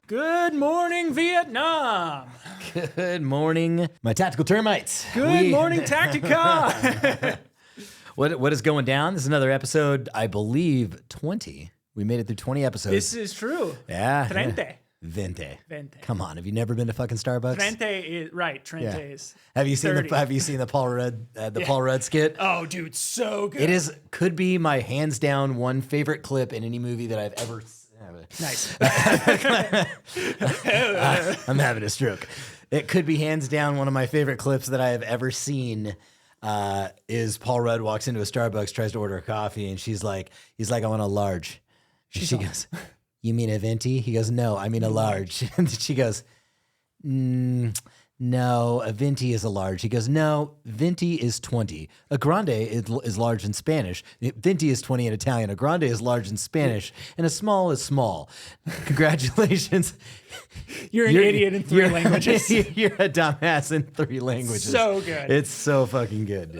Good morning, Vietnam. Good morning, my tactical termites. Good morning, Tacticon. What is going down? This is another episode, I believe, 20. We made it through 20 episodes. This is true. Yeah. Trente. Vente. Vente. Come on, have you never been to fucking Starbucks? Trente is right. Trente is. Have you seen 30. the Paul Rudd Paul Rudd skit? Oh, dude, so good. It could be my hands down one favorite clip in any movie that I've ever seen. Nice. I'm having a stroke. It could be hands down one of my favorite clips that I have ever seen. Is Paul Rudd walks into a Starbucks, tries to order a coffee, and he's like, I want a large. She goes, you mean a venti? He goes, no, I mean a large. And she goes, no, a venti is a large. He goes, no, venti is 20. A grande is large in Spanish. Venti is 20 in Italian. A grande is large in Spanish. And a small is small. Congratulations. You're an idiot in three languages. You're a dumbass in three languages. So good. It's so fucking good.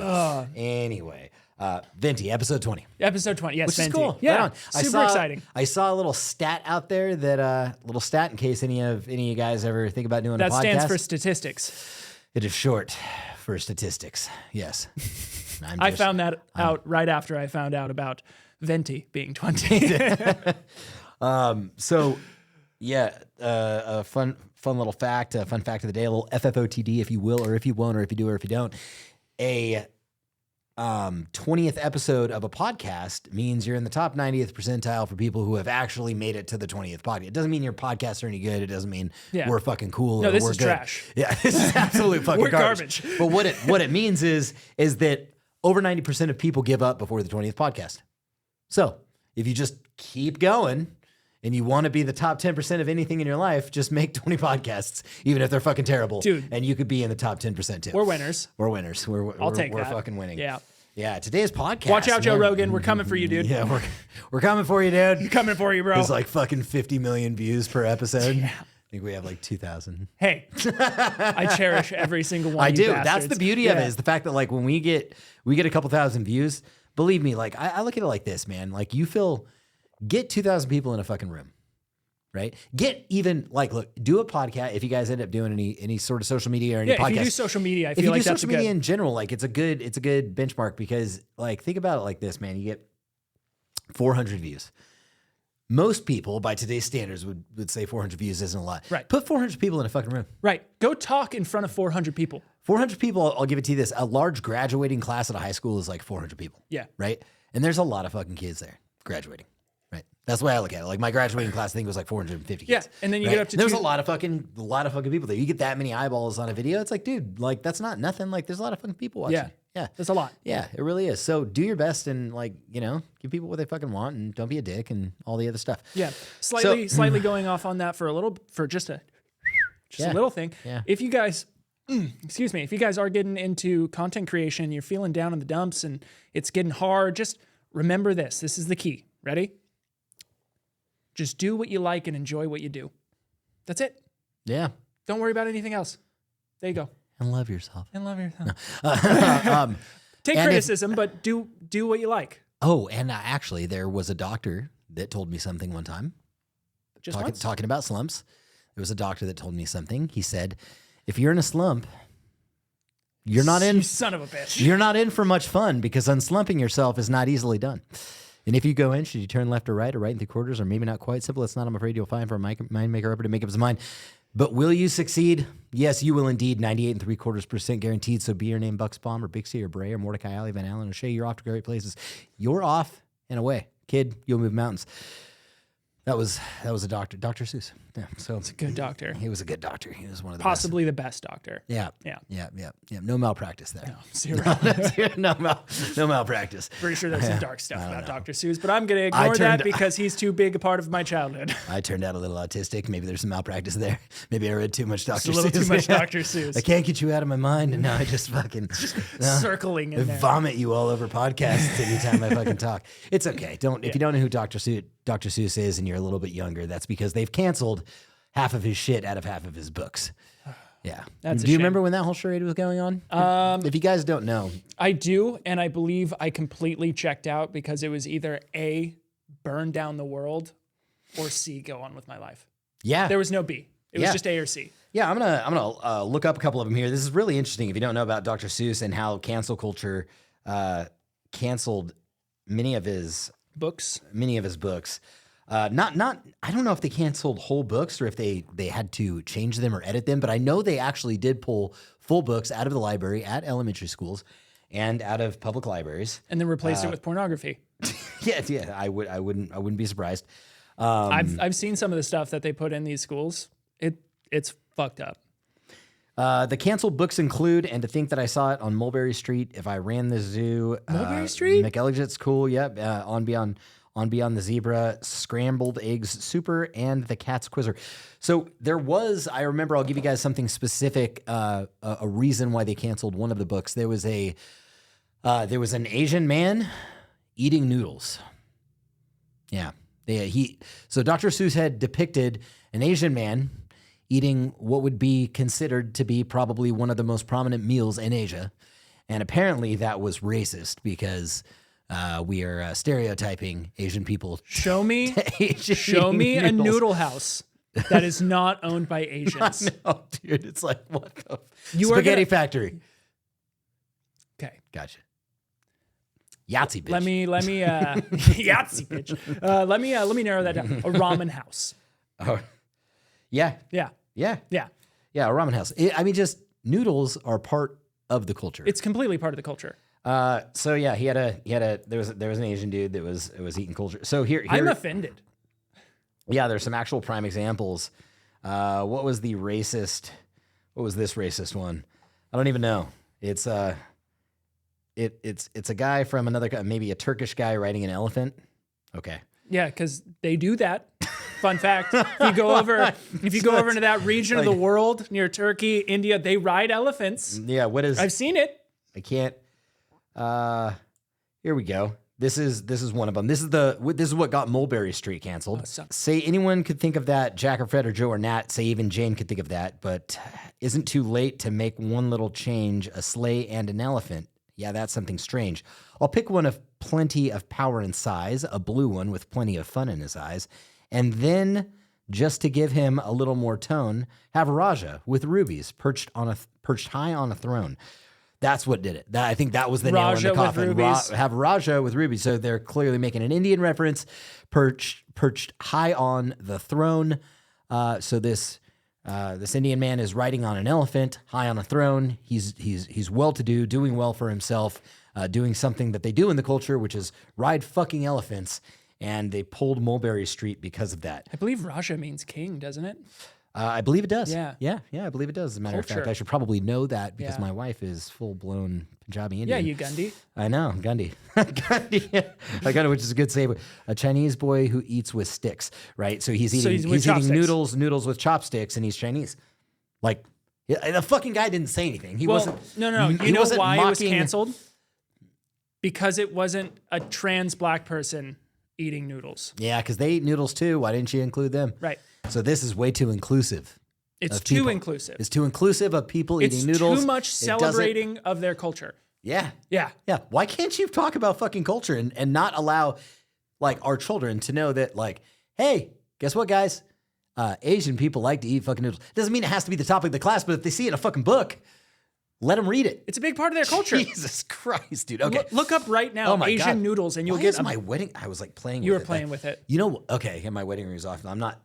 Anyway, Venti, episode 20. Episode 20. Yes, Which Venti. is cool. Yeah, Right on. super exciting. I saw a little stat out there little stat in case any of you guys ever think about doing a podcast. That stands for statistics. It is short for statistics. Yes. I found that out right after I found out about Venti being 20. So yeah, a fun little fact, a fun fact of the day, a little FFOTD, if you will, or if you won't, or if you do, or if you don't. A 20th episode of a podcast means you're in the top 90th percentile for people who have actually made it to the 20th podcast. It doesn't mean your podcasts are any good. It doesn't mean we're fucking cool. No, or this we're is good. trash. Yeah, this is absolute fucking We're garbage. But what it means is that over 90% of people give up before the 20th podcast. So if you just keep going and you want to be the top 10% of anything in your life, just make 20 podcasts, even if they're fucking terrible. Dude. And you could be in the top 10% too. We're winners. We're winners. I'll take we're that. fucking winning. Yeah. Yeah, today's podcast. Watch out, Joe man. Rogan. We're coming for you, dude. Yeah, we're coming for you, dude. Coming for you, bro. There's like fucking 50 million views per episode. Yeah. I think we have like 2,000. Hey, I cherish every single one. I of you do. bastards. That's the beauty of it, is the fact that like when we get a couple thousand views, believe me, like I look at it like this, man. Like get 2,000 people in a fucking room. Right? Get even like, look, do a podcast. If you guys end up doing any sort of social media or any podcast. If you do social media, I if feel you like do that's social media in general, like it's a good benchmark, because like, think about it like this, man. You get 400 views. Most people by today's standards would say 400 views isn't a lot. Right. Put 400 people in a fucking room. Right. Go talk in front of 400 people. 400 people, I'll give it to you this. A large graduating class at a high school is like 400 people. Yeah. Right? And there's a lot of fucking kids there graduating. Right. That's the way I look at it. Like my graduating class, I think it was like 450 kids. Yeah. And then you get up to there's a lot of fucking people there. You get that many eyeballs on a video. It's like, dude, like that's not nothing. Like there's a lot of fucking people watching. Yeah. Yeah. That's a lot. Yeah, it really is. So do your best and like, give people what they fucking want and don't be a dick and all the other stuff. Yeah. Slightly going off on that for just a little thing. Yeah. If you guys, if you guys are getting into content creation, you're feeling down in the dumps and it's getting hard, just remember this. This is the key. Ready? Just do what you like and enjoy what you do. That's it. Yeah. Don't worry about anything else. There you go. And love yourself. And love yourself. No. Take criticism, but do what you like. Oh, and actually there was a doctor that told me something one time. Just once? Talking about slumps. There was a doctor that told me something. He said, if you're in a slump, you're not in. You son of a bitch. You're not in for much fun, because unslumping yourself is not easily done. And if you go in, should you turn left or right in 3/4, or maybe not quite simple? It's not, I'm afraid you'll find for a mind maker upper to make up his mind. But will you succeed? Yes, you will indeed. 98 3/4% guaranteed. So be your name Bucksbaum or Bixie or Bray or Mordecai Alley, Van Allen or Shea. You're off to great places. You're off and away. Kid, you'll move mountains. That was a doctor, Dr. Seuss. Yeah, so It's a good doctor. He was a good doctor. He was one of the Possibly the best doctor. best. Yeah. No malpractice there. No, zero. No malpractice. Pretty sure there's some dark stuff about Dr. Seuss, but I'm going to ignore that because he's too big a part of my childhood. I turned out a little autistic. Maybe there's some malpractice there. Maybe I read too much Dr. Seuss. A little too much Dr. Seuss. I can't get you out of my mind, and now I just fucking circling in there. Vomit you all over podcasts anytime I fucking talk. It's okay. If you don't know who Dr. Seuss is and you're a little bit younger, that's because they've canceled half of his shit out of half of his books. Yeah. Do you remember when that whole charade was going on? If you guys don't know. I do, and I believe I completely checked out because it was either A, burn down the world, or C, go on with my life. Yeah. There was no B. It was just A or C. Yeah, I'm gonna look up a couple of them here. This is really interesting if you don't know about Dr. Seuss and how cancel culture canceled many of his books. I don't know if they canceled whole books or if they had to change them or edit them, but I know they actually did pull full books out of the library at elementary schools and out of public libraries, and then replaced it with pornography. Yeah, I wouldn't be surprised. I've seen some of the stuff that they put in these schools. It's fucked up. The canceled books include, and to think that I saw it on Mulberry Street if I ran the zoo. Mulberry Street? McElligot's Cool, yep. On Beyond the Zebra, Scrambled Eggs Super, and The Cat's Quizzer. So there was, I remember, I'll give you guys something specific, a reason why they canceled one of the books. There was an Asian man eating noodles. Yeah. So Dr. Seuss had depicted an Asian man eating what would be considered to be probably one of the most prominent meals in Asia. And apparently that was racist because we are stereotyping Asian people. Show me a noodle house that is not owned by Asians. No, dude, it's like, what the? Spaghetti factory. Okay. Gotcha. Yahtzee bitch. Let me Yahtzee bitch. Let me narrow that down. A ramen house. Oh, yeah. Yeah. Yeah. Yeah. Yeah, a ramen house. Just noodles are part of the culture. It's completely part of the culture. So yeah, there was an Asian dude that was eating culture. So here I'm offended. Yeah, there's some actual prime examples. What was this racist one? I don't even know. It's a guy from maybe a Turkish guy riding an elephant. Okay. Yeah, because they do that. Fun fact: if you go over into that region of the world near Turkey, India, they ride elephants. Yeah, I've seen it. I can't. Here we go. This is one of them. This is what got Mulberry Street canceled. Say anyone could think of that. Jack or Fred or Joe or Nat. Say even Jane could think of that. But isn't too late to make one little change: a sleigh and an elephant. Yeah, that's something strange. I'll pick one of plenty of power and size, a blue one with plenty of fun in his eyes. And then, just to give him a little more tone, have Raja with rubies perched high on a throne. That's what did it. I think that was the nail in the coffin. Have Raja with rubies. So they're clearly making an Indian reference, perched high on the throne. So this Indian man is riding on an elephant, high on a throne. He's well-to-do, doing well for himself, doing something that they do in the culture, which is ride fucking elephants. And they pulled Mulberry Street because of that. I believe Raja means king, doesn't it? I believe it does. Yeah, I believe it does. As a matter of fact, I should probably know that because my wife is full-blown Punjabi Indian. Yeah, you Gundy. I know, Gundy. Gundy, which is a good save. A Chinese boy who eats with sticks, right? So he's eating noodles with chopsticks, and he's Chinese. Like, the fucking guy didn't say anything. No. You know why it was canceled? Because it wasn't a trans black person eating noodles. Yeah, because they eat noodles too. Why didn't you include them? Right. So this is way too inclusive. It's too inclusive. It's too inclusive of people eating noodles. It's too much celebrating of their culture. Yeah. Yeah. Yeah. Why can't you talk about fucking culture and not allow like our children to know that like, hey, guess what, guys? Asian people like to eat fucking noodles. Doesn't mean it has to be the topic of the class, but if they see it in a fucking book, let them read it. It's a big part of their culture. Jesus Christ, dude. Okay. Look up right now Asian noodles and you'll get my wedding. I was like playing You with were it. playing with it. You know, okay, and my wedding ring is off. I'm not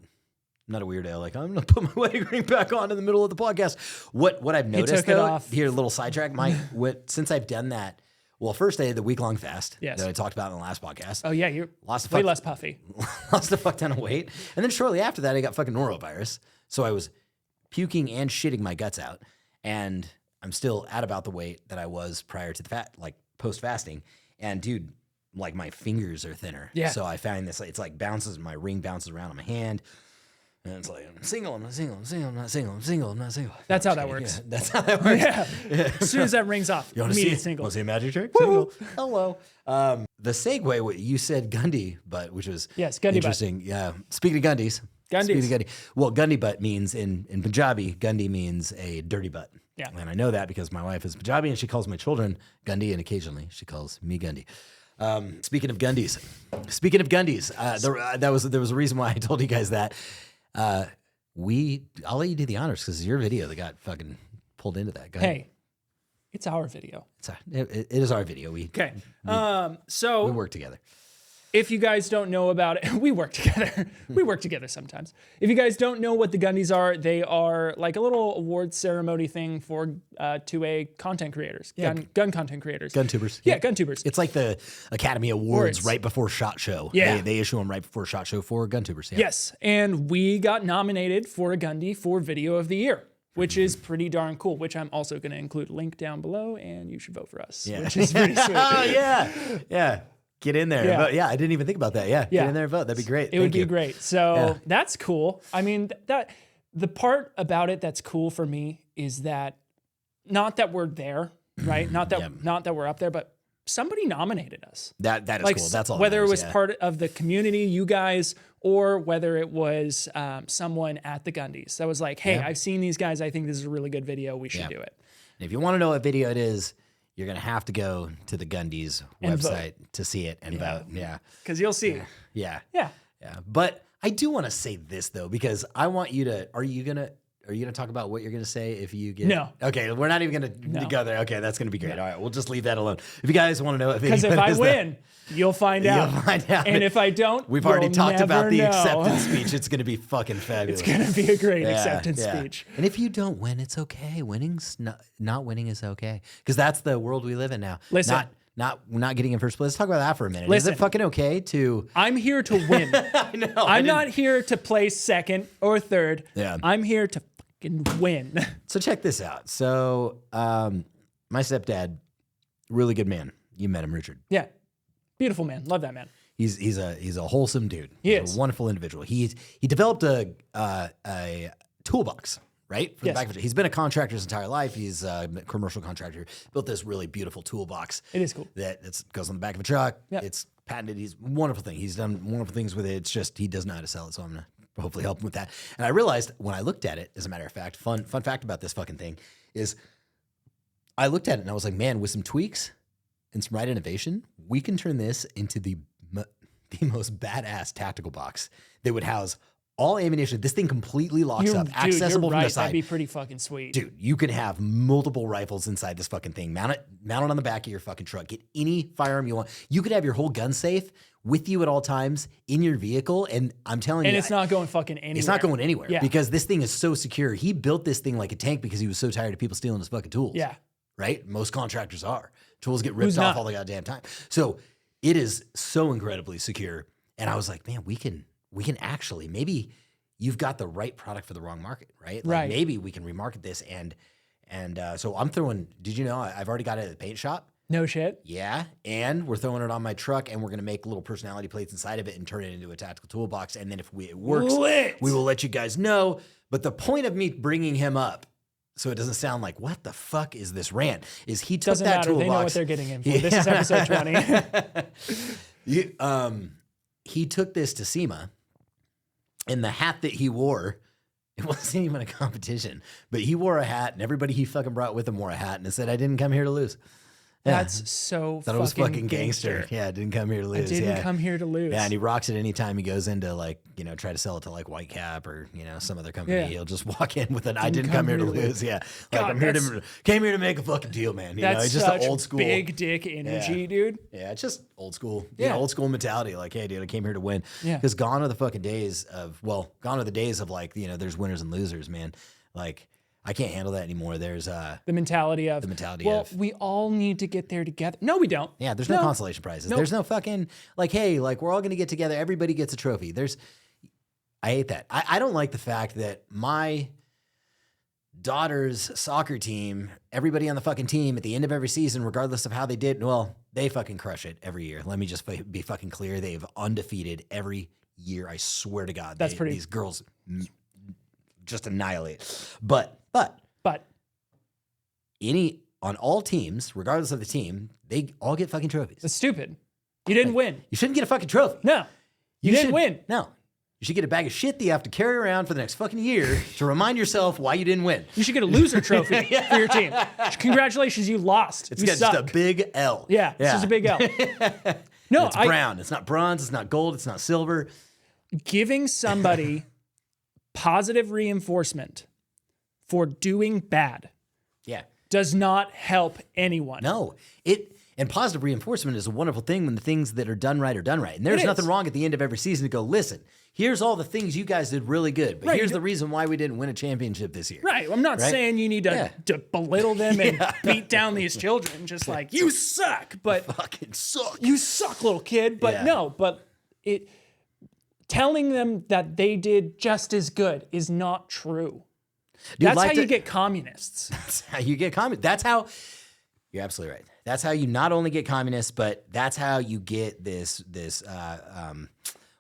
a weirdo. Like, I'm going to put my wedding ring back on in the middle of the podcast. What I've noticed, though, here, a little sidetrack, since I've done that, well, first I did the week-long fast that I talked about in the last podcast. Oh, yeah, you're way less puffy. Lost a fuck ton of weight. And then shortly after that, I got fucking norovirus. So I was puking and shitting my guts out. And I'm still at about the weight that I was prior to the post-fasting. And, dude, like, my fingers are thinner. Yeah. So I found this, it's like my ring bounces around on my hand. And it's like, I'm single, I'm not single, I'm single, I'm not single, I'm single, I'm not single. That's how that works. Yeah, that's how that works. Yeah. As soon as that rings off, immediate single. Want to see a magic trick? Single. Hello. The segue, you said Gundy butt, which was Gundy interesting. Butt. Yeah. Speaking of Gundys. Well, Gundy butt means in Punjabi, Gundy means a dirty butt. Yeah. And I know that because my wife is Punjabi and she calls my children Gundy and occasionally she calls me Gundy. Speaking of Gundys, there was a reason why I told you guys that. I'll let you do the honors because it's your video that got fucking pulled into that. Go ahead. Hey, it's our video. It is our video. Okay. We work together. If you guys don't know about it, we work together. We work together sometimes. If you guys don't know what the Gundys are, they are like a little award ceremony thing for 2A content creators, gun content creators. GunTubers. Yeah, GunTubers. It's like the Academy Awards right before SHOT Show. Yeah. They issue them right before SHOT Show for GunTubers. Yeah. Yes, and we got nominated for a Gundy for Video of the Year, which is pretty darn cool, which I'm also going to include a link down below, and you should vote for us, which is pretty sweet. Oh, yeah. Yeah. Get in there. Yeah. Yeah, I didn't even think about that. Yeah. Get in there and vote. That'd be great. It would be great. So that's cool. I mean, that the part about it that's cool for me is that not that we're there, right? Not that we're up there, but somebody nominated us. That is cool. That's all. Whether it was part of the community, you guys, or whether it was someone at the Gundys that was like, hey, I've seen these guys. I think this is a really good video. We should do it. And if you want to know what video it is, you're going to have to go to the Gundys website to see it and vote. Yeah. Because you'll see. Yeah. Yeah. Yeah. But I do want to say this, though, because I want you to, are you going to talk about what you're going to say if you get? No. Okay. We're not even going to go there. Okay. That's going to be great. All right. We'll just leave that alone. If you guys want to know, because if I win, you'll find out. You'll find out. And if I don't, we've already talked about the know. acceptance speech. It's going to be fucking fabulous. It's going to be a great acceptance speech. And if you don't win, it's okay. Not winning is okay. Because that's the world we live in now. Listen. Not getting in first place. Let's talk about that for a minute. Listen, is it fucking okay to... I'm here to win. I know. I'm not here to place second or third. Yeah. I'm here to fucking win. So check this out. So my stepdad, really good man. You met him, Richard. Yeah. Beautiful man. Love that man. He's a wholesome dude. He's a wonderful individual. He developed a toolbox, right? For the back of it. He's been a contractor his entire life. He's a commercial contractor. Built this really beautiful toolbox. It is cool. That goes on the back of a truck. Yep. It's patented. He's a wonderful thing. He's done wonderful things with it. It's just he does know how to sell it. So I'm gonna hopefully help him with that. And I realized when I looked at it, as a matter of fact, fun fact about this fucking thing is I looked at it and I was like, man, with some tweaks and some right innovation, we can turn this into the most badass tactical box that would house all ammunition. This thing completely locks up, accessible from the side. That'd be pretty fucking sweet. Dude, you could have multiple rifles inside this fucking thing. Mount it on the back of your fucking truck. Get any firearm you want. You could have your whole gun safe with you at all times in your vehicle. And I'm telling you. And it's not going fucking anywhere. It's not going anywhere because this thing is so secure. He built this thing like a tank because he was so tired of people stealing his fucking tools. Yeah. Right? Most contractors are. Tools get ripped off all the goddamn time. So it is so incredibly secure. And I was like, man, we can actually, maybe you've got the right product for the wrong market, right? Like maybe we can remarket this and so I'm throwing, did you know I've already got it at the paint shop? No shit. Yeah. And we're throwing it on my truck and we're going to make little personality plates inside of it and turn it into a tactical toolbox. And then if it works, we will let you guys know. But the point of me bringing him up, so it doesn't sound like, what the fuck is this rant? Is he took that toolbox. They know what they're getting in for. This is episode 20. He took this to SEMA, and the hat that he wore, it wasn't even a competition, but he wore a hat, and everybody he fucking brought with him wore a hat, and it said, I didn't come here to lose. Yeah. That's so Thought it was fucking gangster. Yeah, I didn't come here to lose. I didn't come here to lose. Yeah, and he rocks it anytime he goes into try to sell it to like Whitecap or, some other company. Yeah. He'll just walk in with an I didn't come here to lose. Yeah. Like God, came here to make a fucking deal, man. That's it's just such an old school big dick energy, dude. Yeah, it's just old school. Yeah. Old school mentality. Like, hey, dude, I came here to win. Yeah. Because gone are the days of there's winners and losers, man. Like, I can't handle that anymore. There's the mentality of we all need to get there together. No, we don't. Yeah, there's no consolation prizes. Nope. There's no fucking hey, we're all gonna get together. Everybody gets a trophy. I hate that. I don't like the fact that my daughter's soccer team, everybody on the fucking team at the end of every season, regardless of how they did, well, they fucking crush it every year. Let me just be fucking clear. They've undefeated every year. I swear to God. These girls just annihilate. But on all teams, regardless of the team, they all get fucking trophies. That's stupid. You didn't win. You shouldn't get a fucking trophy. No. You didn't win. No. You should get a bag of shit that you have to carry around for the next fucking year to remind yourself why you didn't win. You should get a loser trophy for your team. Congratulations, you lost. It's just a big L. Yeah, it's just a big L. No, it's brown. It's not bronze. It's not gold. It's not silver. Giving somebody positive reinforcement for doing bad Yeah. does not help anyone. No. And positive reinforcement is a wonderful thing when the things that are done right are done right. And there's nothing wrong at the end of every season to go, listen, here's all the things you guys did really good, but here's the reason why we didn't win a championship this year. Right. I'm not saying you need to belittle them and beat down these children, just like, you suck, but Fucking suck. you suck, little kid. But no, but telling them that they did just as good is not true. Dude, That's how you get communists. That's how you get communists. That's how, you're absolutely right. That's how you not only get communists, but that's how you get this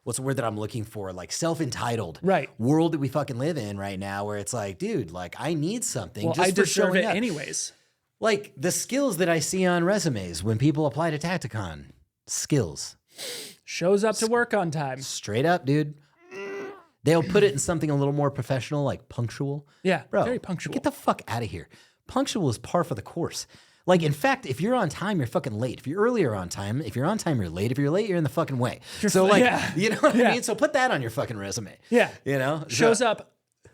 what's the word that I'm looking for? Like self-entitled world that we fucking live in right now, where it's like, dude, like I need something. Well, just I for deserve showing it up. anyways. Like the skills that I see on resumes when people apply to Tacticon, skills. Shows up to work on time. Straight up, dude. They'll put it in something a little more professional, like punctual. Yeah, Bro, very punctual. Get the fuck out of here. Punctual is par for the course. Like, in fact, if you're on time, you're fucking late. If you're earlier on time, if you're on time, you're late. If you're late, you're in the fucking way. So, like, you know what I mean? So put that on your fucking resume. Yeah. You know? Shows up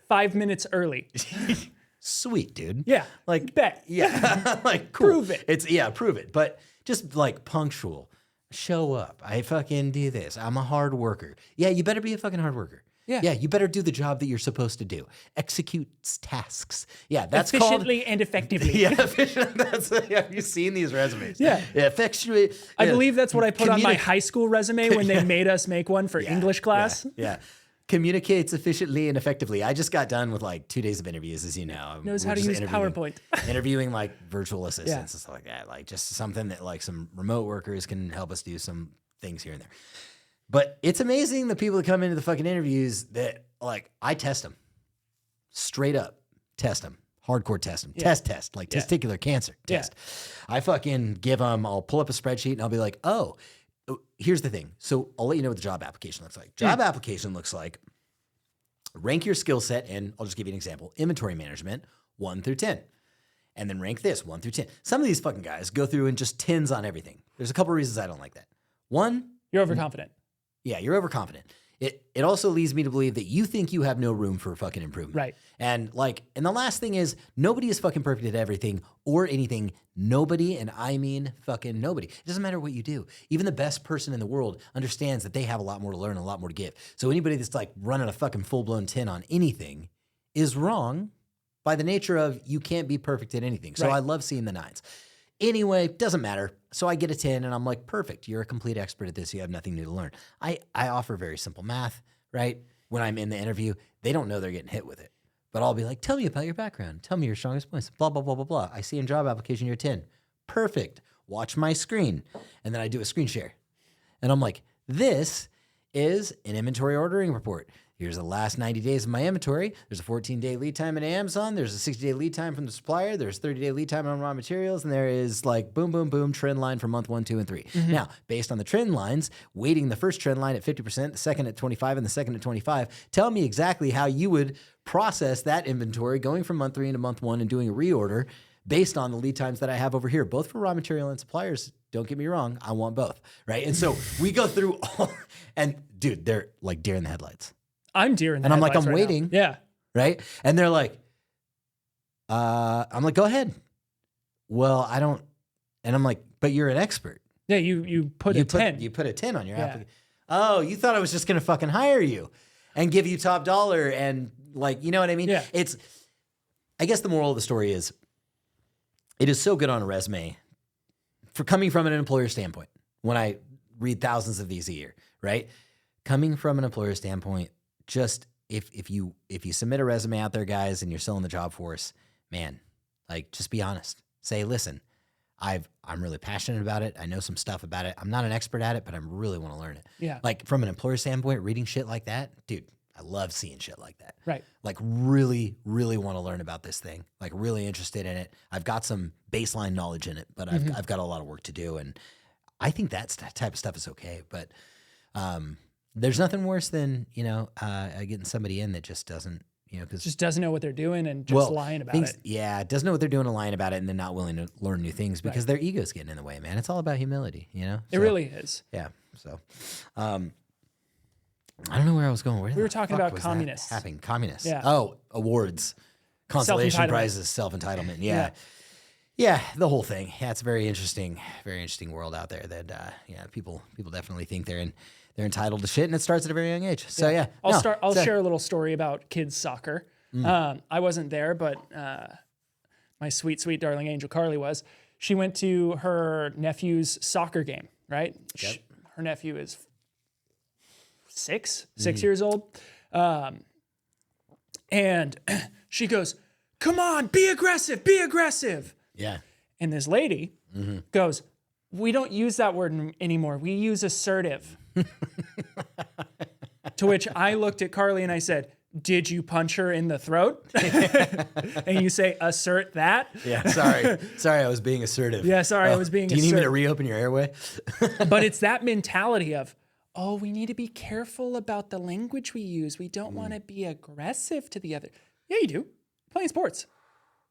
5 minutes early. Sweet, dude. Yeah. Like, bet. Yeah. Like, cool. Prove it. Prove it. But just, like, punctual. Show up. I fucking do this. I'm a hard worker. Yeah, you better be a fucking hard worker. Yeah. Yeah, you better do the job that you're supposed to do. Execute tasks. Yeah, that's efficiently and effectively. Yeah, efficient. Have you seen these resumes? Yeah. Effectually. I believe that's what I put on my high school resume when they made us make one for English class. Yeah. Communicates efficiently and effectively. I just got done with like 2 days of interviews, as you know. Knows how to use PowerPoint. Interviewing like virtual assistants and stuff like that. Like just something that like some remote workers can help us do some things here and there. But it's amazing the people that come into the fucking interviews that like I test them. Straight up test them. Hardcore test them. Test. Like testicular cancer test. I fucking give them, I'll pull up a spreadsheet and I'll be like, oh, here's the thing. So I'll let you know what the job application looks like. Job application looks like rank your skill set and I'll just give you an example. Inventory management, 1 through 10. And then rank this, 1 through 10. Some of these fucking guys go through and just 10s on everything. There's a couple reasons I don't like that. One, you're overconfident. Yeah, you're overconfident. It also leads me to believe that you think you have no room for fucking improvement. Right. And like, and the last thing is nobody is fucking perfect at everything or anything. Nobody, and I mean fucking nobody. It doesn't matter what you do. Even the best person in the world understands that they have a lot more to learn and a lot more to give. So anybody that's like running a fucking full-blown 10 on anything is wrong by the nature of you can't be perfect at anything. So I love seeing the 9s. Anyway, doesn't matter. So I get a 10 and I'm like, perfect. You're a complete expert at this. You have nothing new to learn. I offer very simple math, right? When I'm in the interview, they don't know they're getting hit with it. But I'll be like, tell me about your background. Tell me your strongest points. Blah, blah, blah, blah, blah. I see in job application you're 10. Perfect. Watch my screen. And then I do a screen share. And I'm like, this is an inventory ordering report. Here's the last 90 days of my inventory. There's a 14-day lead time in Amazon. There's a 60-day lead time from the supplier. There's 30-day lead time on raw materials. And there is like boom, boom, boom, trend line for month 1, 2, and 3. Mm-hmm. Now, based on the trend lines, weighting the first trend line at 50%, the second at 25, and the second at 25, tell me exactly how you would process that inventory going from month 3 into month 1 and doing a reorder based on the lead times that I have over here, both for raw material and suppliers. Don't get me wrong. I want both, right? And so we go through all, and dude, they're like deer in the headlights. I'm deer in the and I'm like, headlights I'm right waiting. now. Yeah. Right. And they're like, I'm like, go ahead. Well, I don't. And I'm like, but you're an expert. Yeah. You put a 10. You put a 10 on your application. Oh, you thought I was just going to fucking hire you and give you top dollar. And like, you know what I mean? Yeah. I guess the moral of the story is it is so good on a resume for coming from an employer standpoint. When I read thousands of these a year, right? Coming from an employer standpoint, just if you submit a resume out there, guys, and you're still in the job force, man, like just be honest. Say, listen, I'm really passionate about it. I know some stuff about it. I'm not an expert at it, but I really want to learn it. Yeah. Like from an employer standpoint, reading shit like that, dude, I love seeing shit like that. Right. Like really, really want to learn about this thing. Like really interested in it. I've got some baseline knowledge in it, but I've got a lot of work to do. And I think that type of stuff is okay. But there's nothing worse than, getting somebody in that just doesn't, because just doesn't know what they're doing and just lying about it. Yeah, doesn't know what they're doing and lying about it, and they're not willing to learn new things because their ego's getting in the way, man. It's all about humility, It really is. Yeah. So, I don't know where I was going. Where We were talking about communists. Happening. Communists. Yeah. Oh, awards, consolation Self-entitlement. prizes, self-entitlement. Yeah. Yeah, the whole thing. Yeah, it's a very interesting world out there that people definitely think they're entitled to shit, and it starts at a very young age. So yeah. I'll share a little story about kids soccer. I wasn't there, but my sweet, sweet darling angel Carly was. She went to her nephew's soccer game, right? Yep. Her nephew is 6 years old. And she goes, "Come on, be aggressive, be aggressive." Yeah. And this lady goes, "We don't use that word anymore. We use assertive." To which I looked at Carly and I said, "Did you punch her in the throat?" And you say, "Assert that?" Yeah. Sorry, I was being assertive. Yeah, sorry, I was being assertive. Do you need me to reopen your airway? But it's that mentality of, oh, we need to be careful about the language we use. We don't want to be aggressive to the other. Yeah, you do. You're playing sports.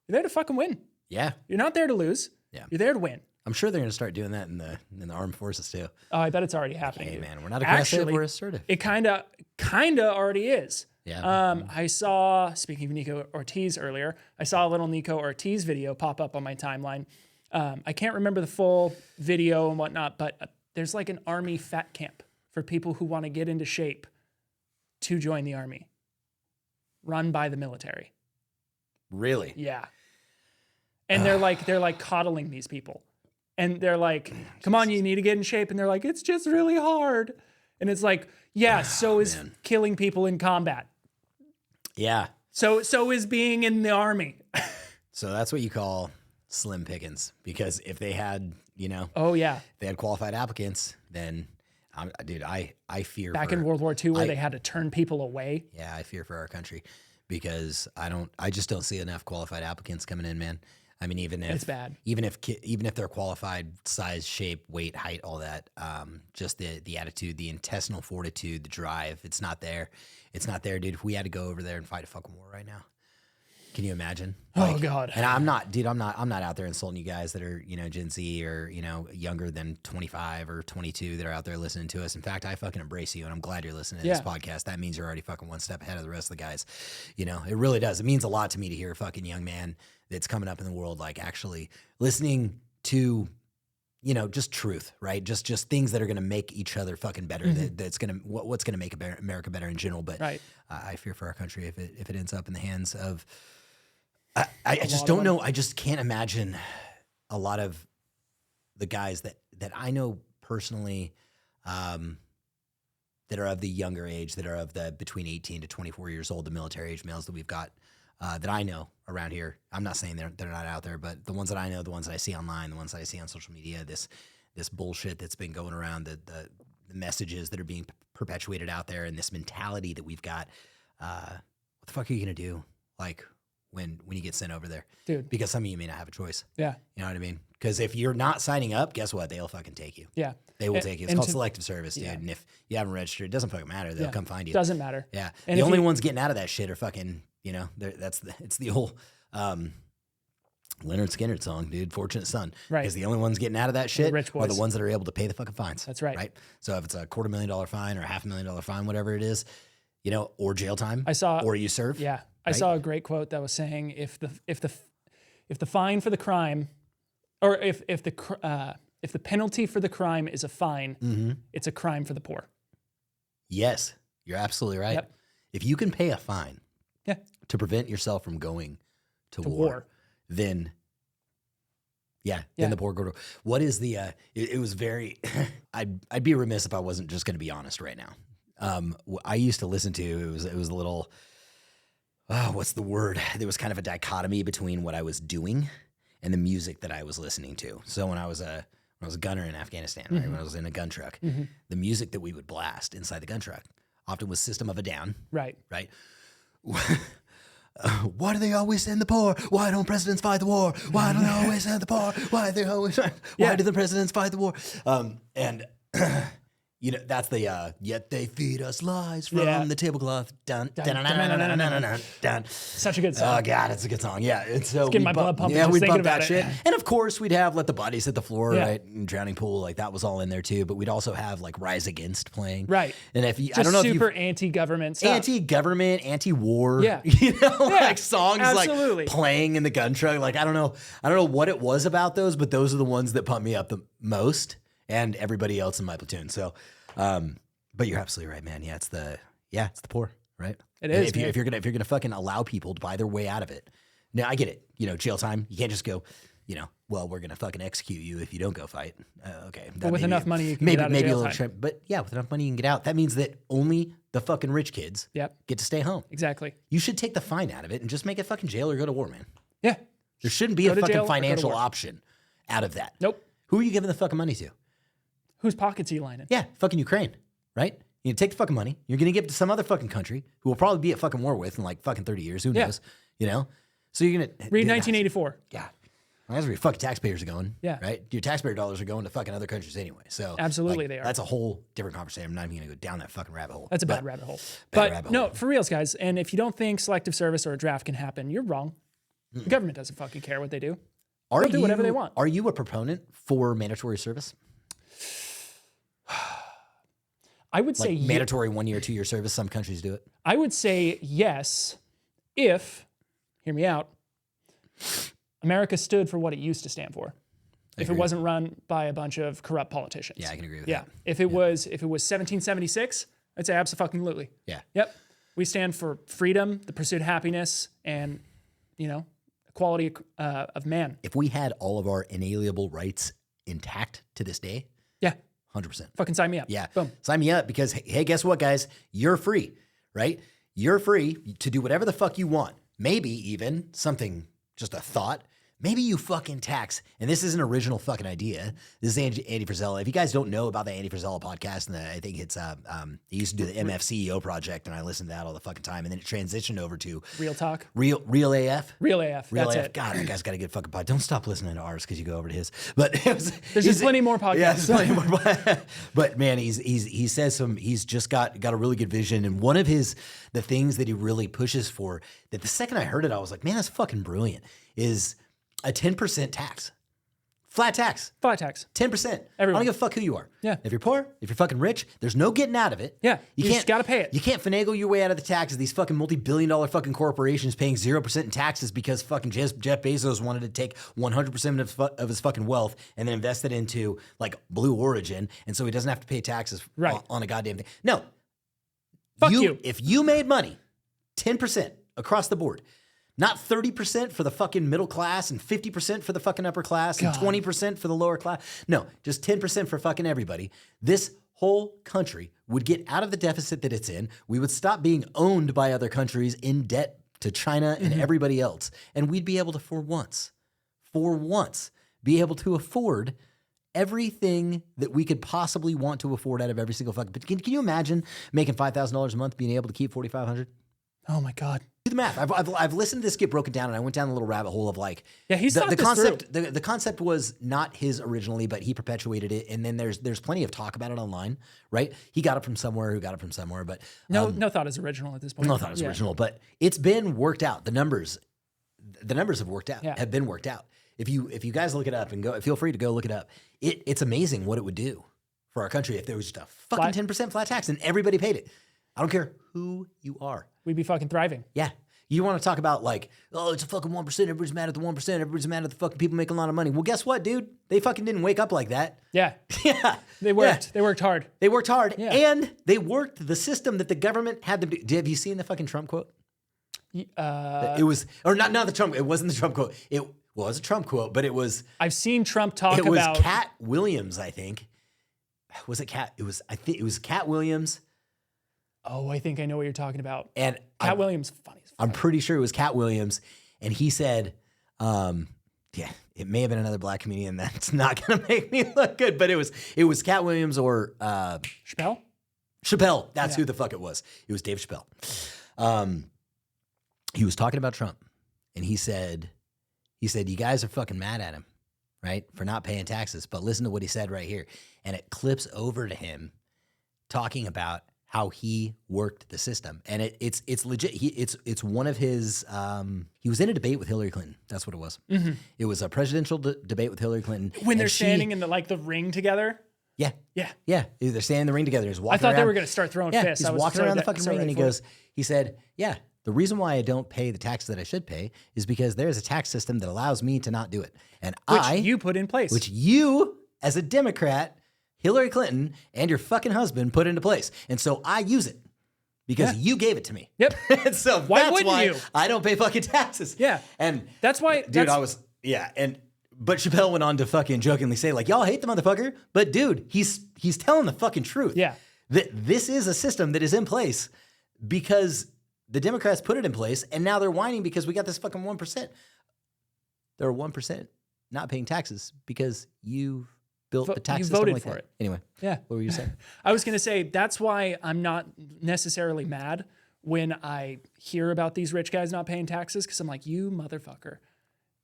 You're there to fucking win. Yeah. You're not there to lose. Yeah. You're there to win. I'm sure they're going to start doing that in the armed forces too. Oh, I bet it's already happening. Hey, man, we're not aggressive, we're assertive. It kind of already is. Yeah. I saw, speaking of Nico Ortiz earlier, I saw a little Nico Ortiz video pop up on my timeline. I can't remember the full video and whatnot, but there's like an army fat camp for people who want to get into shape to join the army, run by the military. Really? Yeah. And they're like coddling these people. And they're like, "Come on, you need to get in shape." And they're like, "It's just really hard." And it's like, yeah, so is killing people in combat. Yeah. So is being in the army. So that's what you call slim pickings, because if they had, Oh yeah. they had qualified applicants, then I fear Back for, in World War II where they had to turn people away. Yeah, I fear for our country because I just don't see enough qualified applicants coming in, man. I mean, even if it's bad, even if they're qualified, size, shape, weight, height, all that, just the attitude, the intestinal fortitude, the drive, it's not there. It's not there, dude. If we had to go over there and fight a fucking war right now, can you imagine? Oh God. And I'm not out there insulting you guys that are, Gen Z or, younger than 25 or 22 that are out there listening to us. In fact, I fucking embrace you and I'm glad you're listening to this podcast. That means you're already fucking one step ahead of the rest of the guys. It really does. It means a lot to me to hear a fucking young man that's coming up in the world, like actually listening to, just truth, right? Just things that are going to make each other fucking better. That's going to, what's going to make America better in general. But right. I fear for our country if it ends up in the hands of, I just don't know. I just can't imagine a lot of the guys that I know personally, that are of the younger age, that are of the between 18 to 24 years old, the military age males that we've got, that I know around here. I'm not saying they're not out there, but the ones that I know, the ones that I see online, the ones that I see on social media, this bullshit that's been going around, the messages that are being perpetuated out there, and this mentality that we've got. What the fuck are you gonna do? Like when you get sent over there, dude? Because some of you may not have a choice. Yeah, you know what I mean. Because if you're not signing up, guess what? They'll fucking take you. Yeah, they will take you. It's called selective service, dude. And if you haven't registered, it doesn't fucking matter. They'll come find you. Doesn't matter. Yeah, and the only ones getting out of that shit are fucking. It's the whole Leonard Skinner song, dude. Fortunate Son. Right. Because the only ones getting out of that shit rich boys are the ones that are able to pay the fucking fines. That's right. Right. So if it's a $250,000 fine or a $500,000 fine, whatever it is, or jail time, or you serve. Yeah. I saw a great quote that was saying if the fine for the crime, or if the penalty for the crime is a fine, it's a crime for the poor. Yes, you're absolutely right. Yep. If you can pay a fine, yeah, to prevent yourself from going to war, then then the poor go to. What is the? It was very. I'd be remiss if I wasn't just going to be honest right now. I used to listen to it was a little. What's the word? There was kind of a dichotomy between what I was doing and the music that I was listening to. So when I was a gunner in Afghanistan, right, when I was in a gun truck, the music that we would blast inside the gun truck often was System of a Down. Right. Right. Why do they always send the poor? Why don't presidents fight the war? Why don't they always send the poor? Why do the presidents fight the war? And You know, that's the yet they feed us lies from Yeah. the tablecloth. Dun, dun, dun, dun, dun, dun, dun, dun, dun, dun, dun, dun, dun. Such a good song. Oh God, it's a good song. Yeah, and so getting my blood pumping Yeah, just we thinking bumped that about shit, it. and of course we'd have Let the Bodies Hit the Floor, Yeah. right? And Drowning Pool, like that was all in there too. But we'd also have like Rise Against playing, Right. And if you, Just I don't know super if you anti-government stuff. anti-government, anti-war, Yeah. you know, Yeah, like songs absolutely. like playing in the gun truck. Like I don't know what it was about those, but those are the ones that pump me up the most, and everybody else in my platoon. So, but you're absolutely right, man. Yeah, it's the poor, right? It is, If you're gonna fucking allow people to buy their way out of it. Now I get it. You know, jail time. You can't just go. You know, well, we're gonna fucking execute you if you don't go fight. Okay, But with enough money, you can maybe get out of maybe jail a little time. but yeah, with enough money you can get out. That means that only the fucking rich kids Yep. get to stay home. Exactly. You should take the fine out of it and just make it fucking jail or go to war, man. Yeah. There shouldn't be Go a to jail fucking or go to financial war. option out of that. Nope. Who are you giving the fucking money to? Whose pockets are you lining? Yeah, fucking Ukraine, right? You take the fucking money. You're going to give it to some other fucking country who will probably be at fucking war with in like fucking 30 years. Who knows? You know? So you're going to... Read 1984. God. That's where your fucking taxpayers are going. Yeah. Right? Your taxpayer dollars are going to fucking other countries anyway. So Absolutely like, they are. That's a whole different conversation. I'm not even going to go down that fucking rabbit hole. That's a But- bad rabbit hole. bad But rabbit no, hole. for reals, guys. And if you don't think selective service or a draft can happen, you're wrong. The government doesn't fucking care what they do. They'll do whatever they want. Are you a proponent for mandatory service? I would say Like mandatory 1 year, 2 year service? Some countries do it. I would say yes if, hear me out, America stood for what it used to stand for. If it agree. wasn't run by a bunch of corrupt politicians. Yeah, I can agree with Yeah. that. If it was 1776, I'd say abso-fucking-lutely. Yeah. Yep. We stand for freedom, the pursuit of happiness, and, you know, equality of man. If we had all of our inalienable rights intact to this day, Yeah. 100%. Fucking sign me up. Yeah. Boom. Sign me up because, hey, guess what, guys? You're free, right? You're free to do whatever the fuck you want. Maybe even something, just a thought. Maybe you fucking tax, and this is an original fucking idea. This is Andy Frisella. If you guys don't know about the Andy Frisella podcast, and I think it's, he used to do the MFCEO project, and I listened to that all the fucking time, and then it transitioned over to Real talk. Real AF. Real AF. Real That's AF. it. God, that guy's got a good fucking pod. Don't stop listening to ours because you go over to his. But There's just plenty more podcasts. Yeah, there's plenty more. But man, he says he's just got a really good vision, and one of the things that he really pushes for, that the second I heard it, I was like, man, that's fucking brilliant, is a 10% tax. Flat tax. Flat tax. 10%. I Everyone. don't give a fuck who you are. Yeah. If you're poor, if you're fucking rich, there's no getting out of it. Yeah. You just gotta pay it. You can't finagle your way out of the taxes. These fucking multi-billion-dollar fucking corporations paying 0% in taxes because fucking Jeff Bezos wanted to take 100% of his fucking wealth and then invest it into like Blue Origin, and so he doesn't have to pay taxes Right. on a goddamn thing. No. Fuck you. If you made money, 10% across the board. Not 30% for the fucking middle class and 50% for the fucking upper class and 20% for the lower class. No, just 10% for fucking everybody. This whole country would get out of the deficit that it's in. We would stop being owned by other countries in debt to China and everybody else. And we'd be able to, for once, be able to afford everything that we could possibly want to afford out of every single fucking. But can you imagine making $5,000 a month, being able to keep $4,500? Oh my God. Do the math. I've listened to this get broken down, and I went down a little rabbit hole of like, Yeah, he's thought the this concept. The concept was not his originally, but he perpetuated it. And then there's plenty of talk about it online, right? He got it from somewhere. Who got it from somewhere? But No thought is original at this point. no thought it was original. But it's been worked out. The numbers have worked out. Yeah. Have been worked out. If you guys look it up and go, feel free to go look it up. It's amazing what it would do for our country if there was just a fucking 10% flat tax and everybody paid it. I don't care who you are. We'd be fucking thriving. Yeah. You want to talk about like, oh, it's a fucking 1%. Everybody's mad at the 1%. Everybody's mad at the fucking people making a lot of money. Well, guess what, dude? They fucking didn't wake up like that. Yeah. Yeah. They worked. Yeah. They worked hard. They worked hard. Yeah. And they worked the system that the government had them do. Have you seen the fucking Trump quote? It was, or not the Trump. It wasn't the Trump quote. It was a Trump quote, but it was. I've seen Trump talk It was about. Cat Williams, I think. Was it Cat? I think it was Cat Williams. Oh, I think I know what you're talking about. And Cat Williams, funny as fuck. I'm pretty sure it was Cat Williams, and he said, yeah, it may have been another black comedian. That's not gonna make me look good, but it was Cat Williams or Chappelle? Chappelle. That's who the fuck it was. It was Dave Chappelle. He was talking about Trump, and he said, you guys are fucking mad at him, right, for not paying taxes. But listen to what he said right here, and it clips over to him, talking about how he worked the system, and it's legit. It's one of his. He was in a debate with Hillary Clinton. That's what it was. Mm-hmm. It was a presidential debate with Hillary Clinton. When they're standing in the ring together. Yeah. Yeah. Yeah. They're standing in the ring together. He's walking I thought around. they were going to start throwing fists. He's walking around the fucking ring and he said, yeah, the reason why I don't pay the tax that I should pay is because there's a tax system that allows me to not do it. And which you put in place. Which you, as a Democrat, Hillary Clinton, and your fucking husband put into place. And so I use it because you gave it to me. Yep. And so why wouldn't you? I don't pay fucking taxes. Yeah. And that's why, dude, but Chappelle went on to fucking jokingly say, like, y'all hate the motherfucker, but dude, he's telling the fucking truth. Yeah. That this is a system that is in place because the Democrats put it in place, and now they're whining because we got this fucking 1%. There are 1% not paying taxes because you built the tax you system voted like for that. it. Anyway, yeah. What were you saying? I was going to say, that's why I'm not necessarily mad when I hear about these rich guys not paying taxes, because I'm like, you motherfucker.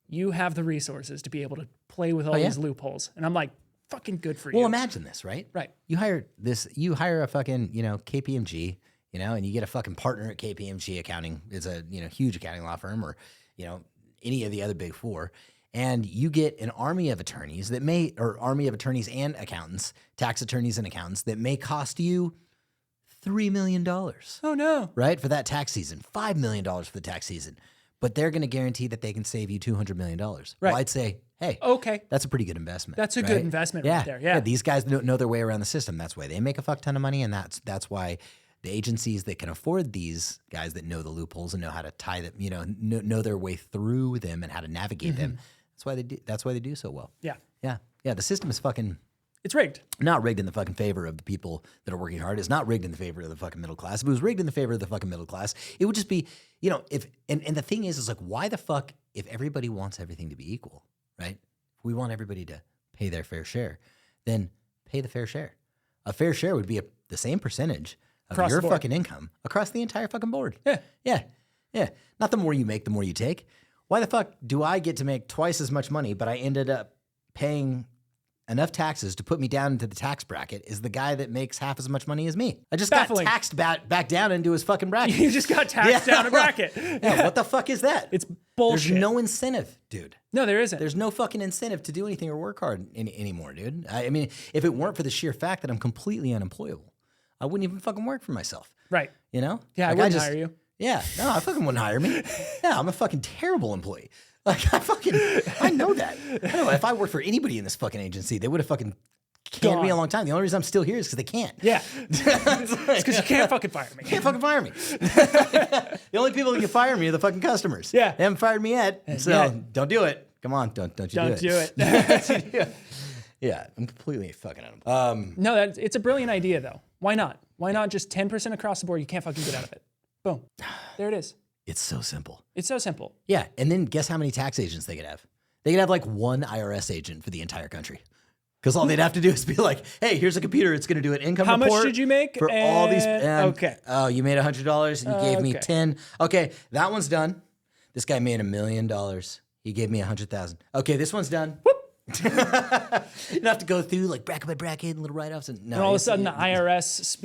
You have the resources to be able to play with all these loopholes. And I'm like, fucking good for you. Well, imagine this, right? Right. You hire a fucking, KPMG, and you get a fucking partner at KPMG Accounting. It's a, huge accounting law firm, or, any of the other big four. And you get an army of attorneys and accountants, tax attorneys and accountants that may cost you $3 million. Oh, no. Right? For that tax season. $5 million for the tax season. But they're going to guarantee that they can save you $200 million. Right. Well, I'd say, hey, okay, that's a pretty good investment. That's a good investment right there. Yeah. These guys know their way around the system. That's why they make a fuck ton of money. And that's why the agencies that can afford these guys that know the loopholes and know how to tie them, know their way through them and how to navigate them. That's why they do so well. Yeah. Yeah. Yeah. The system is fucking... It's rigged. Not rigged in the fucking favor of the people that are working hard. It's not rigged in the favor of the fucking middle class. If it was rigged in the favor of the fucking middle class, it would just be, and the thing is like, why the fuck, if everybody wants everything to be equal, right? If we want everybody to pay their fair share, then pay the fair share. A fair share would be the same percentage of your fucking income across the entire fucking board. Yeah. Yeah. Yeah. Not the more you make, the more you take. Why the fuck do I get to make twice as much money, but I ended up paying enough taxes to put me down into the tax bracket is the guy that makes half as much money as me? I just got taxed back down into his fucking bracket. You just got taxed down a bracket. Yeah, what the fuck is that? It's bullshit. There's no incentive, dude. No, there isn't. There's no fucking incentive to do anything or work hard anymore, dude. I mean, if it weren't for the sheer fact that I'm completely unemployable, I wouldn't even fucking work for myself. Right. Yeah, I wouldn't hire you. Yeah, no, I fucking wouldn't hire me. Yeah, I'm a fucking terrible employee. Like, I know that. I know if I worked for anybody in this fucking agency, they would have fucking canned me a long time. The only reason I'm still here is because they can't. Yeah. It's because you can't fucking fire me. Can't fucking fire me. The only people that can fire me are the fucking customers. Yeah. They haven't fired me yet, so don't do it. Come on, don't you do it. Don't do it. Yeah, I'm completely fucking unemployed. No, it's a brilliant idea, though. Why not? Why not just 10% across the board? You can't fucking get out of it. Boom. There it is. It's so simple. It's so simple. Yeah, and then guess how many tax agents they could have? They could have like one IRS agent for the entire country. Because all they'd have to do is be like, hey, here's a computer. It's going to do an income report. How much did you make? For all these. Okay. Oh, you made $100 and you gave me 10. Okay, that one's done. This guy made $1 million. He gave me 100,000. Okay, this one's done. Whoop. You don't have to go through like bracket by bracket and little write-offs. And all of a sudden, the IRS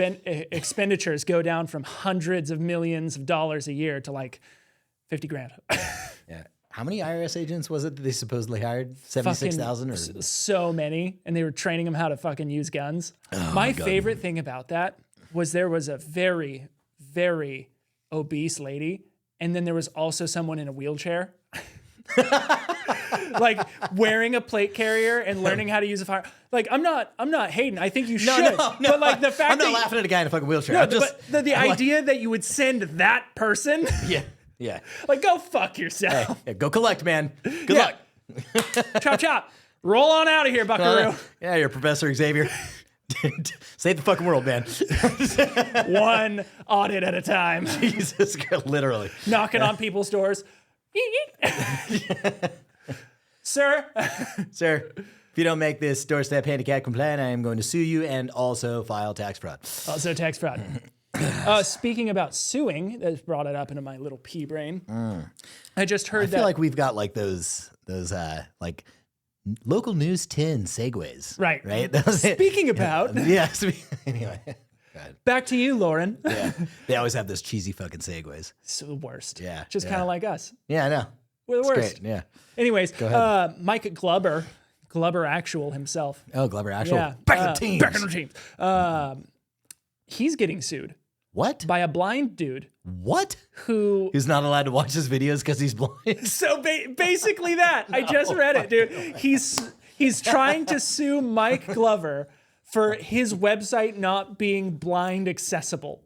expenditures go down from hundreds of millions of dollars a year to like 50 grand. Yeah. How many IRS agents was it that they supposedly hired? 76,000 or so many, and they were training them how to fucking use guns. My favorite thing about that was there was a very, very obese lady, and then there was also someone in a wheelchair. Like wearing a plate carrier and learning how to use a fire. Like I'm not hating. I think you should. No. But like the fact I'm not laughing at a guy in a fucking wheelchair. No, but the idea that you would send that person. Yeah. Like go fuck yourself. Hey, go collect, man. Good luck. Chop chop. Roll on out of here, Buckaroo. Yeah, you're Professor Xavier. Save the fucking world, man. One audit at a time. Jesus Christ, literally. Knocking on people's doors. Sir, if you don't make this doorstep handicap compliant, I am going to sue you and also file tax fraud. Also tax fraud. Speaking about suing, that brought it up into my little pea brain. I just heard that. I feel like we've got like those like local news 10 segues. Right. Right. Speaking about. Yeah. Anyway. Back to you, Lauren. Yeah. They always have those cheesy fucking segues. It's the worst. Yeah. Just kind of like us. Yeah, I know. We're the It's worst. great. Yeah. Anyways, Go ahead. Mike Glover Actual himself. Oh, Glover Actual. Yeah. Back in the teams. Back in the teams. He's getting sued What? by a blind dude What? who. He's not allowed to watch his videos because he's blind. So basically that. I just read it, dude. He's trying to sue Mike Glover for his website not being blind accessible.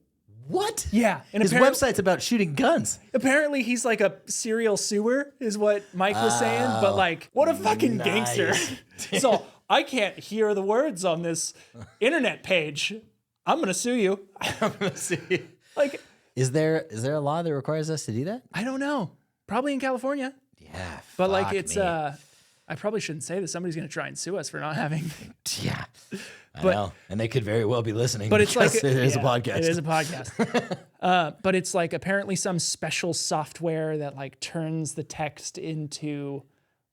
What? Yeah. And His website's about shooting guns. apparently he's like a serial sewer, is what Mike was saying. But like, what a fucking gangster. So I can't hear the words on this internet page. I'm going to sue you. I'm gonna see. Like, Is there a law that requires us to do that? I don't know. Probably in California. Yeah. But like, fuck it's, me. I probably shouldn't say this. Somebody's going to try and sue us for not having. Yeah. I But- know. And they could very well be listening. But it's like because it is a yeah, podcast. It is a podcast. But it's like apparently some special software that like turns the text into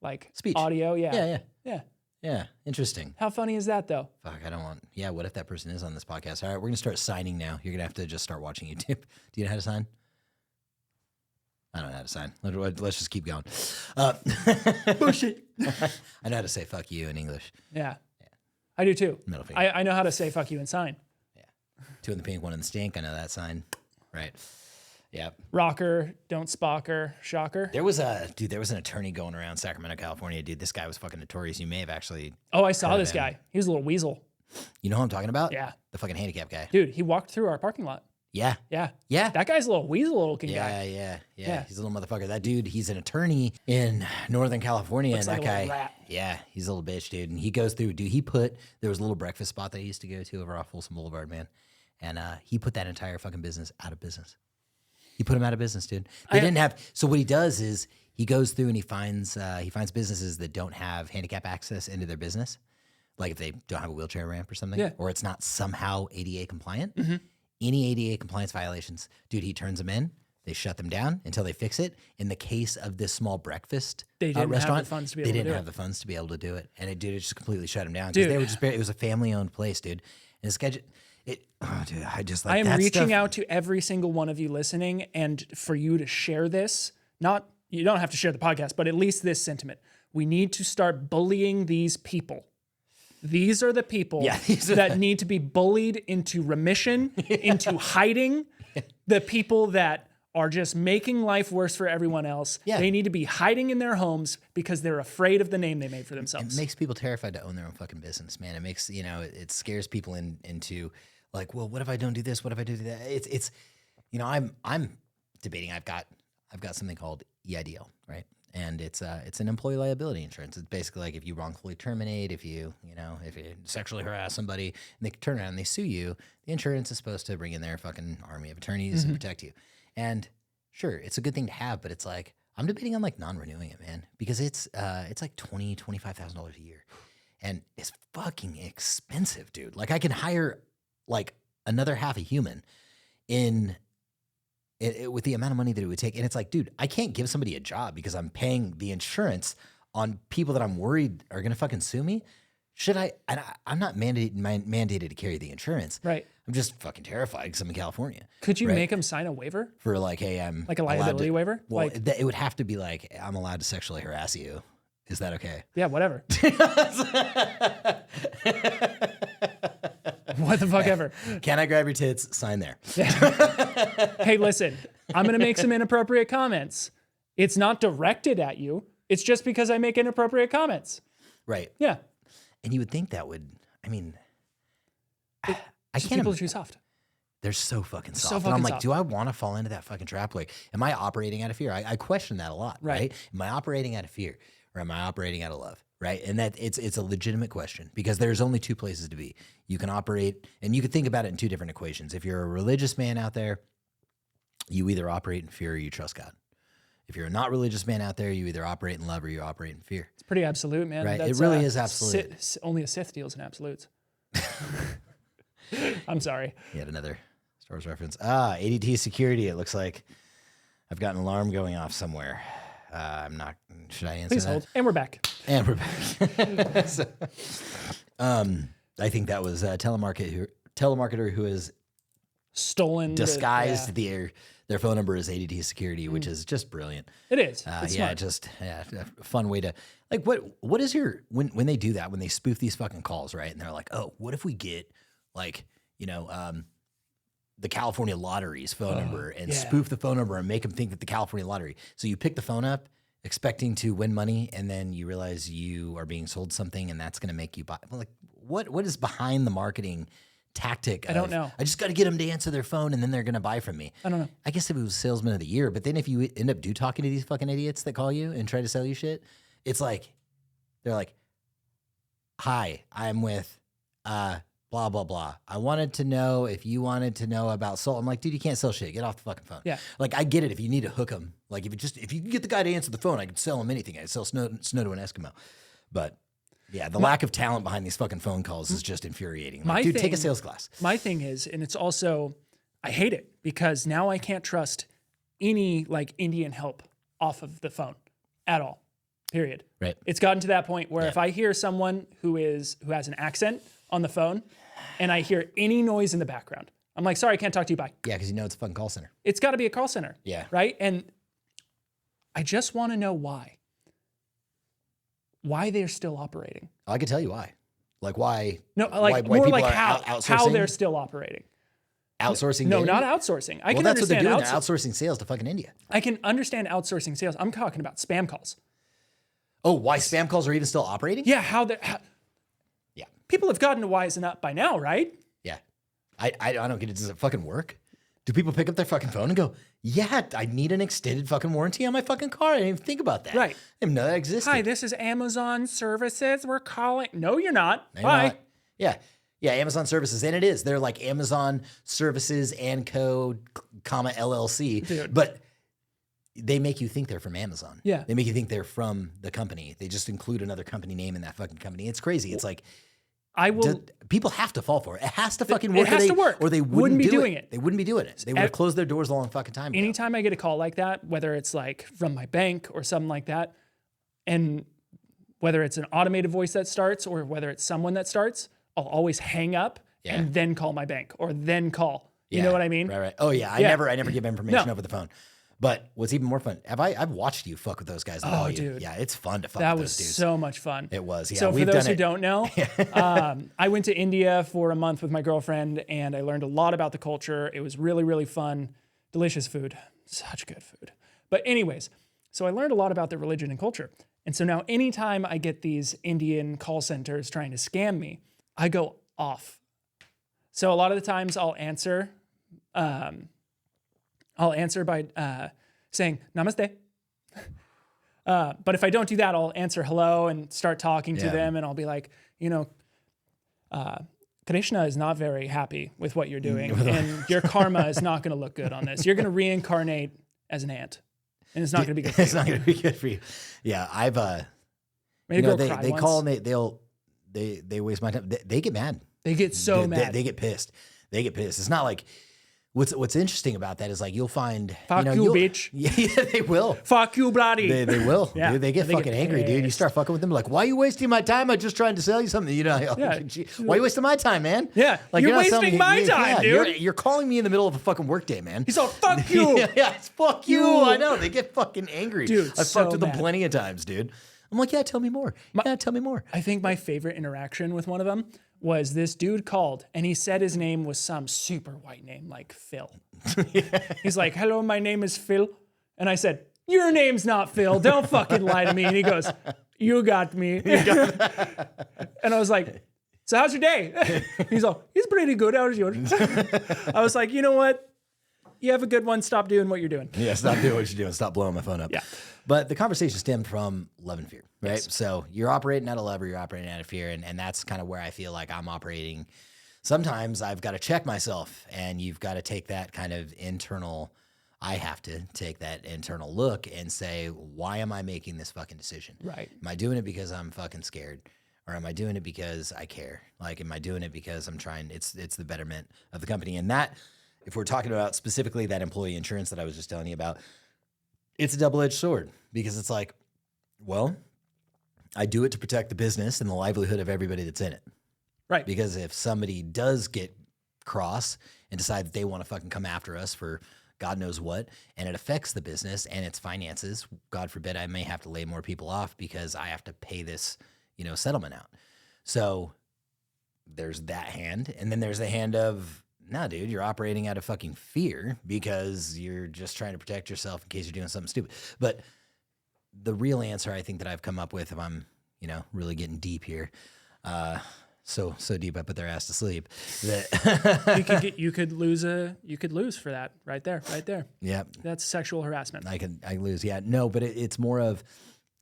like Speech. audio. Yeah. Yeah, yeah. Yeah. Yeah. Interesting. How funny is that though? Fuck, I don't want. Yeah, what if that person is on this podcast? All right, we're going to start signing now. You're going to have to just start watching YouTube. Do you know how to sign? I don't know how to sign. Let's just keep going. Bullshit. I know how to say fuck you in English. Yeah. I do too. Middle finger. I know how to say fuck you and sign. Two in the pink, one in the stink. I know that sign. Right. Yeah. Rocker, don't spocker, shocker. There was an attorney going around Sacramento, California, dude. This guy was fucking notorious. You may have actually, Oh, I saw this him. guy. He was a little weasel. you know who I'm talking about? Yeah. The fucking handicap guy. Dude, he walked through our parking lot. Yeah. Yeah. Yeah. That guy's a little weasel looking guy. Yeah. He's a little motherfucker. That dude, he's an attorney in Northern California. Looks and like that a guy, little rat. yeah, he's a little bitch, dude. And he goes through, dude, there was a little breakfast spot that he used to go to over off Folsom Boulevard, man. And he put that entire fucking business out of business. He put him out of business, dude. They didn't have, so what he does is he goes through and he finds businesses that don't have handicap access into their business. Like if they don't have a wheelchair ramp or something, Yeah. or it's not somehow ADA compliant. Any ADA compliance violations, dude, he turns them in. They shut them down until they fix it. In the case of this small breakfast They didn't have the restaurant, funds to be they able to didn't do have it. the funds to be able to do it, and it just completely shut them down because Dude. they were just it was a family-owned place, dude. And this guy, dude, I just like I am that reaching stuff. out to every single one of you listening and for you to share this. You don't have to share the podcast, but at least this sentiment. We need to start bullying these people. These are the people that need to be bullied into remission, into hiding. The people that are just making life worse for everyone else. Yeah. They need to be hiding in their homes because they're afraid of the name they made for themselves. It makes people terrified to own their own fucking business, man. It makes, it scares people into like, well, what if I don't do this? What if I do that? It's I'm debating. I've got something called EIDL, right? And it's an employee liability insurance. It's basically like if you wrongfully terminate, if you sexually harass somebody and they turn around and they sue you, the insurance is supposed to bring in their fucking army of attorneys and protect you. And sure, it's a good thing to have, but it's like, I'm debating on like non-renewing it, man, because it's like $25,000 a year and it's fucking expensive, dude. Like I can hire like another half a human with the amount of money that it would take. And it's like, dude, I can't give somebody a job because I'm paying the insurance on people that I'm worried are going to fucking sue me. Should I? I'm not mandated to carry the insurance. Right. I'm just fucking terrified because I'm in California. Could you right? make them sign a waiver? For like, hey, I'm Like a allowed liability to- waiver? Well, Like- it would have to be like, I'm allowed to sexually harass you. Is that okay? Yeah, whatever. What the fuck ever. Can I grab your tits? Sign there. Hey, listen, I'm going to make some inappropriate comments. It's not directed at you. It's just because I make inappropriate comments. Right. Yeah. And you would think that would, I mean, I Just can't. people are too soft. They're so fucking soft. So And I'm fucking like, soft. do I want to fall into that fucking trap? Like, am I operating out of fear? I question that a lot, right? Am I operating out of fear or am I operating out of love? Right. And that it's a legitimate question because there's only two places to be. You can operate, and you can think about it in two different equations. If you're a religious man out there, you either operate in fear or you trust God. If you're a not religious man out there, you either operate in love or you operate in fear. It's pretty absolute, man. Right. It really is absolute. Only a Sith deals in absolutes. I'm sorry. Yet another Star Wars reference. ADT security. It looks like I've got an alarm going off somewhere. I'm not. Should I answer Please that? hold. And we're back. And we're back. So, I think that was telemarketer who is stolen, disguised their phone number as ADT security, which is just brilliant. It is. It's smart. A fun way to like. What is your when they do that, when they spoof these fucking calls, right? And they're like, oh, what if we get like the California Lottery's phone number and spoof the phone number and make them think that the California Lottery. So you pick the phone up expecting to win money, and then you realize you are being sold something, and that's going to make you buy. Like, what is behind the marketing tactic? I don't know. I just got to get them to answer their phone, and then they're going to buy from me. I don't know. I guess if it was Salesman of the Year, but then if you end up talking to these fucking idiots that call you and try to sell you shit, it's like they're like, "Hi, I'm with blah, blah, blah. I wanted to know if you wanted to know about salt." I'm like, dude, you can't sell shit. Get off the fucking phone. Yeah. Like, I get it if you need to hook them. Like, if you can get the guy to answer the phone, I could sell him anything. I could sell snow to an Eskimo. But yeah, the lack of talent behind these fucking phone calls is just infuriating. Like, dude, take a sales class. My thing is, and it's also, I hate it because now I can't trust any like Indian help off of the phone at all. Period. Right. It's gotten to that point where if I hear someone who has an accent on the phone and I hear any noise in the background, I'm like, sorry, I can't talk to you. Bye. Yeah, because it's a fucking call center. It's got to be a call center. Yeah. Right? And I just want to know why they're still operating. I can tell you why. Like, why? No, like why more people like are how they're still operating. Outsourcing? No, dating? not outsourcing. I Well, can that's what they're understand doing. They're outsourcing sales to fucking India. I can understand outsourcing sales. I'm talking about spam calls. Oh, why spam calls are even still operating? Yeah, Yeah. People have gotten to wisen up by now, right? Yeah. I don't get it. Does it fucking work? Do people pick up their fucking phone and go, yeah, I need an extended fucking warranty on my fucking car? I didn't even think about that. Right. I didn't know that existed. Hi, this is Amazon Services. We're calling. No, you're not. No, Bye. you're not. Yeah. Yeah, Amazon Services. And it is. They're like Amazon Services and Co., comma, LLC. Dude. But they make you think they're from Amazon. Yeah. They make you think they're from the company. They just include another company name in that fucking company. It's crazy. It's like, I will. people have to fall for it. It has to fucking work. It has to work. Or they wouldn't be do doing it. They wouldn't be doing it. They would have closed their doors a long fucking time ago. Anytime I get a call like that, whether it's like from my bank or something like that, and whether it's an automated voice that starts or whether it's someone that starts, I'll always hang up and then call my bank or then call. You know what I mean? Right. Oh yeah. I never give information over the phone. But what's even more fun, I've watched you fuck with those guys. And call you. Dude. Yeah, it's fun to fuck That with was those dudes. so much fun. It was. Yeah. So for those who don't know, I went to India for a month with my girlfriend and I learned a lot about the culture. It was really, really fun. Delicious food. Such good food. But anyways, so I learned a lot about their religion and culture. And so now anytime I get these Indian call centers trying to scam me, I go off. So a lot of the times I'll answer by saying namaste. But if I don't do that, I'll answer hello and start talking to them. And I'll be like, Krishna is not very happy with what you're doing. And your karma is not going to look good on this. You're going to reincarnate as an ant. And it's not going to be good for you. It's not going to be good for you. Yeah. I've, they call and they waste my time. They get mad. They get so mad. They get pissed. It's not like, what's interesting about that is like, you'll find, fuck you, bitch. Yeah, they will. Fuck you, bloody. They will. Yeah. Dude, they get fucking angry, dude. You start fucking with them like, why are you wasting my time? I'm just trying to sell you something. Why are you wasting my time, man? Yeah. Like, you're not wasting my time, dude. You're calling me in the middle of a fucking workday, man. He's all, fuck you. Yeah, it's fuck you. I know. They get fucking angry. Dude, I've fucked with them plenty of times, dude. I'm like, yeah, tell me more. Tell me more. I think my favorite interaction with one of them was this dude called and he said his name was some super white name like Phil. He's like, hello, my name is Phil. And I said, your name's not Phil. Don't fucking lie to me. And he goes, you got me. And I was like, so how's your day? He's all, he's pretty good. How's yours? I was like, you know what? You have a good one. Stop doing what you're doing. Yeah, stop doing what you're doing. Stop blowing my phone up. Yeah. But the conversation stemmed from love and fear, right? Yes. So you're operating out of love or you're operating out of fear. And that's kind of where I feel like I'm operating. Sometimes I've got to check myself and you've got to take that kind of internal, I have to take that internal look and say, why am I making this fucking decision? Right. Am I doing it because I'm fucking scared? Or am I doing it because I care? Like, am I doing it because I'm trying, it's the betterment of the company? And that, if we're talking about specifically that employee insurance that I was just telling you about, it's a double-edged sword because it's like, well, I do it to protect the business and the livelihood of everybody that's in it. Right. Because if somebody does get cross and decide that they want to fucking come after us for God knows what, and it affects the business and its finances. God forbid I may have to lay more people off because I have to pay this, settlement out. So there's that hand. And then there's the hand of, nah, dude, you're operating out of fucking fear because you're just trying to protect yourself in case you're doing something stupid. But the real answer I think that I've come up with, if I'm, really getting deep here, so deep I put their ass to sleep that you could lose for that right there. Yeah, that's sexual harassment. I lose. Yeah, no, but it's more of,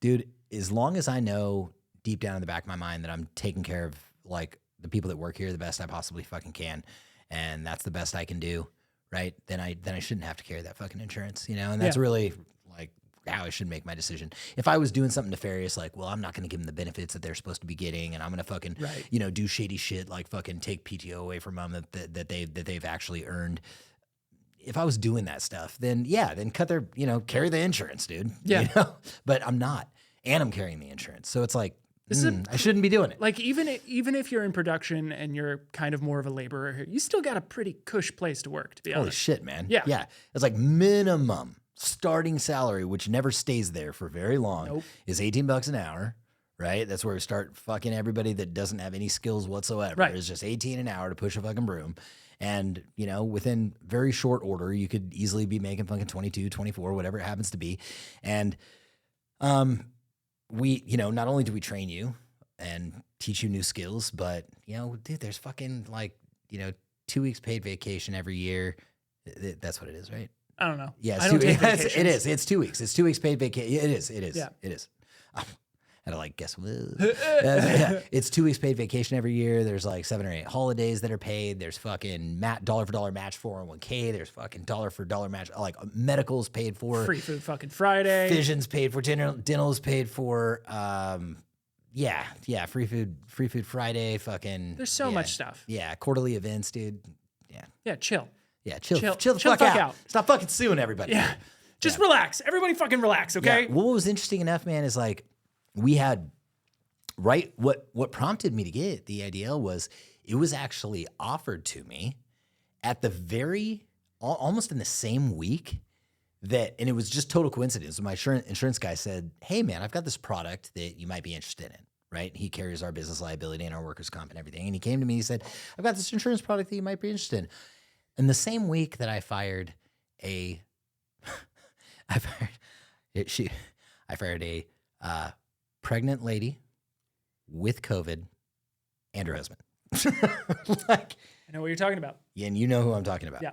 dude, as long as I know deep down in the back of my mind that I'm taking care of like the people that work here the best I possibly fucking can, and that's the best I can do, right? Then I shouldn't have to carry that fucking insurance, and that's really like how I should make my decision. If I was doing something nefarious, like, well, I'm not going to give them the benefits that they're supposed to be getting, and I'm going to fucking, do shady shit, like fucking take PTO away from them that they've actually earned. If I was doing that stuff, then cut their, carry the insurance, dude. Yeah. But I'm not, and I'm carrying the insurance. So it's like, I shouldn't be doing it. Like even if you're in production and you're kind of more of a laborer here, you still got a pretty cush place to work, to be honest. Holy shit, man. Yeah. Yeah. It's like minimum starting salary, which never stays there for very long, is $18 an hour, right? That's where we start fucking everybody that doesn't have any skills whatsoever. Right. It's just $18 an hour to push a fucking broom. And, within very short order, you could easily be making fucking 22, 24, whatever it happens to be. And we, not only do we train you and teach you new skills, but, dude, there's fucking 2 weeks paid vacation every year. That's what it is, right? I don't know. Yeah, I don't take it is. It's 2 weeks. It's 2 weeks paid vacation. It is. Yeah. It is. I had to guess. Yeah. It's 2 weeks paid vacation every year. There's 7 or 8 holidays that are paid. There's fucking dollar for dollar match 401k. There's fucking dollar for dollar match, medical's paid for. Free food fucking Friday. Vision's paid for. Dental's paid for. Free food Friday. Fucking. There's so much stuff. Yeah. Quarterly events, dude. Yeah. Yeah. Chill. Yeah, chill the fuck out. Stop fucking suing everybody. Yeah. Just relax. Everybody fucking relax, okay? Yeah. What was interesting enough, man, is we had, right, what prompted me to get the IDL was it was actually offered to me at the almost in the same week and it was just total coincidence. My insurance guy said, hey, man, I've got this product that you might be interested in, right? He carries our business liability and our workers' comp and everything. And he came to me, he said, I've got this insurance product that you might be interested in. And the same week that I fired a pregnant lady with COVID and her husband. I know what you're talking about. Yeah, and you know who I'm talking about. Yeah.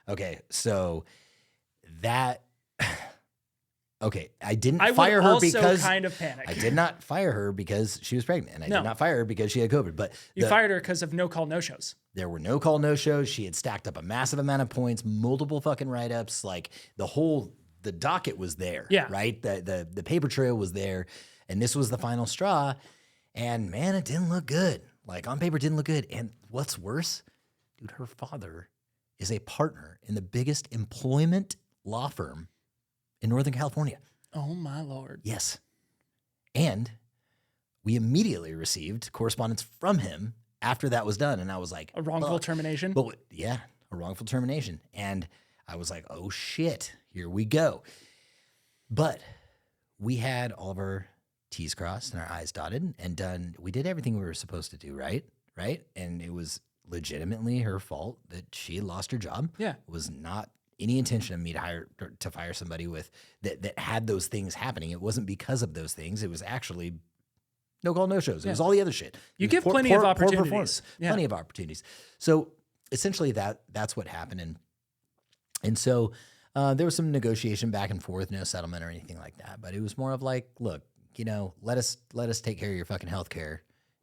Okay, so I didn't fire her because kind of panic. I did not fire her because she was pregnant, and I did not fire her because she had COVID. But you fired her because of no call, no shows. There were no call, no shows. She had stacked up a massive amount of points, multiple fucking write-ups. The docket was there. Yeah. Right? The paper trail was there, and this was the final straw. And man, it didn't look good. On paper, it didn't look good. And what's worse, dude, her father is a partner in the biggest employment law firm in Northern California. Oh my Lord. Yes. And we immediately received correspondence from him after that was done. And I was like, a wrongful termination? But yeah, a wrongful termination. And I was like, oh shit, here we go. But we had all of our T's crossed and our I's dotted and done. We did everything we were supposed to do, right? And it was legitimately her fault that she had lost her job. Yeah. It was not any intention of me to fire somebody with that had those things happening. It wasn't because of those things. It was actually no call, no shows. It was all the other shit. You give plenty of opportunities. Plenty of opportunities. So essentially that's what happened. And so there was some negotiation back and forth, no settlement or anything like that. But it was more of look, let us take care of your fucking healthcare,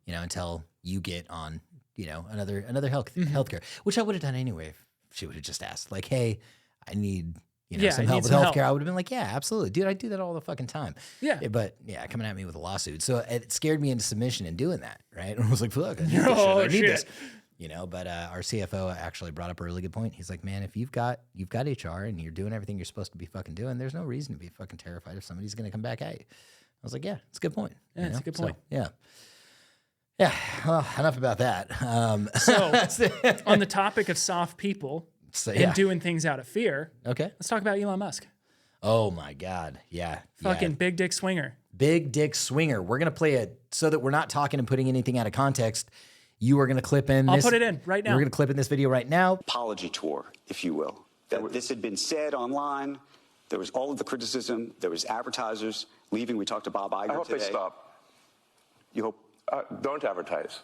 until you get on, another healthcare, which I would have done anyway if she would have just asked, hey, I need, some help with healthcare. I would have been like, yeah, absolutely. Dude, I do that all the fucking time. Yeah. But coming at me with a lawsuit. So it scared me into submission in doing that. Right. And I was like, look, I need this. But our CFO actually brought up a really good point. He's like, man, if you've got HR and you're doing everything you're supposed to be fucking doing, there's no reason to be fucking terrified if somebody's going to come back at you. I was like, yeah, it's a good point. Yeah, it's a good point. So, yeah. Yeah, well, enough about that. So, on the topic of soft people and doing things out of fear, okay, let's talk about Elon Musk. Oh my God, yeah, Fucking big dick swinger. Big dick swinger. We're gonna play it so that we're not talking and putting anything out of context. You are gonna clip in. I'll put it in right now. We're gonna clip in this video right now. Apology tour, if you will. That this had been said online. There was all of the criticism. There was advertisers leaving. We talked to Bob Iger today. I hope they stop. You hope? Don't advertise.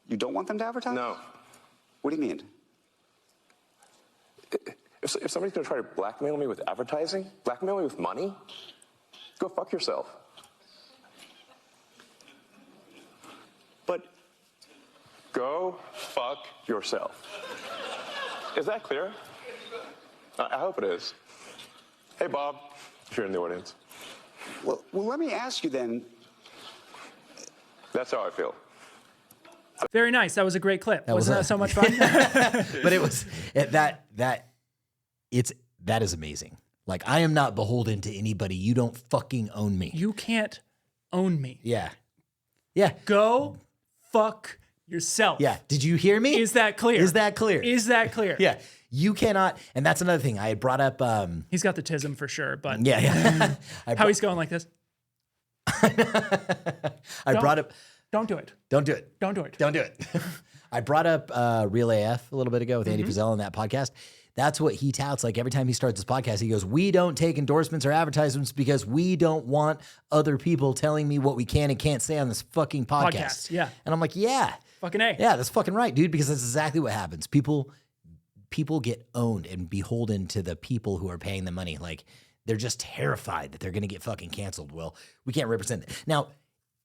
You don't want them to advertise? No. What do you mean? If somebody's going to try to blackmail me with advertising, blackmail me with money, go fuck yourself. But Go fuck yourself. Is that clear? I hope it is. Hey, Bob, if you're in the audience. well, let me ask you then. That's how I feel. Very nice. That was a great clip. Wasn't that so much fun? But it was that is amazing. Like, I am not beholden to anybody. You don't fucking own me. You can't own me. Yeah. Go fuck yourself. Yeah. Did you hear me? Is that clear? Is that clear? Is that clear? Yeah. You cannot. And that's another thing I had brought up. He's got the tism for sure, but Yeah. how he's going like this? I brought up. Don't do it. Don't do it. Don't do it. Don't do it. I brought up Real AF a little bit ago with Andy Frizzell on that podcast. That's what he touts. Like, every time he starts his podcast, he goes, we don't take endorsements or advertisements because we don't want other people telling me what we can and can't say on this fucking podcast. Yeah. And I'm like, yeah. Fucking A. Yeah, that's fucking right, dude, because that's exactly what happens. People get owned and beholden to the people who are paying the money. Like, they're just terrified that they're going to get fucking canceled. Well, we can't represent it. Now,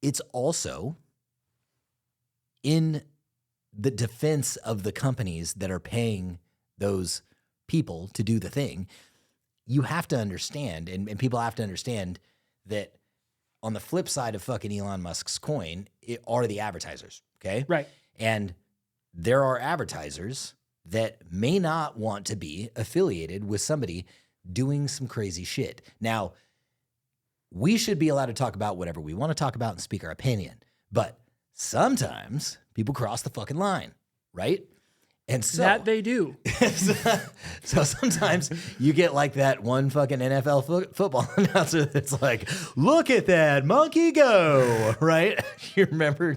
it's also in the defense of the companies that are paying those people to do the thing. You have to understand, and people have to understand that on the flip side of fucking Elon Musk's coin, it are the advertisers, okay? Right. And there are advertisers that may not want to be affiliated with somebody doing some crazy shit. Now, we should be allowed to talk about whatever we want to talk about and speak our opinion, but sometimes people cross the fucking line, right? And so That they do. so sometimes you get like that one fucking NFL football announcer that's like, look at that monkey go, right? Do you remember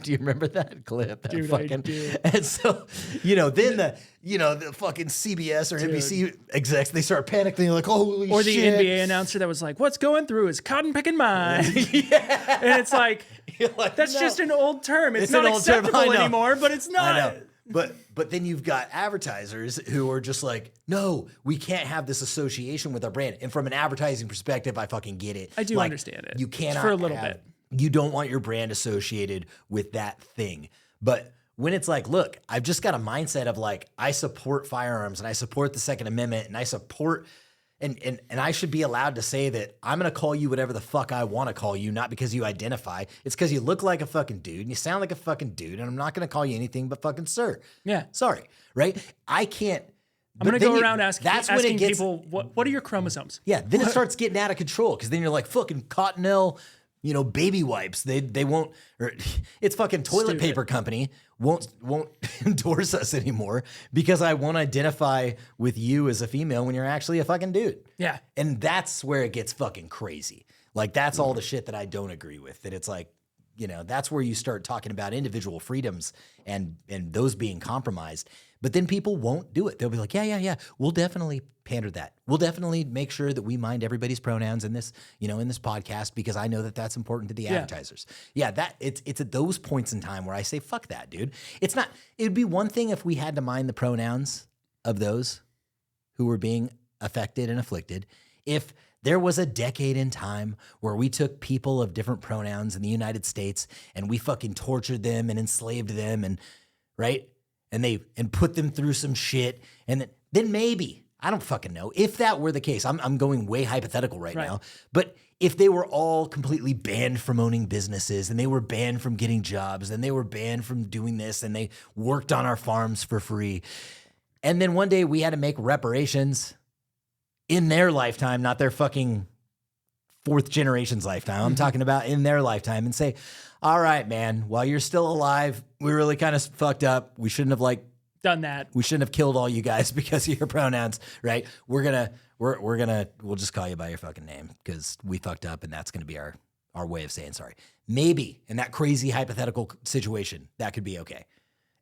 that clip? That Dude, I do. And so, then the fucking CBS or NBC execs, they start panicking like, holy Or the shit. NBA announcer that was like, what's going through his cotton picking mind. Yeah. And it's like, Like, that's no. just an old term. It's It's not an old term. I acceptable know. anymore, but it's not. I know. But then you've got advertisers who are just like, no, we can't have this association with our brand. And from an advertising perspective, I fucking get it. I do Like, understand it. You cannot For a little have- bit. You don't want your brand associated with that thing. But when it's like, look, I've just got a mindset of like, I support firearms and I support the Second Amendment and I support and I should be allowed to say that I'm going to call you whatever the fuck I want to call you, not because you identify. It's because you look like a fucking dude and you sound like a fucking dude, and I'm not going to call you anything but fucking sir. Yeah. Sorry, right? I can't. I'm going to go around asking people, what are your chromosomes? Yeah, then it starts getting out of control because then you're like, fucking Cottonelle, baby wipes. They won't, or it's fucking toilet Stupid. paper company won't endorse us anymore because I won't identify with you as a female when you're actually a fucking dude. Yeah. And that's where it gets fucking crazy. Like, that's all the shit that I don't agree with. That it's like, that's where you start talking about individual freedoms and those being compromised. But then people won't do it. They'll be like, yeah. We'll definitely pander that. We'll definitely make sure that we mind everybody's pronouns in this, in this podcast, because I know that that's important to the advertisers. Yeah, that it's at those points in time where I say, fuck that, dude. It's not, it'd be one thing if we had to mind the pronouns of those who were being affected and afflicted. If there was a decade in time where we took people of different pronouns in the United States and we fucking tortured them and enslaved them and put them through some shit, and then maybe, I don't fucking know, if that were the case, I'm going way hypothetical right now, but if they were all completely banned from owning businesses and they were banned from getting jobs and they were banned from doing this and they worked on our farms for free, and then one day we had to make reparations in their lifetime, not their fucking fourth generation's lifetime. I'm talking about in their lifetime, and say, all right, man, while you're still alive, we really kind of fucked up. We shouldn't have done that. We shouldn't have killed all you guys because of your pronouns, right? We'll just call you by your fucking name because we fucked up, and that's going to be our way of saying sorry. Maybe in that crazy hypothetical situation, that could be okay.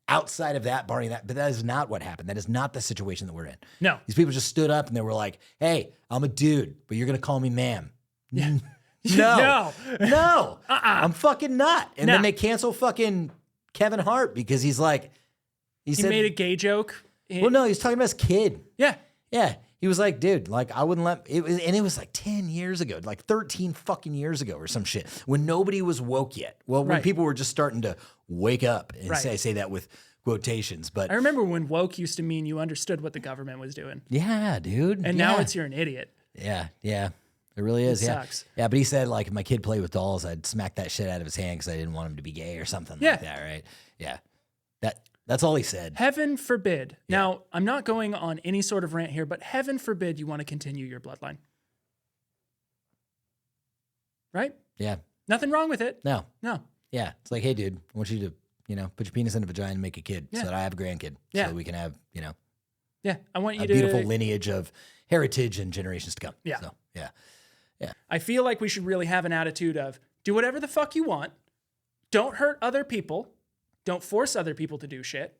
Outside of that, barring that, but that is not what happened. That is not the situation that we're in. No. These people just stood up and they were like, hey, I'm a dude, but you're going to call me ma'am. Yeah. No. I'm fucking not. And then they cancel fucking Kevin Hart because he made a gay joke. Well, no, he was talking about his kid. Yeah. Yeah. He was like, dude, I wouldn't let it was like 10 years ago, like 13 fucking years ago or some shit when nobody was woke yet. Well, when people were just starting to wake up and say that with quotations. But I remember when woke used to mean you understood what the government was doing. Yeah, dude. And now it's you're an idiot. Yeah. Yeah. It really is. It yeah. sucks. Yeah. But he said, like, if my kid played with dolls, I'd smack that shit out of his hand because I didn't want him to be gay or something like that. Right. Yeah. That's all he said. Heaven forbid. Yeah. Now, I'm not going on any sort of rant here, but heaven forbid you want to continue your bloodline. Right? Yeah. Nothing wrong with it. No. Yeah. It's like, hey, dude, I want you to, put your penis in a vagina and make a kid so that I have a grandkid. So that we can have, Yeah. I want you a to beautiful lineage of heritage and generations to come. Yeah. So, yeah. I feel like we should really have an attitude of do whatever the fuck you want. Don't hurt other people. Don't force other people to do shit.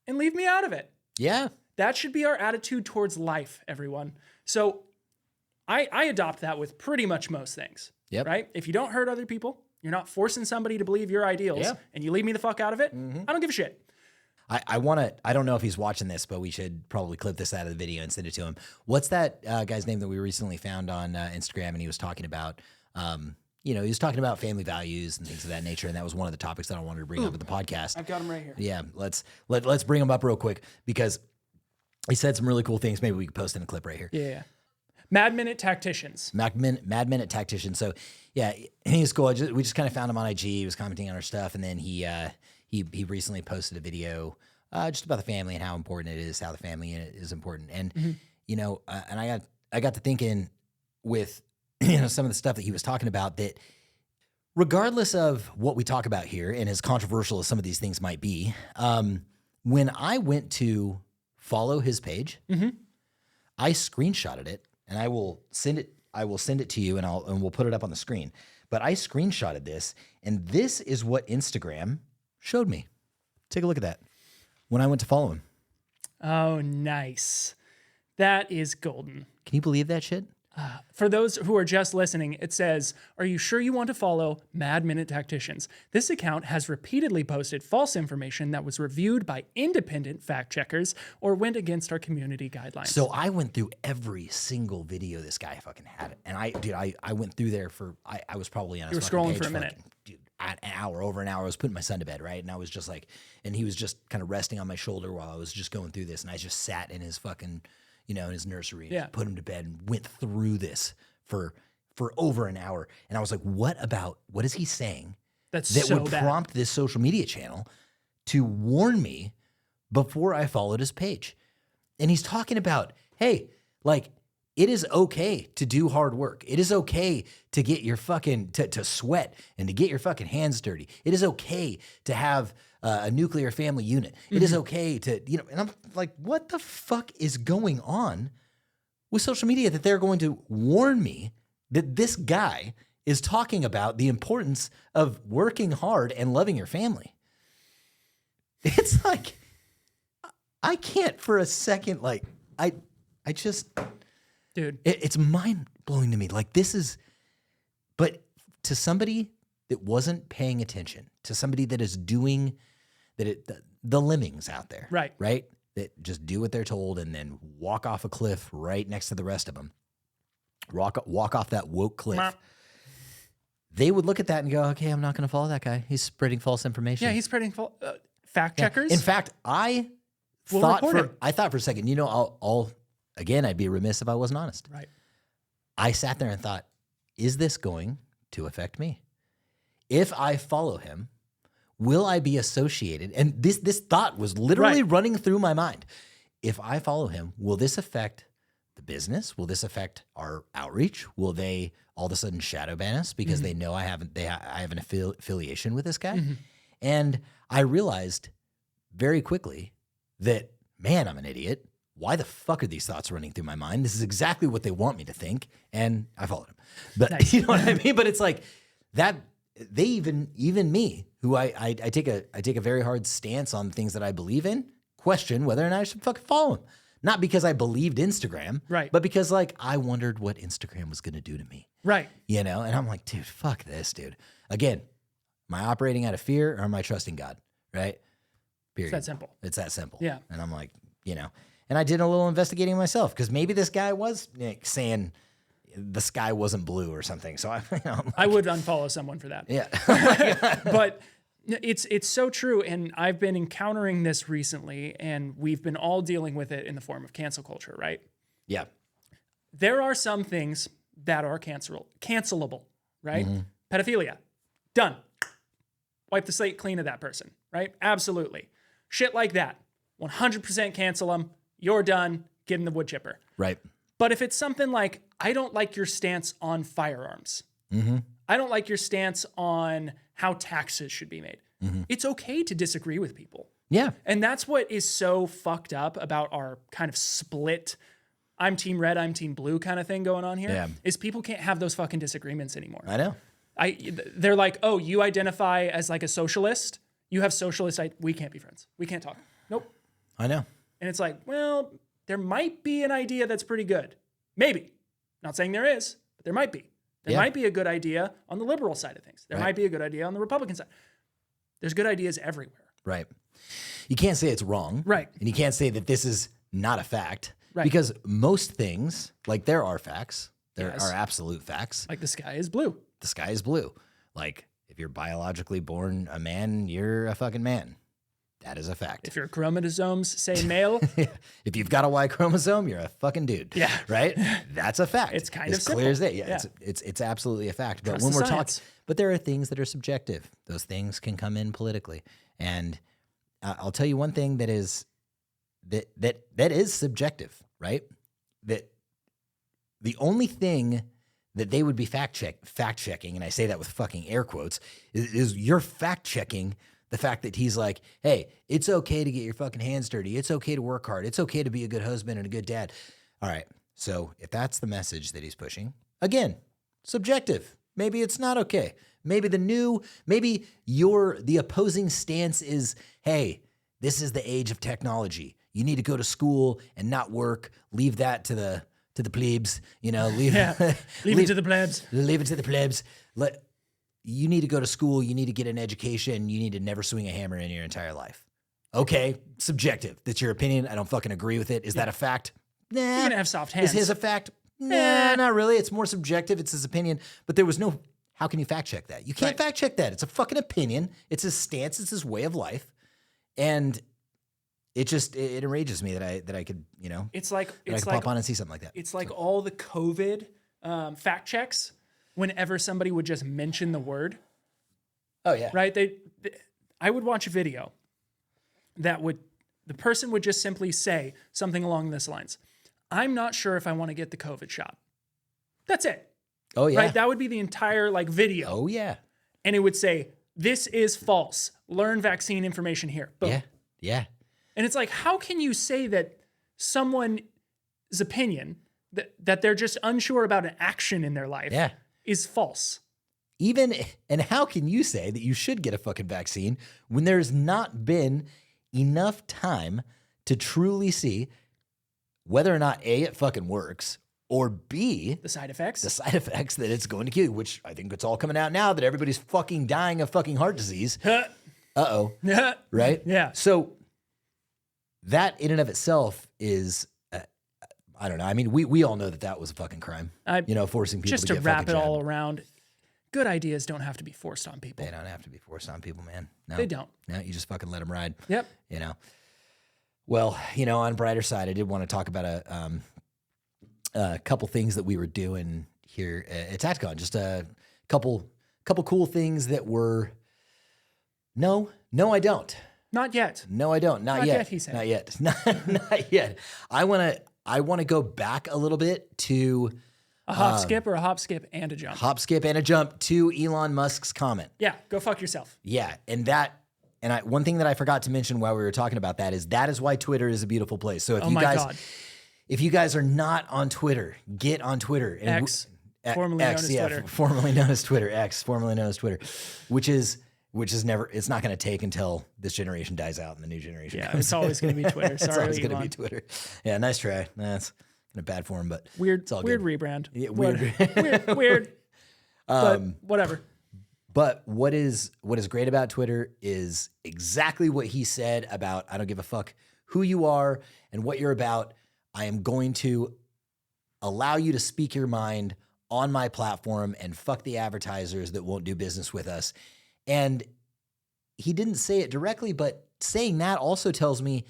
And leave me out of it. Yeah. That should be our attitude towards life, everyone. So I adopt that with pretty much most things. Yep. Right? If you don't hurt other people, you're not forcing somebody to believe your ideals, and you leave me the fuck out of it, I don't give a shit. I don't know if he's watching this, but we should probably clip this out of the video and send it to him. What's that guy's name that we recently found on Instagram? And he was talking about, he was talking about family values and things of that nature. And that was one of the topics that I wanted to bring up at the podcast. I've got him right here. Yeah. Let's bring him up real quick because he said some really cool things. Maybe we could post in a clip right here. Yeah. Mad Minute Tacticians. Mad Minute Tactician. So yeah, he's cool. We just kind of found him on IG. He was commenting on our stuff. And then he recently posted a video just about the family and how important it is, how the family is important. And, and I got to thinking with, some of the stuff that he was talking about that regardless of what we talk about here and as controversial as some of these things might be, when I went to follow his page, I screenshotted it and I will send it to you and we'll put it up on the screen. But I screenshotted this and this is what Instagram showed me. Take a look at that. When I went to follow him. Oh, nice. That is golden. Can you believe that shit? For those who are just listening, it says, are you sure you want to follow Mad Minute Tacticians? This account has repeatedly posted false information that was reviewed by independent fact checkers or went against our community guidelines. So I went through every single video this guy fucking had. And I went through there I was probably on his You were scrolling page for a minute. Over an hour. I was putting my son to bed, right? And I was just like, and he was just kind of resting on my shoulder while I was just going through this. And I just sat in his fucking, in his nursery, and put him to bed and went through this for over an hour. And I was like, what is he saying that so would prompt this social media channel to warn me before I followed his page? And he's talking about, hey, like, it is okay to do hard work. It is okay to get your fucking, to sweat and to get your fucking hands dirty. It is okay to have a nuclear family unit. It is okay to, and I'm like, what the fuck is going on with social media that they're going to warn me that this guy is talking about the importance of working hard and loving your family? It's like, I can't for a second, like, I just... Dude, it's mind blowing to me. Like but to somebody that wasn't paying attention, to somebody that is doing the lemmings out there, right? That just do what they're told and then walk off a cliff right next to the rest of them. Walk off that woke cliff. They would look at that and go, okay, I'm not going to follow that guy. He's spreading false information. Yeah, he's spreading fact checkers. In fact, I thought for a second, Again, I'd be remiss if I wasn't honest. Right. I sat there and thought, is this going to affect me? If I follow him, will I be associated? And this thought was literally running through my mind. If I follow him, will this affect the business? Will this affect our outreach? Will they all of a sudden shadow ban us because they know I have an affiliation with this guy? And I realized very quickly that, man, I'm an idiot. Why the fuck are these thoughts running through my mind? This is exactly what they want me to think. And I followed him. But Nice. you know what I mean? But it's like that, they even me, who I take a very hard stance on things that I believe in, question whether or not I should fucking follow him. Not because I believed Instagram, Right. but because like I wondered what Instagram was going to do to me. Right. You know, and I'm like, dude, fuck this, dude. Again, am I operating out of fear or am I trusting God? Right? Period. It's that simple. It's that simple. Yeah. And I'm like, you know, and I did a little investigating myself because maybe this guy was saying the sky wasn't blue or something. So I'm like, I would unfollow someone for that. yeah. But it's so true, and I've been encountering this recently, and we've been all dealing with it in the form of cancel culture, right? Yeah. There are some things that are cancelable, right? Pedophilia, done. Wipe the slate clean of that person, right? Absolutely. Shit like that, 100% cancel them. You're done. Get in the wood chipper. Right. But if it's something like, I don't like your stance on firearms. I don't like your stance on how taxes should be made. It's okay to disagree with people. Yeah. And that's what is so fucked up about our kind of split, I'm team red, I'm team blue kind of thing going on here. Yeah. Is people can't have those fucking disagreements anymore. I know. They're like, oh, you identify as like a socialist. You have socialist. We can't be friends. We can't talk. Nope. I know. And it's like, well, there might be an idea that's pretty good. Maybe. Not saying there is, but there might be. There might be a good idea on the liberal side of things. There might be a good idea on the Republican side. There's good ideas everywhere. Right. You can't say it's wrong. Right. And you can't say that this is not a fact. Right. Because most things, like there are facts. There Yes. are absolute facts. Like the sky is blue. The sky is blue. Like if you're biologically born a man, you're a fucking man. That is a fact. If your chromosomes say male, If you've got a Y chromosome, you're a fucking dude. Yeah. Right? That's a fact. It's kind of as clear as simple. day. Yeah. It's absolutely a fact. But Trust when the we're science. talking, but there are things that are subjective. Those things can come in politically. And I'll tell you one thing that is subjective, right? That the only thing that they would be fact checking, and I say that with fucking air quotes, is you're fact checking the fact that he's like, hey, it's okay to get your fucking hands dirty. It's okay to work hard. It's okay to be a good husband and a good dad. All right. So if that's the message that he's pushing, again, subjective. Maybe it's not okay. Maybe the opposing stance is, hey, this is the age of technology. You need to go to school and not work. Leave that to the plebes, you know, leave leave it to the plebs. Leave it to the plebs. You need to go to school. You need to get an education. You need to never swing a hammer in your entire life. Okay, subjective. That's your opinion. I don't fucking agree with it. Is that a fact? Nah. You're gonna have soft hands. Is his a fact? Nah, not really. It's more subjective. It's his opinion. But there was no, how can you fact check that? You can't fact check that. It's a fucking opinion. It's his stance. It's his way of life. And it enrages me that I could, you know, It's like that I could pop on and see something like that. It's like all the COVID fact checks. Whenever somebody would just mention the word, Oh yeah. right? I would watch a video that the person would just simply say something along this lines. I'm not sure if I want to get the COVID shot. That's it. Oh yeah. Right? That would be the entire video. Oh yeah. And it would say, this is false. Learn vaccine information here. Boom. Yeah. Yeah. And it's like, how can you say that someone's opinion, that they're just unsure about an action in their life, Yeah. is false? And how can you say that you should get a fucking vaccine when there's not been enough time to truly see whether or not A, it fucking works, or B, The side effects? that it's going to kill you, which I think it's all coming out now that everybody's fucking dying of fucking heart disease. Uh-oh. Right? Yeah. So that in and of itself is, I don't know. I mean, we all know that was a fucking crime. Forcing people Just to to get wrap fucking it all jabbed. around, good ideas don't have to be forced on people. They don't have to be forced on people, man. No. They don't. No, you just fucking let them ride. Yep. You know. Well, on a brighter side, I did want to talk about a couple things that we were doing here at Tacticon. Just a couple cool things that were. No, I don't. Not yet. No, I don't. Not Not yet. yet, he said. Not yet. Not yet. I want I want to go back a little bit to A hop skip or a hop skip and a jump? hop, skip, and a jump to Elon Musk's comment. Yeah, go fuck yourself. Yeah, one thing that I forgot to mention while we were talking about that is why Twitter is a beautiful place. So if you guys are not on Twitter, get on Twitter. And X, formerly known as Twitter. Formerly known as Twitter. X, formerly known as Twitter, which is never. It's not going to take until this generation dies out and the new generation. Yeah, comes it's always going to be Twitter. It's Sorry, always going to Elon. be Twitter. Yeah, nice try. That's in a bad form, but Weird, it's all weird good. rebrand. Yeah, weird. weird. But whatever. But what is great about Twitter is exactly what he said about, I don't give a fuck who you are and what you're about. I am going to allow you to speak your mind on my platform and fuck the advertisers that won't do business with us. And he didn't say it directly, but saying that also tells me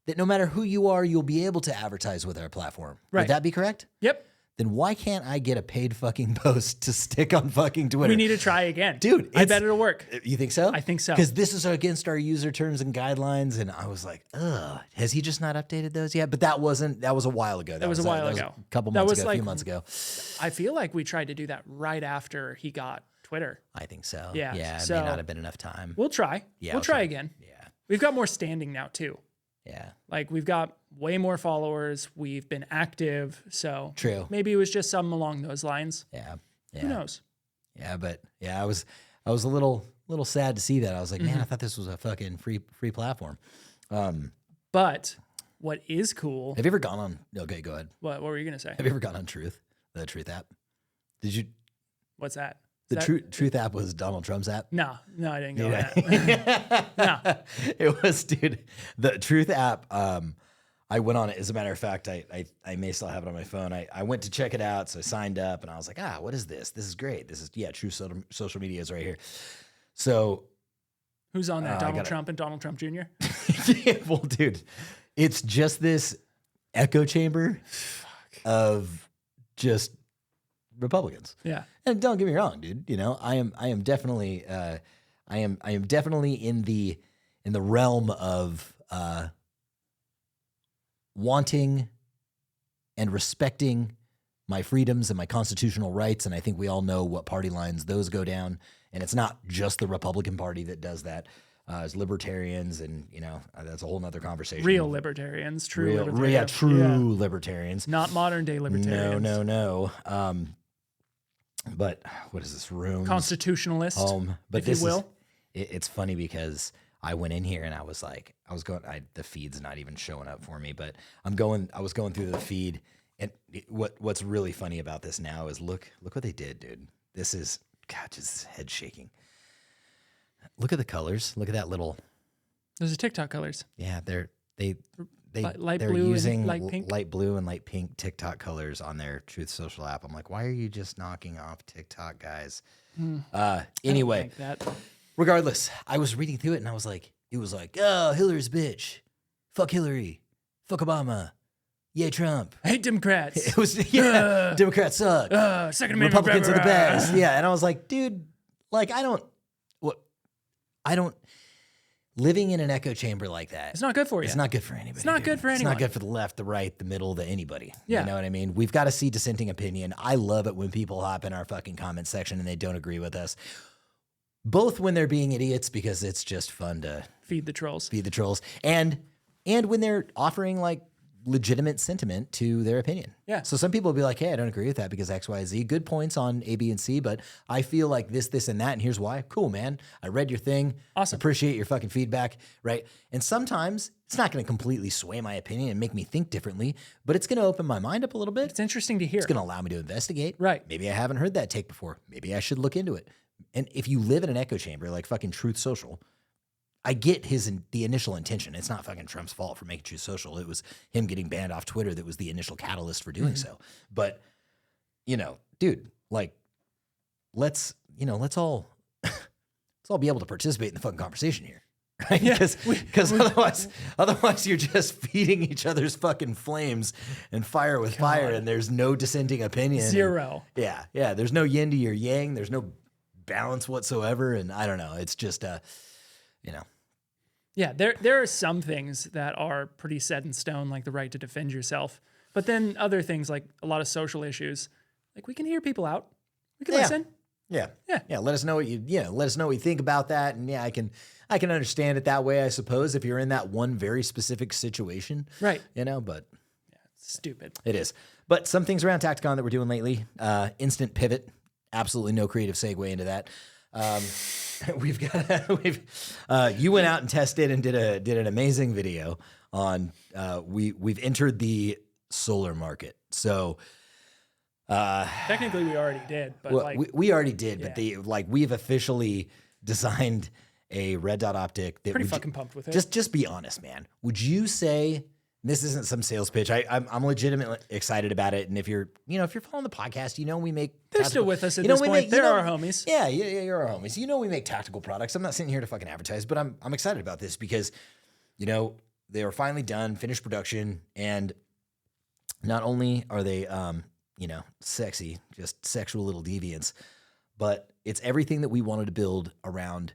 that no matter who you are, you'll be able to advertise with our platform. Right. Would that be correct? Yep. Then why can't I get a paid fucking post to stick on fucking Twitter? We need to try again. Dude, I bet it'll work. You think so? I think so. Because this is against our user terms and guidelines. And I was like, ugh, has he just not updated those yet? But that was a while ago. That was a while that was ago. a couple That months was ago, a few like- months ago. I feel like we tried to do that right after he got Twitter. I think so. Yeah, Yeah, it so- may not have been enough time. We'll try. Yeah, we'll I'll try try. again. Yeah. We've got more standing now too. Yeah. Like we've got way more followers. We've been active. So True. maybe it was just something along those lines. Yeah. Yeah. Who knows? Yeah, but yeah, I was a little sad to see that. I was like, man, I thought this was a fucking free platform. But what is cool? Have you ever gone on? Okay, go ahead. What were you gonna say? Have you ever gone on Truth, the Truth app? Did you? What's that? The Truth app was Donald Trump's app. No, I didn't go on that. No. It was, dude, the Truth app. I went on it. As a matter of fact, I may still have it on my phone. I went to check it out, so I signed up, and I was like, what is this? This is great. This is True social media is right here. So, Who's on that? Donald Trump and Donald Trump Jr. yeah, well, dude, it's just this echo chamber of just Republicans. Yeah. And don't get me wrong, dude. You know, I am definitely in the realm of wanting and respecting my freedoms and my constitutional rights. And I think we all know what party lines those go down. And it's not just the Republican Party that does that. It's libertarians, and that's a whole nother conversation. Real libertarians, true libertarians. Yeah, true libertarians. Not modern day libertarians. No. But what is this room? Constitutionalist, but if this you will. It's funny because I went in here and I was the feed's not even showing up for me, but I was going through the feed, and what's really funny about this now is look what they did, dude. This is, God, just head shaking. Look at the colors. Look at that little. Those are TikTok colors. Yeah, they're Light they're blue and using light pink? light blue and light pink TikTok colors on their Truth Social app. I'm like, why are you just knocking off TikTok, guys? Anyway, Like that. regardless, I was reading through it and I was like, oh, Hillary's a bitch. Fuck Hillary. Fuck Obama. Yay, Trump. I hate Democrats. It was, Democrats suck. Second Amendment. Republicans are the best. Yeah. And I was like, dude, like, I don't, living in an echo chamber like that. It's not good for you. It's not good for anybody. It's not good for It's anyone. not good for the left, the right, the middle, the anybody. Yeah. You know what I mean? We've got to see dissenting opinion. I love it when people hop in our fucking comment section and they don't agree with us. Both when they're being idiots, because it's just fun to Feed the trolls. feed the trolls, and when they're offering like legitimate sentiment to their opinion. Yeah. So some people will be like, hey, I don't agree with that because X, Y, Z. Good points on A, B, and C, but I feel like this, and that, and here's why. Cool, man. I read your thing. Awesome. Appreciate your fucking feedback, right? And sometimes it's not going to completely sway my opinion and make me think differently, but it's going to open my mind up a little bit. It's interesting to hear. It's going to allow me to investigate. Right. Maybe I haven't heard that take before. Maybe I should look into it. And if you live in an echo chamber like fucking Truth Social, I get the initial intention. It's not fucking Trump's fault for making Truth Social. It was him getting banned off Twitter that was the initial catalyst for doing so. But, dude, like, let's all be able to participate in the fucking conversation here. Right? Because otherwise you're just feeding each other's fucking flames and fire with fire, and there's no dissenting opinion. Zero. Yeah. There's no yin to your yang. There's no balance whatsoever. And I don't know. It's just, Yeah, there are some things that are pretty set in stone, like the right to defend yourself. But then other things like a lot of social issues, like we can hear people out. We can Yeah. listen. Yeah. Yeah. Let us know what let us know what you think about that. And yeah, I can understand it that way, I suppose, if you're in that one very specific situation. Right. But Stupid. it is. But some things around Tacticon that we're doing lately, instant pivot, absolutely no creative segue into that. You went out and tested and did an amazing video on, we've entered the solar market. So, Technically, we already did, but well, like we already did, yeah. but we've officially designed a red dot optic that pretty would fucking pumped with it. just be honest, man. Would you say this isn't some sales pitch? I'm legitimately excited about it. And if you're following the podcast, we make They're still with us at this point. They're our homies. Yeah, you're our homies. We make tactical products. I'm not sitting here to fucking advertise, but I'm excited about this because, they are finally done, finished production, and not only are they, sexy, just sexual little deviants, but it's everything that we wanted to build around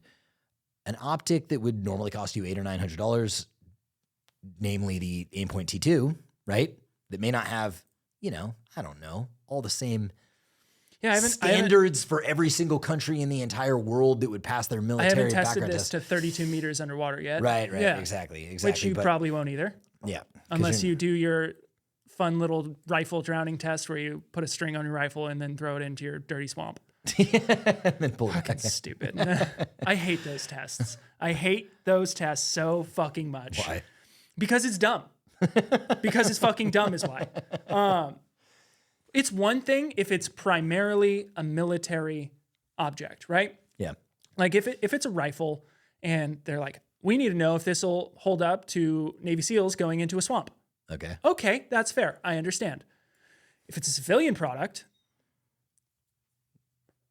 an optic that would normally cost you $800 or $900, namely the Aimpoint T2, right? That may not have, I don't know, all the same standards for every single country in the entire world that would pass their I military haven't tested background this test. to 32 meters underwater yet. Right, Yeah. exactly. Which you probably won't either. Yeah. 'cause Unless you're- you do your fun little rifle drowning test where you put a string on your rifle and then throw it into your dirty swamp. and then pull it back. That's stupid. I hate those tests. I hate those tests so fucking much. Why? Because it's dumb. Because it's fucking dumb is why. It's one thing if it's primarily a military object, right? Yeah. Like if it's a rifle and they're like, we need to know if this will hold up to Navy SEALs going into a swamp. Okay. Okay, that's fair. I understand. If it's a civilian product,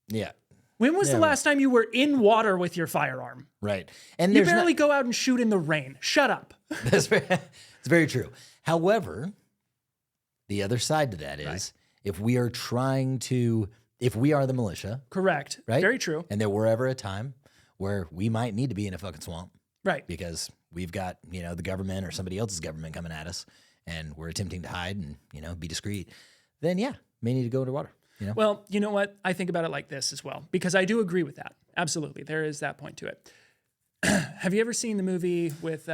Yeah. when was the last time you were in water with your firearm? Right. And You there's barely go out and shoot in the rain. Shut up. it's very true. However, the other side to that is if we are the militia, Correct. right? Very true. And there were ever a time where we might need to be in a fucking swamp Right. because we've got, the government or somebody else's government coming at us and we're attempting to hide and, be discreet, then may need to go underwater. Well, you know what? I think about it like this as well, because I do agree with that. Absolutely. There is that point to it. Have you ever seen the movie with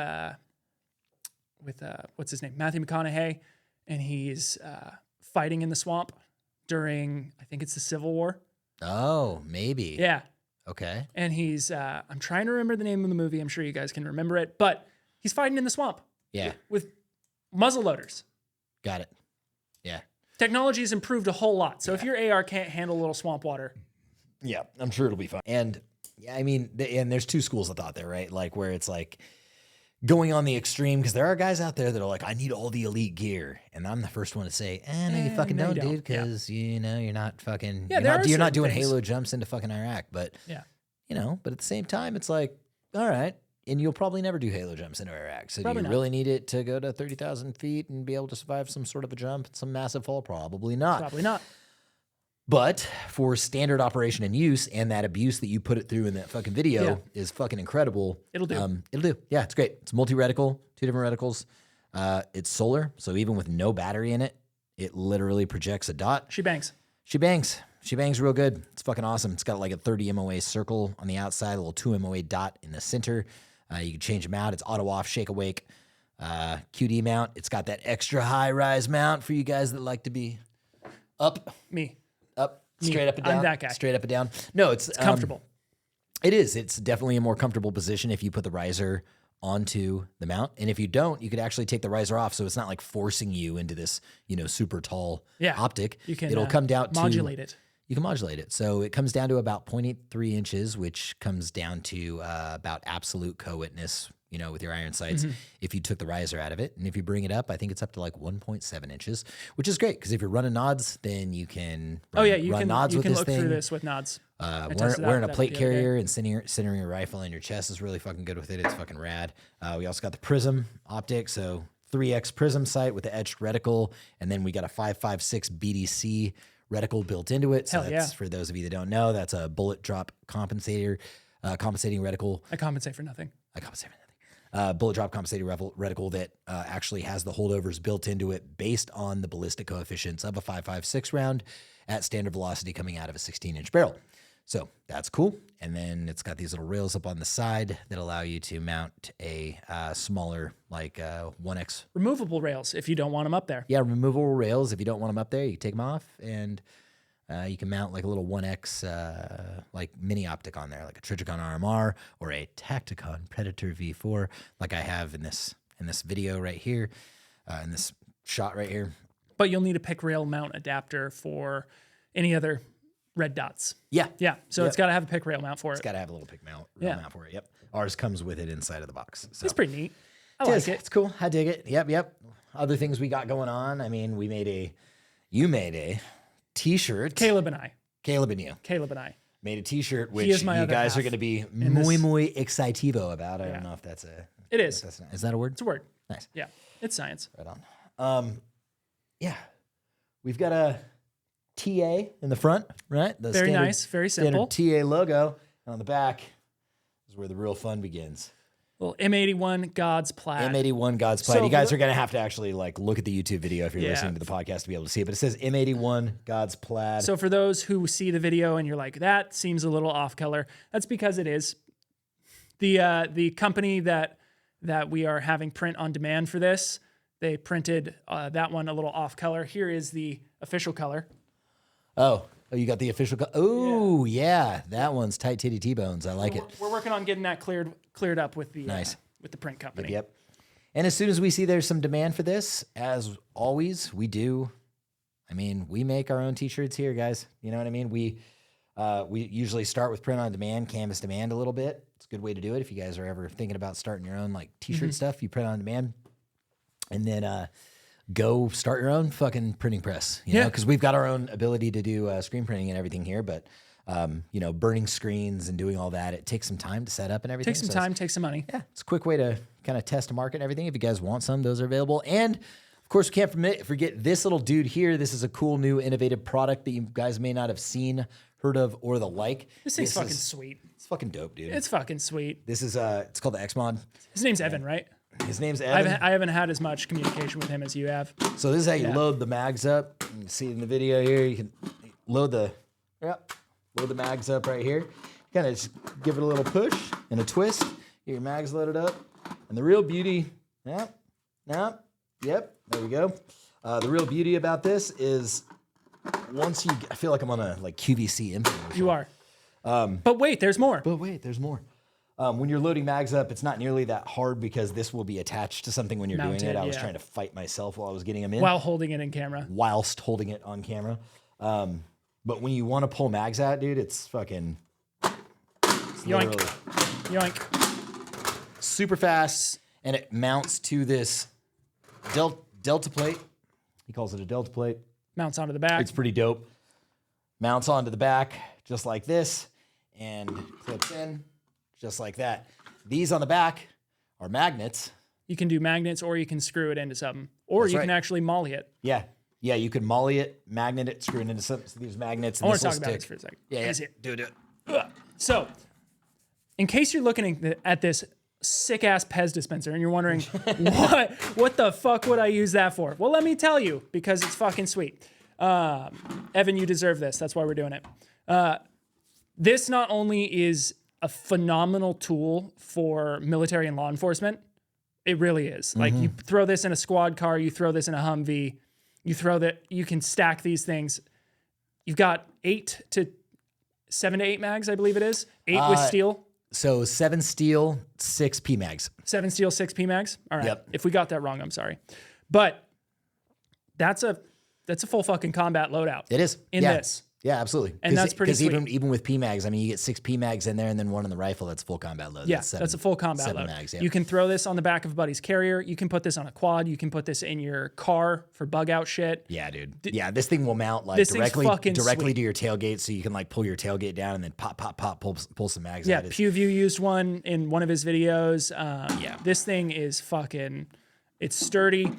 what's his name? Matthew McConaughey, and he's fighting in the swamp during, I think it's the Civil War. Oh, maybe. Yeah. Okay. And he's, I'm trying to remember the name of the movie. I'm sure you guys can remember it, but he's fighting in the swamp. Yeah. With muzzle loaders. Got it. Yeah. Technology has improved a whole lot. So if your AR can't handle a little swamp water. Yeah, I'm sure it'll be fine. And I mean, and there's two schools of thought there, right? Like where it's like going on the extreme, because there are guys out there that are like, I need all the elite gear. And I'm the first one to say, no, you fucking no, you don't, don't. dude, because, you're not fucking, Yeah, you're not certain doing things. Halo jumps into fucking Iraq. But, Yeah. but at the same time, it's like, all right. And you'll probably never do Halo jumps into Iraq. So Probably do you not. really need it to go to 30,000 feet and be able to survive some sort of a jump and some massive fall? Probably not. Probably not. But for standard operation and use, and that abuse that you put it through in that fucking video Yeah. is fucking incredible. It'll do. It'll do. Yeah, it's great. It's multi-reticle, 2 different reticles. It's solar, so even with no battery in it, it literally projects a dot. She bangs. She bangs. She bangs real good. It's fucking awesome. It's got like a 30 MOA circle on the outside, a little 2 MOA dot in the center. You can change them out. It's auto off, shake awake. QD mount. It's got that extra high rise mount for you guys that like to be up. Up, straight up and down. I'm that guy. Straight up and down. No, it's Comfortable. It is. It's definitely a more comfortable position if you put the riser onto the mount. And if you don't, you could actually take the riser off. So it's not like forcing you into this, super tall optic. You can It'll come down modulate it. You can modulate it. So it comes down to about 0.83 inches, which comes down to about absolute co-witness, with your iron sights, if you took the riser out of it. And if you bring it up, I think it's up to like 1.7 inches, which is great because if you're running nods, then you can run nods you with can this look thing. through this with nods. Wearing a plate carrier and centering your rifle in your chest is really fucking good with it. It's fucking rad. We also got the prism optic, so 3x prism sight with the edged reticle, and then we got a 5.56 BDC reticle built into it. So Hell that's, yeah. for those of you that don't know, that's a bullet drop compensating reticle. I compensate for nothing. I compensate for nothing. bullet drop compensating reticle that actually has the holdovers built into it based on the ballistic coefficients of a 5.56 round at standard velocity coming out of a 16-inch barrel. So that's cool. And then it's got these little rails up on the side that allow you to mount a smaller, like 1X. Removable rails if you don't want them up there. Yeah, removable rails. If you don't want them up there, you can take them off, and you can mount like a little 1X like mini optic on there, like a Tacticon RMR or a Tacticon Predator V4, like I have in this video right here, in this shot right here. But you'll need a pick rail mount adapter for any other red dots. Yeah. Yeah. So it's got to have a pick rail mount for It's it. got to have a little pick mount for it. Yep. Ours comes with it inside of the box. So It's pretty neat. I it like is. it. It's cool. I dig it. Yep. Other things we got going on. I mean, you made a t-shirt. Caleb and I Made a t-shirt, which is my you other guys are half going to be in this. muy excitivo about. I don't know if that's It is. is that a word? It's a word. Nice. Yeah. It's science. Right on. Yeah. We've got a TA in the front, right? The Very standard- nice. Very simple. Standard TA logo. And on the back is where the real fun begins. Little M81 God's plaid. M81 God's Plaid. So You guys for- are going to have to actually like look at the YouTube video if you're Yeah. listening to the podcast to be able to see it. But it says M81 God's Plaid. So for those who see the video and you're like, that seems a little off color, that's because it is. The company that we are having print on demand for this, they printed that one a little off color. Here is the official color. Oh, you got the official. Oh, yeah. That one's tight titty T-bones. I like it. We're working on getting that cleared up with the Nice. with the print company. Yep. And as soon as we see there's some demand for this, as always, we do. I mean, we make our own T-shirts here, guys. You know what I mean? We usually start with print on demand, canvas demand a little bit. It's a good way to do it if you guys are ever thinking about starting your own like T-shirt stuff. You print on demand, and then go start your own fucking printing press. You know, because we've got our own ability to do screen printing and everything here, but. You know, burning screens and doing all that, it takes some time to set up and everything. Take some time, take some money. Yeah, it's a quick way to kind of test the market and everything. If you guys want some, those are available. And of course, we can't forget this little dude here. This is a cool new innovative product that you guys may not have seen, heard of, or the like. This thing's fucking sweet. It's fucking dope, dude. It's fucking sweet. This is it's called the X-Mod. His name's Evan, right? His name's Evan. I haven't had as much communication with him as you have. So this is how you load the mags up. You can see it in the video here. You can load the mags up right here. Kind of just give it a little push and a twist. Get your mags loaded up. And the real beauty, there we go. The real beauty about this is once you, I feel like I'm on a like QVC infomercial. You are. But wait, there's more. But wait, there's more. When you're loading mags up, it's not nearly that hard because this will be attached to something when you're doing Mounted, it. I was yeah. trying to fight myself while I was getting them in. While holding it in camera. Whilst holding it on camera. But when you want to pull mags out, dude, it's fucking Yoink. Yoink. super fast, and it mounts to this delta plate. He calls it a delta plate. Mounts onto the back. It's pretty dope. Mounts onto the back just like this and clips in just like that. These on the back are magnets. You can do magnets or you can screw it into something. Or That's you right. can actually molly it. Yeah, you could molly it, magnet it, screw it into some of these magnets. I And want this to will talk about stick. this for a second. Yeah, Is it? do it. So, in case you're looking at this sick ass Pez dispenser and you're wondering, what the fuck would I use that for? Well, let me tell you, because it's fucking sweet. Evan, you deserve this. That's why we're doing it. This not only is a phenomenal tool for military and law enforcement, it really is. Like you throw this in a squad car, you throw this in a Humvee, you can stack these things. You've got 7 to 8 mags, I believe it is. 8 with steel. So 7 steel, 6 PMags. 7 steel, 6 PMags. All right. Yep. If we got that wrong, I'm sorry. But that's a full fucking combat loadout. It is. In this. Yeah, absolutely. And that's pretty sweet. Because even with PMags, I mean, you get 6 PMags in there and then one in the rifle. That's full combat load. Yeah, That's that's a full combat 7 load. mags, yeah. You can throw this on the back of a buddy's carrier. You can put this on a quad. You can put this in your car for bug out shit. Yeah, dude. Yeah, this thing will mount like This thing's directly fucking sweet. to your tailgate, so you can like pull your tailgate down and then pop, pull some mags Yeah, out. PewView used one in one of his videos. Yeah. This thing is fucking, it's sturdy.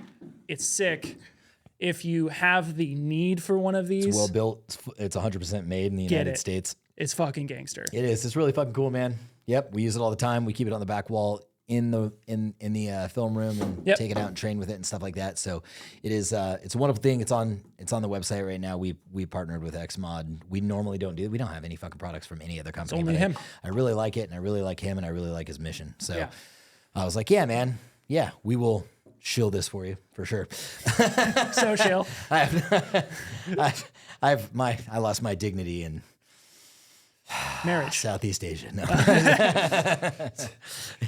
It's sick. If you have the need for one of these, It's well built. It's 100% made in the Get United it. States. it's fucking gangster. It is. It's really fucking cool, man. Yep, we use it all the time. We keep it on the back wall in the film room and take it out and train with it and stuff like that. So it is it's a wonderful thing. It's on the website right now. We partnered with XMod. We normally don't do it. We don't have any fucking products from any other company. It's only him. I really like it, and I really like him, and I really like his mission. So I was like, yeah, man, yeah, we will shill this for you for sure. So shill. I lost my dignity in marriage. Southeast Asia. No.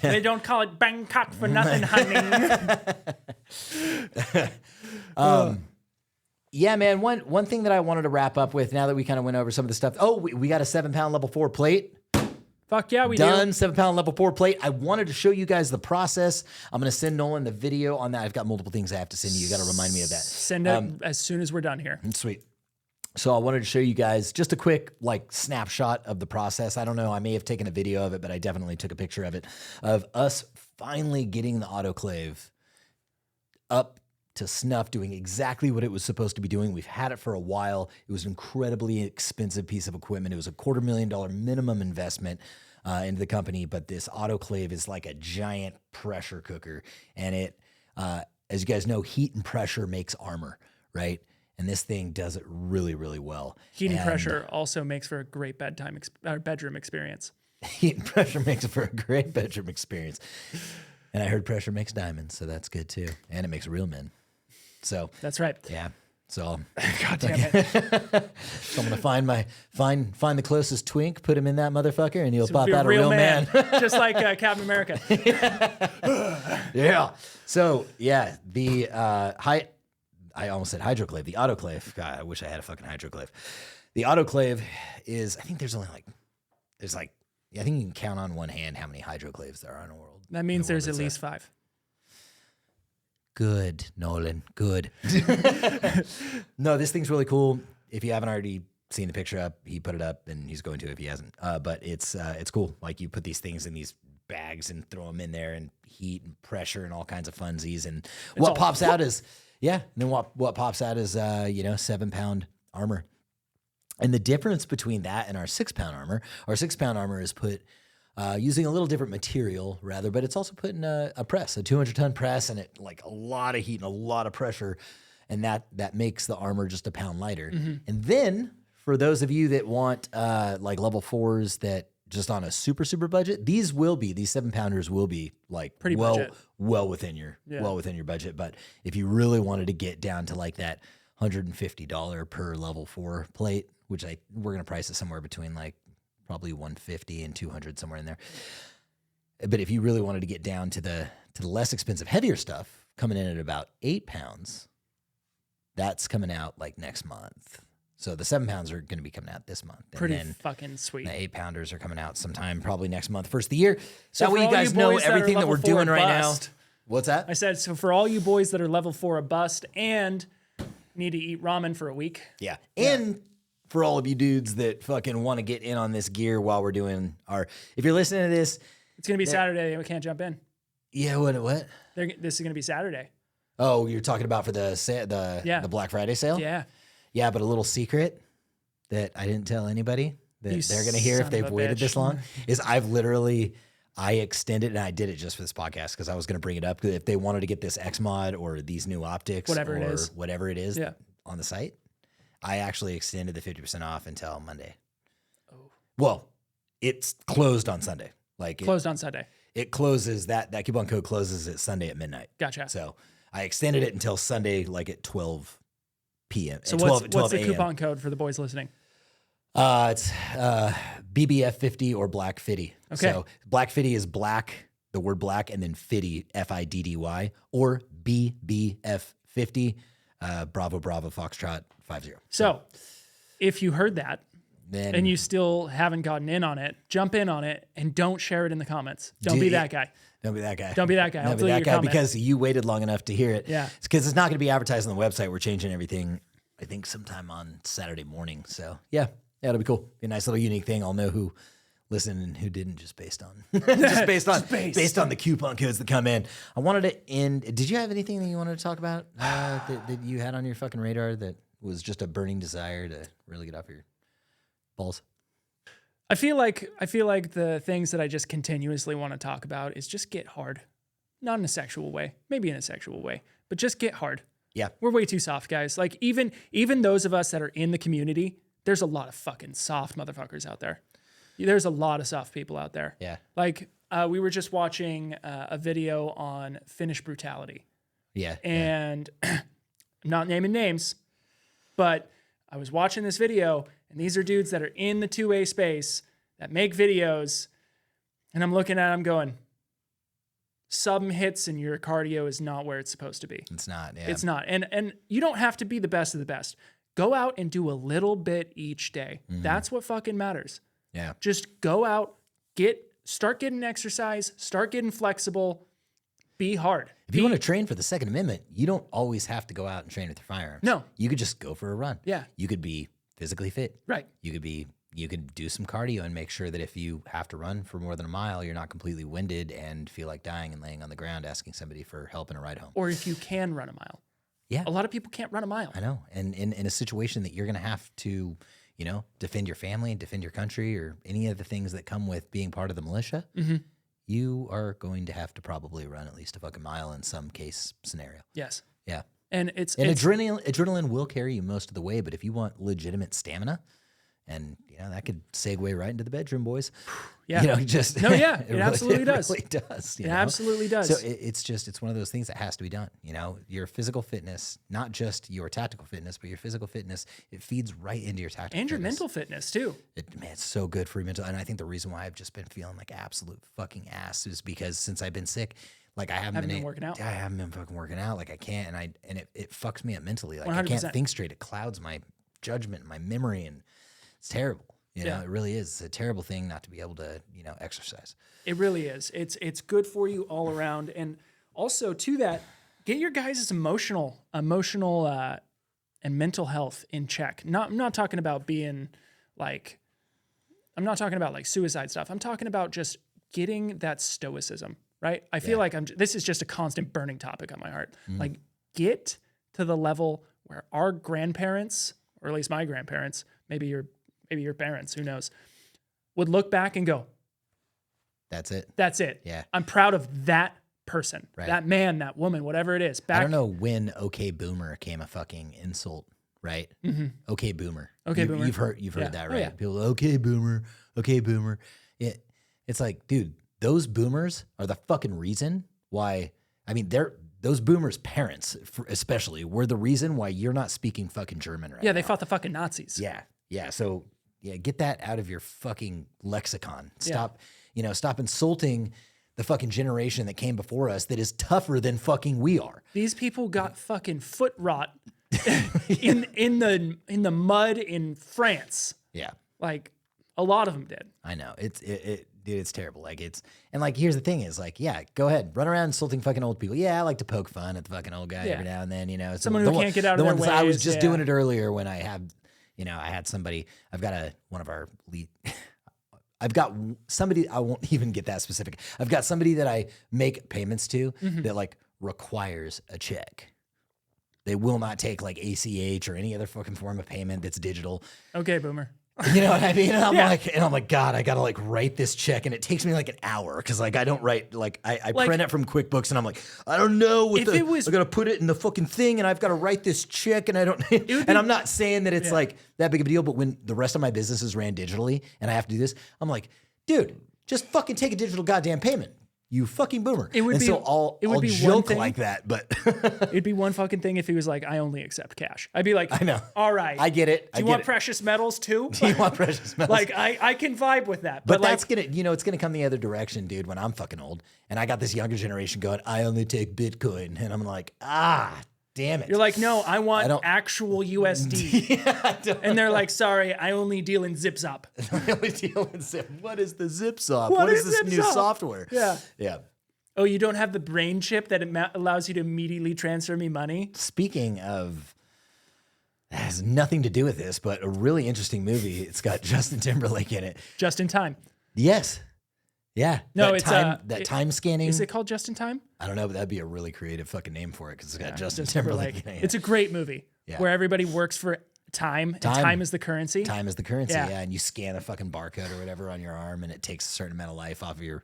They don't call it Bangkok for nothing, honey. Yeah, man. One thing that I wanted to wrap up with now that we kind of went over some of the stuff. Oh, we got a 7-pound level 4 plate. Fuck yeah, we Done. do. 7-pound level 4 plate. I wanted to show you guys the process. I'm going to send Nolan the video on that. I've got multiple things I have to send you. You got to remind me of that. Send it as soon as we're done here. Sweet. So I wanted to show you guys just a quick snapshot of the process. I don't know. I may have taken a video of it, but I definitely took a picture of it, of us finally getting the autoclave up to snuff, doing exactly what it was supposed to be doing. We've had it for a while. It was an incredibly expensive piece of equipment. It was a $250,000 minimum investment into the company, but this autoclave is like a giant pressure cooker. And it, as you guys know, heat and pressure makes armor, right? And this thing does it really, really well. Heat and pressure also makes for a great bedroom experience. Heat and pressure makes for a great bedroom experience. And I heard pressure makes diamonds, so that's good too. And it makes real men. So that's right. Yeah. So God damn it. So I'm gonna find the closest twink, put him in that motherfucker, and he'll pop Be out a real man. Just like Captain America. Yeah. So yeah, the I almost said hydroclave. The autoclave. God, I wish I had a fucking hydroclave. The autoclave is, I think there's only I think you can count on one hand how many hydroclaves there are in the world. That means there's at least 5. Good, Nolan. Good. No, this thing's really cool. If you haven't already seen the picture up, he put it up, and he's going to if he hasn't. But it's cool. Like, you put these things in these bags and throw them in there, and heat and pressure and all kinds of funsies. And what pops out is, and then what pops out is 7-pound armor. And the difference between that and our 6-pound armor, our 6-pound armor is put using a little different material, rather, but it's also put in a press, a 200-ton press, and it like a lot of heat and a lot of pressure, and that makes the armor just a pound lighter. Mm-hmm. And then for those of you that want like level 4s that just on a super budget, these 7-pounders will be like pretty well within your budget. But if you really wanted to get down to like that $150 per level 4 plate, which we're gonna price it somewhere between like probably $150 and $200, somewhere in there. But if you really wanted to get down to the less expensive, heavier stuff, coming in at about 8 pounds, that's coming out like next month. So the 7-pounds are going to be coming out this month. Pretty fucking sweet. The 8-pounders are coming out sometime probably next month, first of the year. So that way you guys know everything that we're doing right now. What's that? I said, so for all you boys that are level 4 or bust and need to eat ramen for a week. Yeah. And for all of you dudes that fucking want to get in on this gear while we're doing if you're listening to this. It's going to be Saturday. We can't jump in. Yeah, what? This is going to be Saturday. Oh, you're talking about for the Black Friday sale? Yeah. Yeah, but a little secret that I didn't tell anybody that they're going to hear if they've waited this long is I extended, and I did it just for this podcast because I was going to bring it up. If they wanted to get this X mod or these new optics, whatever it is on the site, I actually extended the 50% off until Monday. Oh, well, it's closed on Sunday. On Sunday. It closes that coupon code closes at Sunday at midnight. Gotcha. So I extended it until Sunday, like at 12 p.m. So what's the coupon code for the boys listening? It's BBF 50 or Black Fitty. Okay. So Black Fitty is black, the word black, and then Fitty, Fiddy, or BBF 50, Bravo Foxtrot 50. So if you heard that and you still haven't gotten in on it, jump in on it and don't share it in the comments. Don't be that guy. Don't be that guy. Don't be that guy. Don't be that guy because you waited long enough to hear it. Yeah. It's because it's not going to be advertised on the website. We're changing everything, I think, sometime on Saturday morning. So yeah, it'll be cool. Be a nice little unique thing. I'll know who listened and who didn't just based on based on the coupon codes that come in. I wanted to end. Did you have anything that you wanted to talk about that you had on your fucking radar that was just a burning desire to really get off your balls? I feel like the things that I just continuously want to talk about is just get hard. Not in a sexual way, maybe in a sexual way, but just get hard. Yeah. We're way too soft, guys. Like even those of us that are in the community, there's a lot of fucking soft motherfuckers out there. There's a lot of soft people out there. Yeah. Like we were just watching a video on Finnish brutality. Yeah. And I'm not naming names, but I was watching this video, and these are dudes that are in the 2A space that make videos, and I'm looking at them going, some hits and your cardio is not where it's supposed to be. It's not. Yeah. It's not. And you don't have to be the best of the best. Go out and do a little bit each day. That's what fucking matters. Yeah. Just go out, start getting exercise, start getting flexible, be hard. If you want to train for the Second Amendment, you don't always have to go out and train with your firearms. No. You could just go for a run. Yeah. You could be physically fit. Right. You could do some cardio and make sure that if you have to run for more than a mile, you're not completely winded and feel like dying and laying on the ground asking somebody for help and a ride home. Or if you can run a mile. Yeah. A lot of people can't run a mile. I know. And in a situation that you're going to have to, defend your family and defend your country or any of the things that come with being part of the militia, you are going to have to probably run at least a fucking mile in some case scenario. Yes. Yeah. And it's adrenaline will carry you most of the way, but if you want legitimate stamina, and that could segue right into the bedroom, boys. Yeah. Just it absolutely does. It really does. It absolutely does. So it's one of those things that has to be done. Your physical fitness, not just your tactical fitness, but your physical fitness, it feeds right into your tactical and your fitness. mental fitness too. It's so good for your mental. And I think the reason why I've just been feeling like absolute fucking ass is because since I've been sick, like I haven't been working out. I haven't been fucking working out. Like I can't, and it fucks me up mentally. Like 100%. I can't think straight. It clouds my judgment, my memory, and it's terrible. It really is. It's a terrible thing not to be able to, exercise. It really is. It's good for you all around. And also to that, get your guys' emotional and mental health in check. I'm not talking about being like, I'm not talking about like suicide stuff. I'm talking about just getting that stoicism, right? I feel like this is just a constant burning topic on my heart. Like get to the level where our grandparents, or at least my grandparents, maybe your parents, who knows, would look back and go, That's it. That's it. Yeah. I'm proud of that person, that man, that woman, whatever it is. I don't know when "okay boomer" came a fucking insult, right? Okay boomer. Okay boomer. You've heard that, right? Oh, yeah. People, okay boomer. It's like, dude, those boomers are the fucking reason why. I mean, those boomers' parents, especially, were the reason why you're not speaking fucking German right now. Yeah, they fought the fucking Nazis. Yeah. So get that out of your fucking lexicon. Stop insulting the fucking generation that came before us that is tougher than fucking we are. These people got fucking foot rot in the mud in France. Yeah. Like a lot of them did. I know. Dude, it's terrible. Like here's the thing is like, yeah, go ahead. Run around insulting fucking old people. Yeah, I like to poke fun at the fucking old guy every now and then, Someone who can't get out of their ways. I was just doing it earlier when I had somebody, I've got somebody, I won't even get that specific. I've got somebody that I make payments to that like requires a check. They will not take like ACH or any other fucking form of payment that's digital. Okay, boomer. You know what I mean? And I'm like, God, I gotta like write this check, and it takes me like an hour because like I don't write I print it from QuickBooks, and I'm like, I don't know I gotta put it in the fucking thing, and I've got to write this check, and I don't. And I'm not saying that it's like that big of a deal, but when the rest of my businesses ran digitally, and I have to do this, I'm like, dude, just fucking take a digital goddamn payment. You fucking boomer. I'll joke like that, but it'd be one fucking thing if he was like, I only accept cash. I'd be like, I know. All right. I get it. Do you want precious metals too? Do you want precious metals? Like I can vibe with that. But that's gonna, it's gonna come the other direction, dude, when I'm fucking old. And I got this younger generation going, I only take Bitcoin. And I'm like, damn it. You're like, no, I want actual USD. And they're like, sorry, I only deal in ZipZop. I only deal in Zip. What is the ZipZop? What is this new software? Yeah. Yeah. Oh, you don't have the brain chip that allows you to immediately transfer me money? Speaking of, that has nothing to do with this, but a really interesting movie. It's got Justin Timberlake in it. Just in Time. Yes. Yeah. No, time scanning. Is it called Just in Time? I don't know, but that'd be a really creative fucking name for it because it's got Justin Timberlake in it. It's a great movie where everybody works for Time. And Time. time is the currency. Time is the currency, Yeah. yeah. And you scan a fucking barcode or whatever on your arm, and it takes a certain amount of life off of your.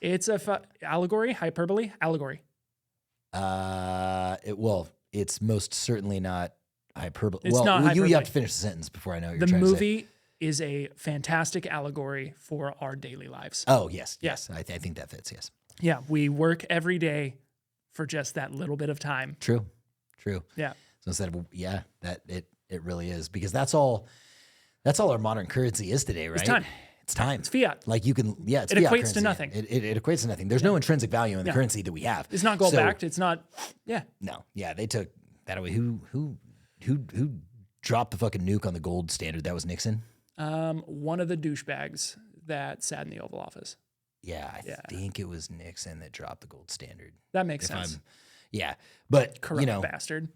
It's a allegory, hyperbole, allegory. It's most certainly not hyperbole. It's well, not you hyperbole. have to finish the sentence before I know what you're The trying to say. movie is a fantastic allegory for our daily lives. Oh, yes. Yeah. Yes. I think that fits, yes. Yeah, we work every day for just that little bit of time. True. Yeah. So instead of, that it really is, because that's all our modern currency is today, right? time. It's time. It's fiat. Like you can, it's It fiat equates currency. to nothing. It equates to nothing. There's no intrinsic value in the currency that we have. It's not gold So- backed. It's not, No. Yeah. They took that away. Who dropped the fucking nuke on the gold standard? That was Nixon. One of the douchebags that sat in the Oval Office. Yeah. I think it was Nixon that dropped the gold standard. That makes sense. But Corrupt bastard.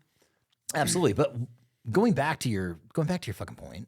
absolutely. But going back to your fucking point,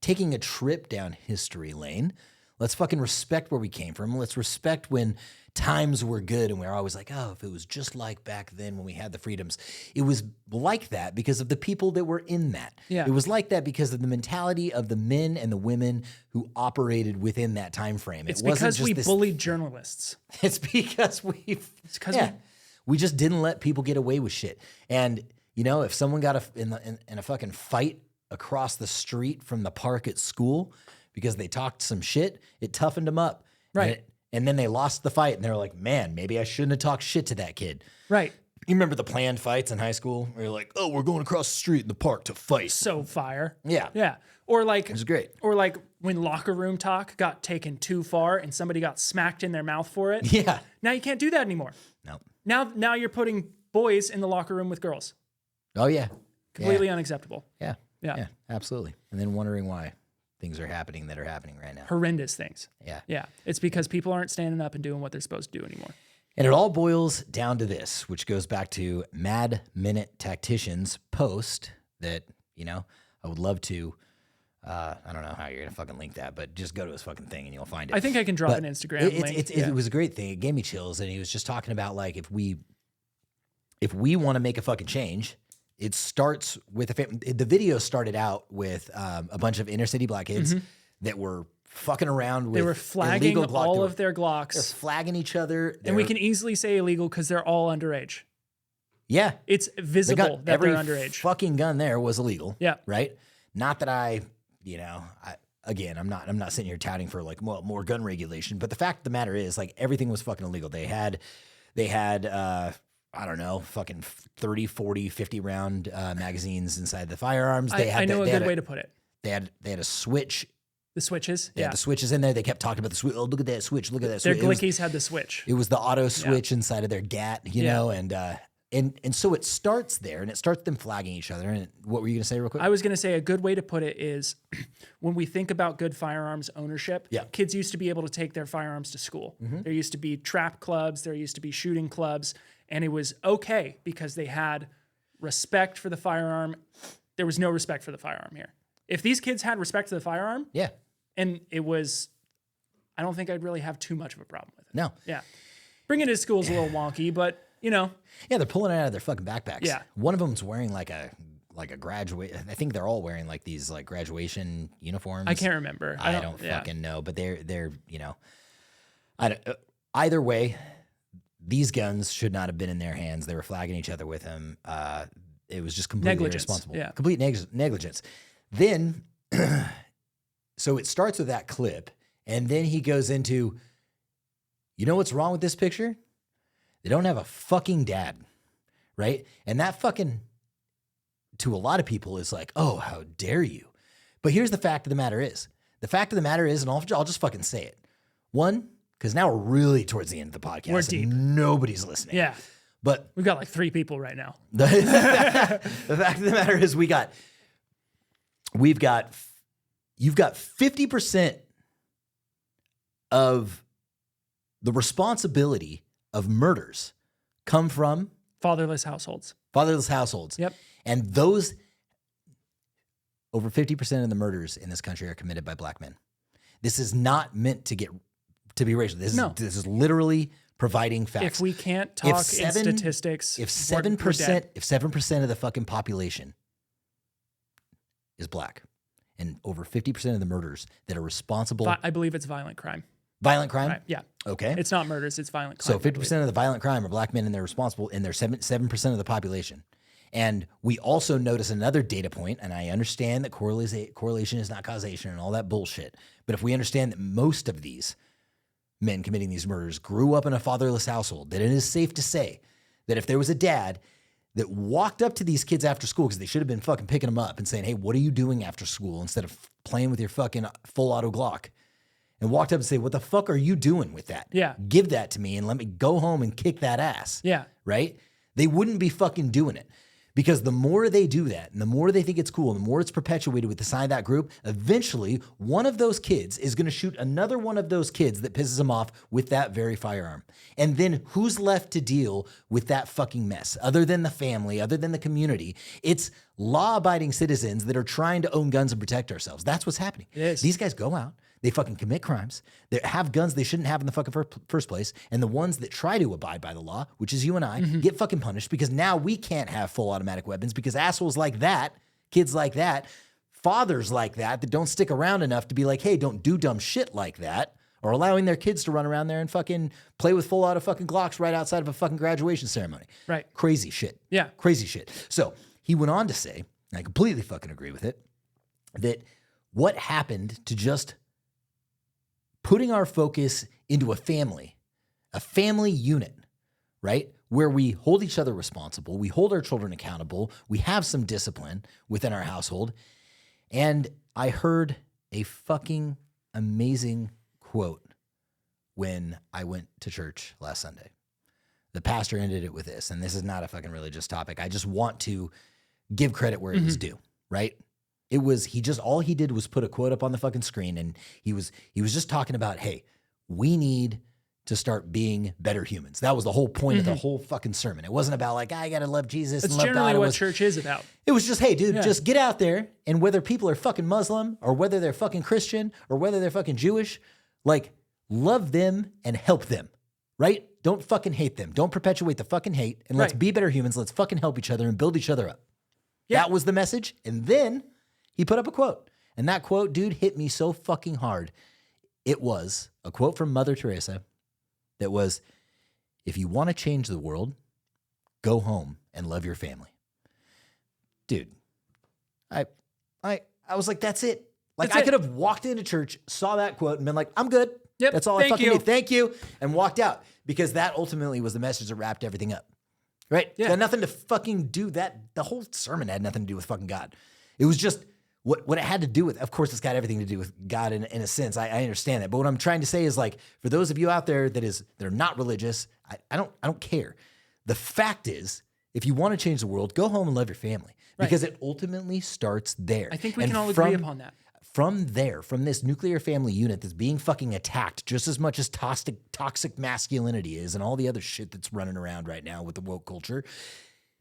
taking a trip down history lane, let's fucking respect where we came from. Let's respect when times were good and we're always like, oh, if it was just like back then when we had the freedoms. It was like that because of the people that were in that. Yeah. It was like that because of the mentality of the men and the women who operated within that time frame. It's It wasn't because just we this. bullied journalists. It's because we just didn't let people get away with shit. And if someone got in a fucking fight across the street from the park at school because they talked some shit, it toughened them up. Right. And then they lost the fight and they were like, man, maybe I shouldn't have talked shit to that kid. Right. You remember the planned fights in high school where you're like, oh, we're going across the street in the park to fight. So fire. Yeah. Yeah. Or like, It was great. or like when locker room talk got taken too far and somebody got smacked in their mouth for it. Yeah. Now you can't do that anymore. No. Now you're putting boys in the locker room with girls. Oh, yeah. Completely unacceptable. Yeah. Yeah. Absolutely. And then wondering why things are happening that are happening right now. Horrendous things. Yeah. Yeah. It's because people aren't standing up and doing what they're supposed to do anymore. And it all boils down to this, which goes back to Mad Minute Tactician's post that, I would love to, I don't know how you're going to fucking link that, but just go to his fucking thing and you'll find it. I think I can drop But an Instagram link. It was a great thing. It gave me chills. And he was just talking about like, if we want to make a fucking change, it starts with the video started out with a bunch of inner city black kids that were fucking around with They were flagging illegal Glock. all They of their They're Glocks. flagging each other. And we They're- can easily say illegal because they're all underage. yeah. It's They visible got that every they're underage. fucking gun there was illegal. Yeah. Right. Not that I'm not sitting here touting for like more gun regulation, but the fact of the matter is like everything was fucking illegal. They had I don't know, fucking 30, 40, 50 round magazines inside the firearms. I know a good way to put it. They had a switch. The switches. They had the switches in there. They kept talking about the switch. Oh, look at that switch. Look at that Their switch. Glickies had the switch. It was the auto switch inside of their GAT, know, and so it starts there, and it starts them flagging each other. And what were you going to say real quick? I was going to say a good way to put it is when we think about good firearms ownership, kids used to be able to take their firearms to school. There used to be trap clubs. There used to be shooting clubs. And it was okay because they had respect for the firearm. There was no respect for the firearm here. If these kids had respect for the firearm, and it was, I don't think I'd really have too much of a problem with it. No. Yeah. Bringing it to school is a little wonky, but Yeah, they're pulling it out of their fucking backpacks. Yeah. One of them's wearing like a graduate. I think they're all wearing like these like graduation uniforms. I can't remember. I don't fucking know, but they're either way, these guns should not have been in their hands. They were flagging each other with them. It was just completely Negligence, irresponsible. yeah. Complete negligence. Then, so it starts with that clip, and then he goes into, what's wrong with this picture? They don't have a fucking dad, right? And that fucking, to a lot of people, is like, oh, how dare you? But here's the fact of the matter is. The fact of the matter is, and I'll just fucking say it. One, because now we're really towards the end of the podcast. We're and deep. Nobody's listening. Yeah. But We've got like 3 people right now. the fact of the matter is you've got 50% of the responsibility of murders come from Fatherless households. Yep. And over 50% of the murders in this country are committed by black men. This is not meant to be racial. This is literally providing facts. If we can't talk in statistics, if we're 7% dead. if 7% of the fucking population is black. And over 50% of the murders that are responsible. I believe it's violent crime. Violent crime? Right. Yeah. Okay. It's not murders, it's violent crime. So 50% of the violent crime are black men, and they're responsible, and they're 7% of the population. And we also notice another data point, and I understand that correlation is not causation and all that bullshit. But if we understand that most of these men committing these murders grew up in a fatherless household, then it is safe to say that if there was a dad that walked up to these kids after school, because they should have been fucking picking them up and saying, hey, what are you doing after school, instead of playing with your fucking full auto Glock, and walked up and say, what the fuck are you doing with that? Yeah. Give that to me and let me go home and kick that ass. Yeah. Right? They wouldn't be fucking doing it. Because the more they do that, and the more they think it's cool, and the more it's perpetuated with the side of that group, eventually one of those kids is going to shoot another one of those kids that pisses them off with that very firearm. And then who's left to deal with that fucking mess? Other than the family, other than the community, it's law-abiding citizens that are trying to own guns and protect ourselves. That's what's happening. It is. These guys go out. They fucking commit crimes. They have guns they shouldn't have in the fucking first place. And the ones that try to abide by the law, which is you and I, get fucking punished, because now we can't have full automatic weapons, because assholes like that, kids like that, fathers like that don't stick around enough to be like, hey, don't do dumb shit like that, or allowing their kids to run around there and fucking play with full auto fucking Glocks right outside of a fucking graduation ceremony. Right. Crazy shit. Yeah. Crazy shit. So he went on to say, and I completely fucking agree with it, that what happened to just putting our focus into a family unit, right? Where we hold each other responsible, we hold our children accountable, we have some discipline within our household. And I heard a fucking amazing quote when I went to church last Sunday. The pastor ended it with this, and this is not a fucking religious topic. I just want to give credit where it is due, right? It was, all he did was put a quote up on the fucking screen, and he was just talking about, hey, we need to start being better humans. That was the whole point of the whole fucking sermon. It wasn't about like, I got to love Jesus It's and love generally God. what church is about. It was just, hey, dude, just get out there, and whether people are fucking Muslim or whether they're fucking Christian or whether they're fucking Jewish, like, love them and help them, right? Don't fucking hate them. Don't perpetuate the fucking hate, and let's be better humans. Let's fucking help each other and build each other up. Yeah. That was the message. And then he put up a quote, and that quote, dude, hit me so fucking hard. It was a quote from Mother Teresa that was, if you want to change the world, go home and love your family. Dude, I was like, that's it. Like, I could have walked into church, saw that quote, and been like, I'm good. Yep. That's all I fucking need. Thank you. And walked out, because that ultimately was the message that wrapped everything up. Right? Yeah. It had nothing to fucking do that. The whole sermon had nothing to do with fucking God. It was just what it had to do with. Of course, it's got everything to do with God in a sense. I understand that. But what I'm trying to say is, like, for those of you out there that are not religious, I don't care. The fact is, if you want to change the world, go home and love your family, because it ultimately starts there. I think we can all agree upon that. From there, from this nuclear family unit that's being fucking attacked just as much as toxic masculinity is and all the other shit that's running around right now with the woke culture,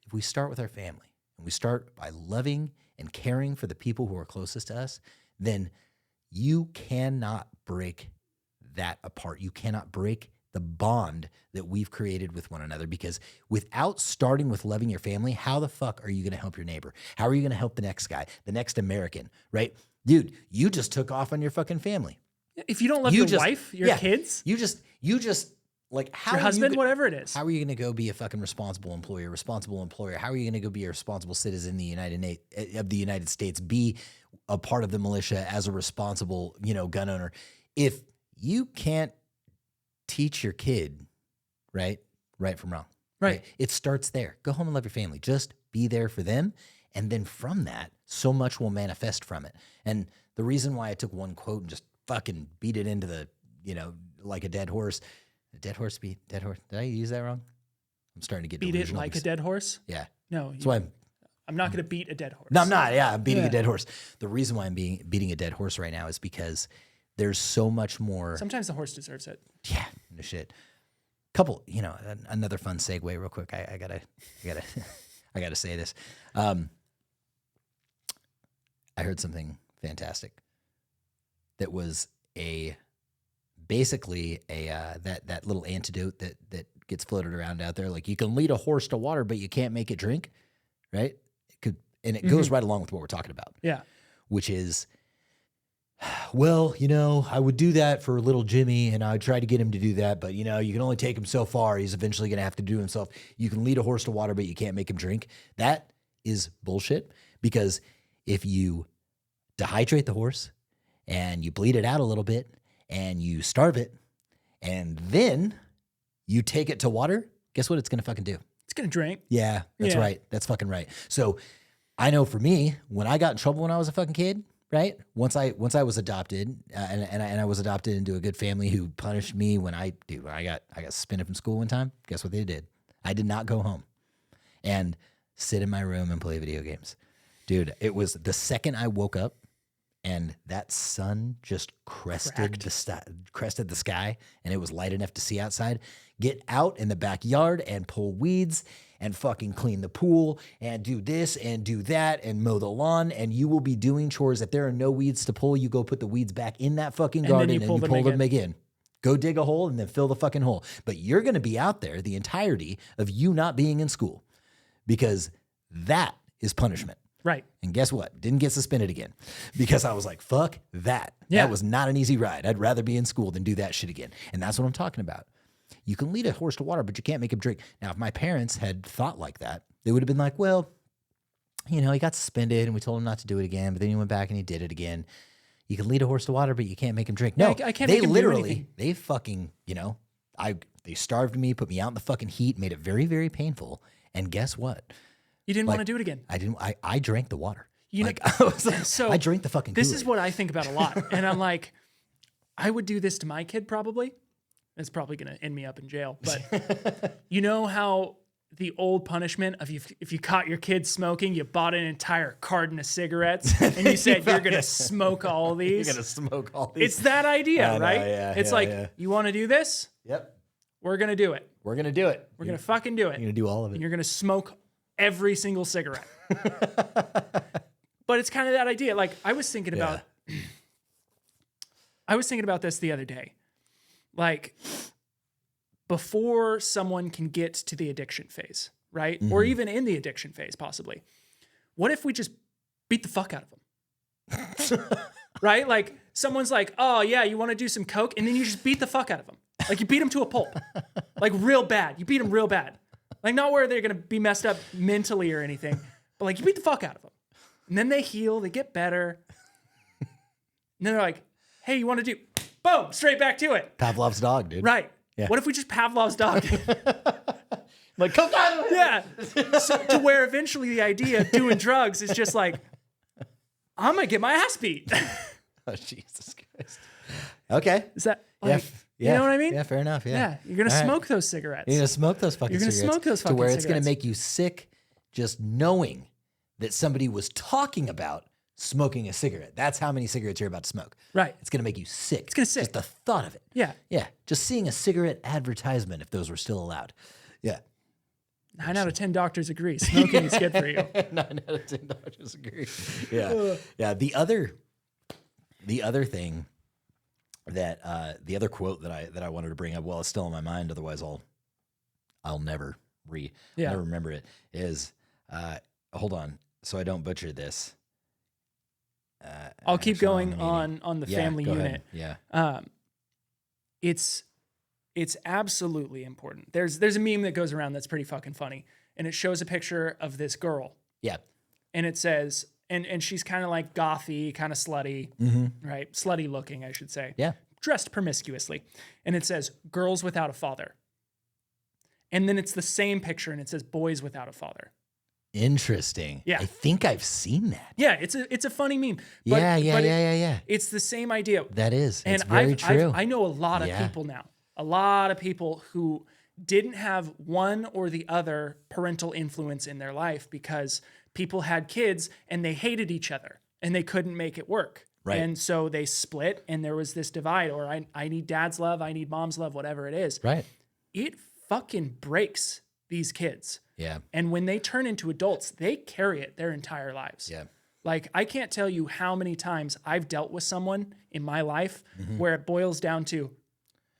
if we start with our family and we start by loving and caring for the people who are closest to us, then you cannot break that apart. You cannot break the bond that we've created with one another, because without starting with loving your family, how the fuck are you going to help your neighbor? How are you going to help the next guy, the next American, right? Dude, you just took off on your fucking family. If you don't love your wife, your kids, you just like, how your husband, whatever it is. How are you going to go be a fucking responsible employer? How are you going to go be a responsible citizen in the United States? Be a part of the militia as a responsible, gun owner. If you can't teach your kid, right from wrong, right? It starts there. Go home and love your family. Just be there for them. And then from that, so much will manifest from it. And the reason why I took one quote and just fucking beat it into the, like a dead horse. Dead horse. Did I use that wrong? I'm starting to get beat it like a dead horse. Yeah. No. That's why I'm not going to beat a dead horse. No, I'm not. Yeah, I'm beating a dead horse. The reason why I'm beating a dead horse right now is because there's so much more. Sometimes the horse deserves it. Yeah, no shit. Couple, another fun segue real quick. I gotta say this. I heard something fantastic. That was basically that little antidote that gets floated around out there. Like, you can lead a horse to water, but you can't make it drink, right? It goes right along with what we're talking about. Yeah. which is, well, I would do that for little Jimmy and I would try to get him to do that. But, you can only take him so far. He's eventually going to have to do himself. You can lead a horse to water, but you can't make him drink. That is bullshit, because if you dehydrate the horse and you bleed it out a little bit and you starve it and then you take it to water, guess what it's going to fucking do? It's going to drink. Yeah, that's right. That's fucking right. So I know for me, when I got in trouble when I was a fucking kid, right? Once I was adopted, and I was adopted into a good family who punished me when I got suspended from school one time. Guess what they did? I did not go home and sit in my room and play video games. Dude, it was the second I woke up and that sun just crested the sky and it was light enough to see outside. Get out in the backyard and pull weeds and fucking clean the pool and do this and do that and mow the lawn, and you will be doing chores. If there are no weeds to pull, you go put the weeds back in that fucking garden and you pull them again. Go dig a hole and then fill the fucking hole. But you're going to be out there the entirety of you not being in school, because that is punishment. Right. And guess what? Didn't get suspended again, because I was like, fuck that. Yeah. That was not an easy ride. I'd rather be in school than do that shit again. And that's what I'm talking about. You can lead a horse to water, but you can't make him drink. Now, if my parents had thought like that, they would have been like, well, he got suspended and we told him not to do it again, but then he went back and he did it again. You can lead a horse to water, but you can't make him drink. No, I can't they make him do anything. They fucking, they starved me, put me out in the fucking heat, made it very, very painful. And guess what? You didn't want to do it again. I drank the water. So I drank the fucking This Kool-Aid. is what I think about a lot. And I'm like, I would do this to my kid probably. It's probably going to end me up in jail. But you know how the old punishment of if you caught your kid smoking, you bought an entire carton of cigarettes and you said, you're going to smoke all these. You're going to smoke all these. It's that idea, right? Yeah, it's you want to do this? Yep. We're going to do it. We're going to do it. We're going to fucking do it. You're going to do all of it. And you're going to smoke every single cigarette. But it's kind of that idea. Like I was thinking about this the other day. Like before someone can get to the addiction phase, right? Mm-hmm. Or even in the addiction phase, possibly. What if we just beat the fuck out of them? Right? Like someone's like, oh yeah, you want to do some coke? And then you just beat the fuck out of them. Like you beat them to a pulp. Like real bad. You beat them real bad. Like not where they're going to be messed up mentally or anything, but like you beat the fuck out of them. And then they heal, they get better. And then they're like, hey, you want to do, boom, straight back to it. Pavlov's dog, dude. Right. Yeah. What if we just Pavlov's dog? Like, come on. Yeah. So, to where eventually the idea of doing drugs is just like, I'm going to get my ass beat. Oh, Jesus Christ. Okay. Is that like, you know what I mean? Yeah, fair enough. Yeah. You're going to smoke those cigarettes. You're going to smoke those fucking cigarettes. You're going to smoke those fucking cigarettes. To where cigarettes. it's going to make you sick just knowing that somebody was talking about smoking a cigarette. That's how many cigarettes you're about to smoke. Right. It's going to make you sick. It's going to sick. Just the thought of it. Yeah. Yeah. Just seeing a cigarette advertisement, if those were still allowed. Yeah. 9 out of 10 doctors agree. Smoking is good for you. 9 out of 10 doctors agree. Yeah. Yeah. The other thing that the other quote that I wanted to bring up, well, it's still in my mind, otherwise I'll never remember it, is hold on, so I don't butcher this. I'll keep going on the family unit. Ahead. Yeah. It's absolutely important. There's a meme that goes around that's pretty fucking funny, and it shows a picture of this girl. Yeah. And it says, and she's kind of like gothy, kind of slutty, right? Slutty looking, I should say. Yeah. Dressed promiscuously. And it says, girls without a father. And then it's the same picture, and it says, boys without a father. Interesting. Yeah. I think I've seen that. Yeah, it's a funny meme. But, yeah. It's the same idea. That is. And it's very true. I know a lot of people now. A lot of people who didn't have one or the other parental influence in their life because people had kids and they hated each other and they couldn't make it work. Right. And so they split and there was this divide, or I need dad's love, I need mom's love, whatever it is. Right. It fucking breaks these kids. Yeah. And when they turn into adults, they carry it their entire lives. Yeah. Like, I can't tell you how many times I've dealt with someone in my life where it boils down to,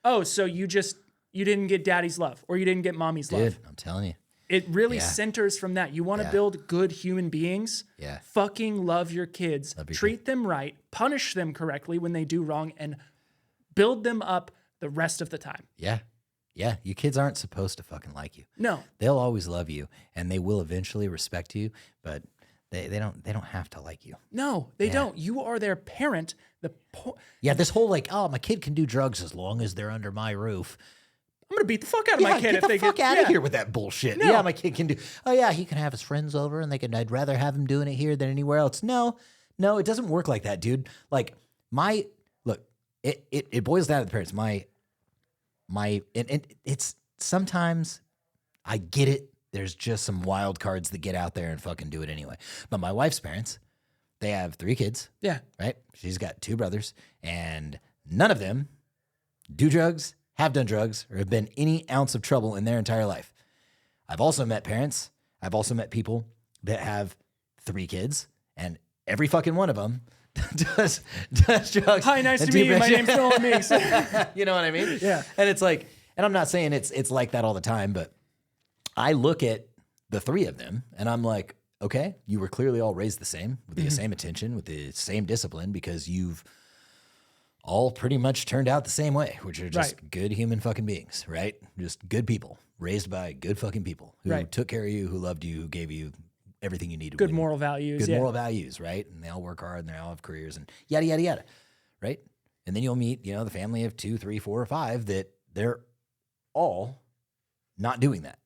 oh, so you didn't get daddy's love or you didn't get mommy's love. Dude, I'm telling you. It really centers from that. You want to build good human beings. Yeah. Fucking love your kids. Treat them right. Punish them correctly when they do wrong, and build them up the rest of the time. Yeah. Yeah. Your kids aren't supposed to fucking like you. No. They'll always love you, and they will eventually respect you, but they don't have to like you. No, they don't. You are their parent. This whole like, oh, my kid can do drugs as long as they're under my roof. I'm gonna beat the fuck out of my kid. Get the fuck out of here with that bullshit. No. Yeah, my kid can do. Oh yeah, he can have his friends over, and I'd rather have him doing it here than anywhere else. No, it doesn't work like that, dude. Like it boils down to the parents. It's sometimes I get it. There's just some wild cards that get out there and fucking do it anyway. But my wife's parents, they have 3 kids. Yeah. Right. She's got 2 brothers, and none of them do drugs, have done drugs, or have been any ounce of trouble in their entire life. I've also met parents. I've also met people that have 3 kids, and every fucking one of them does drugs. Hi, nice to meet you. My name's Nolan Meeks. You know what I mean? Yeah. And it's like, and I'm not saying it's like that all the time, but I look at the 3 of them, and I'm like, okay, you were clearly all raised the same, with the same attention, with the same discipline, because you've all pretty much turned out the same way, which are just good human fucking beings, right? Just good people, raised by good fucking people who took care of you, who loved you, who gave you everything you needed. Good moral values. Good moral values, right? And they all work hard, and they all have careers, and yada, yada, yada, right? And then you'll meet, the family of 2, 3, 4, or 5 that they're all not doing that,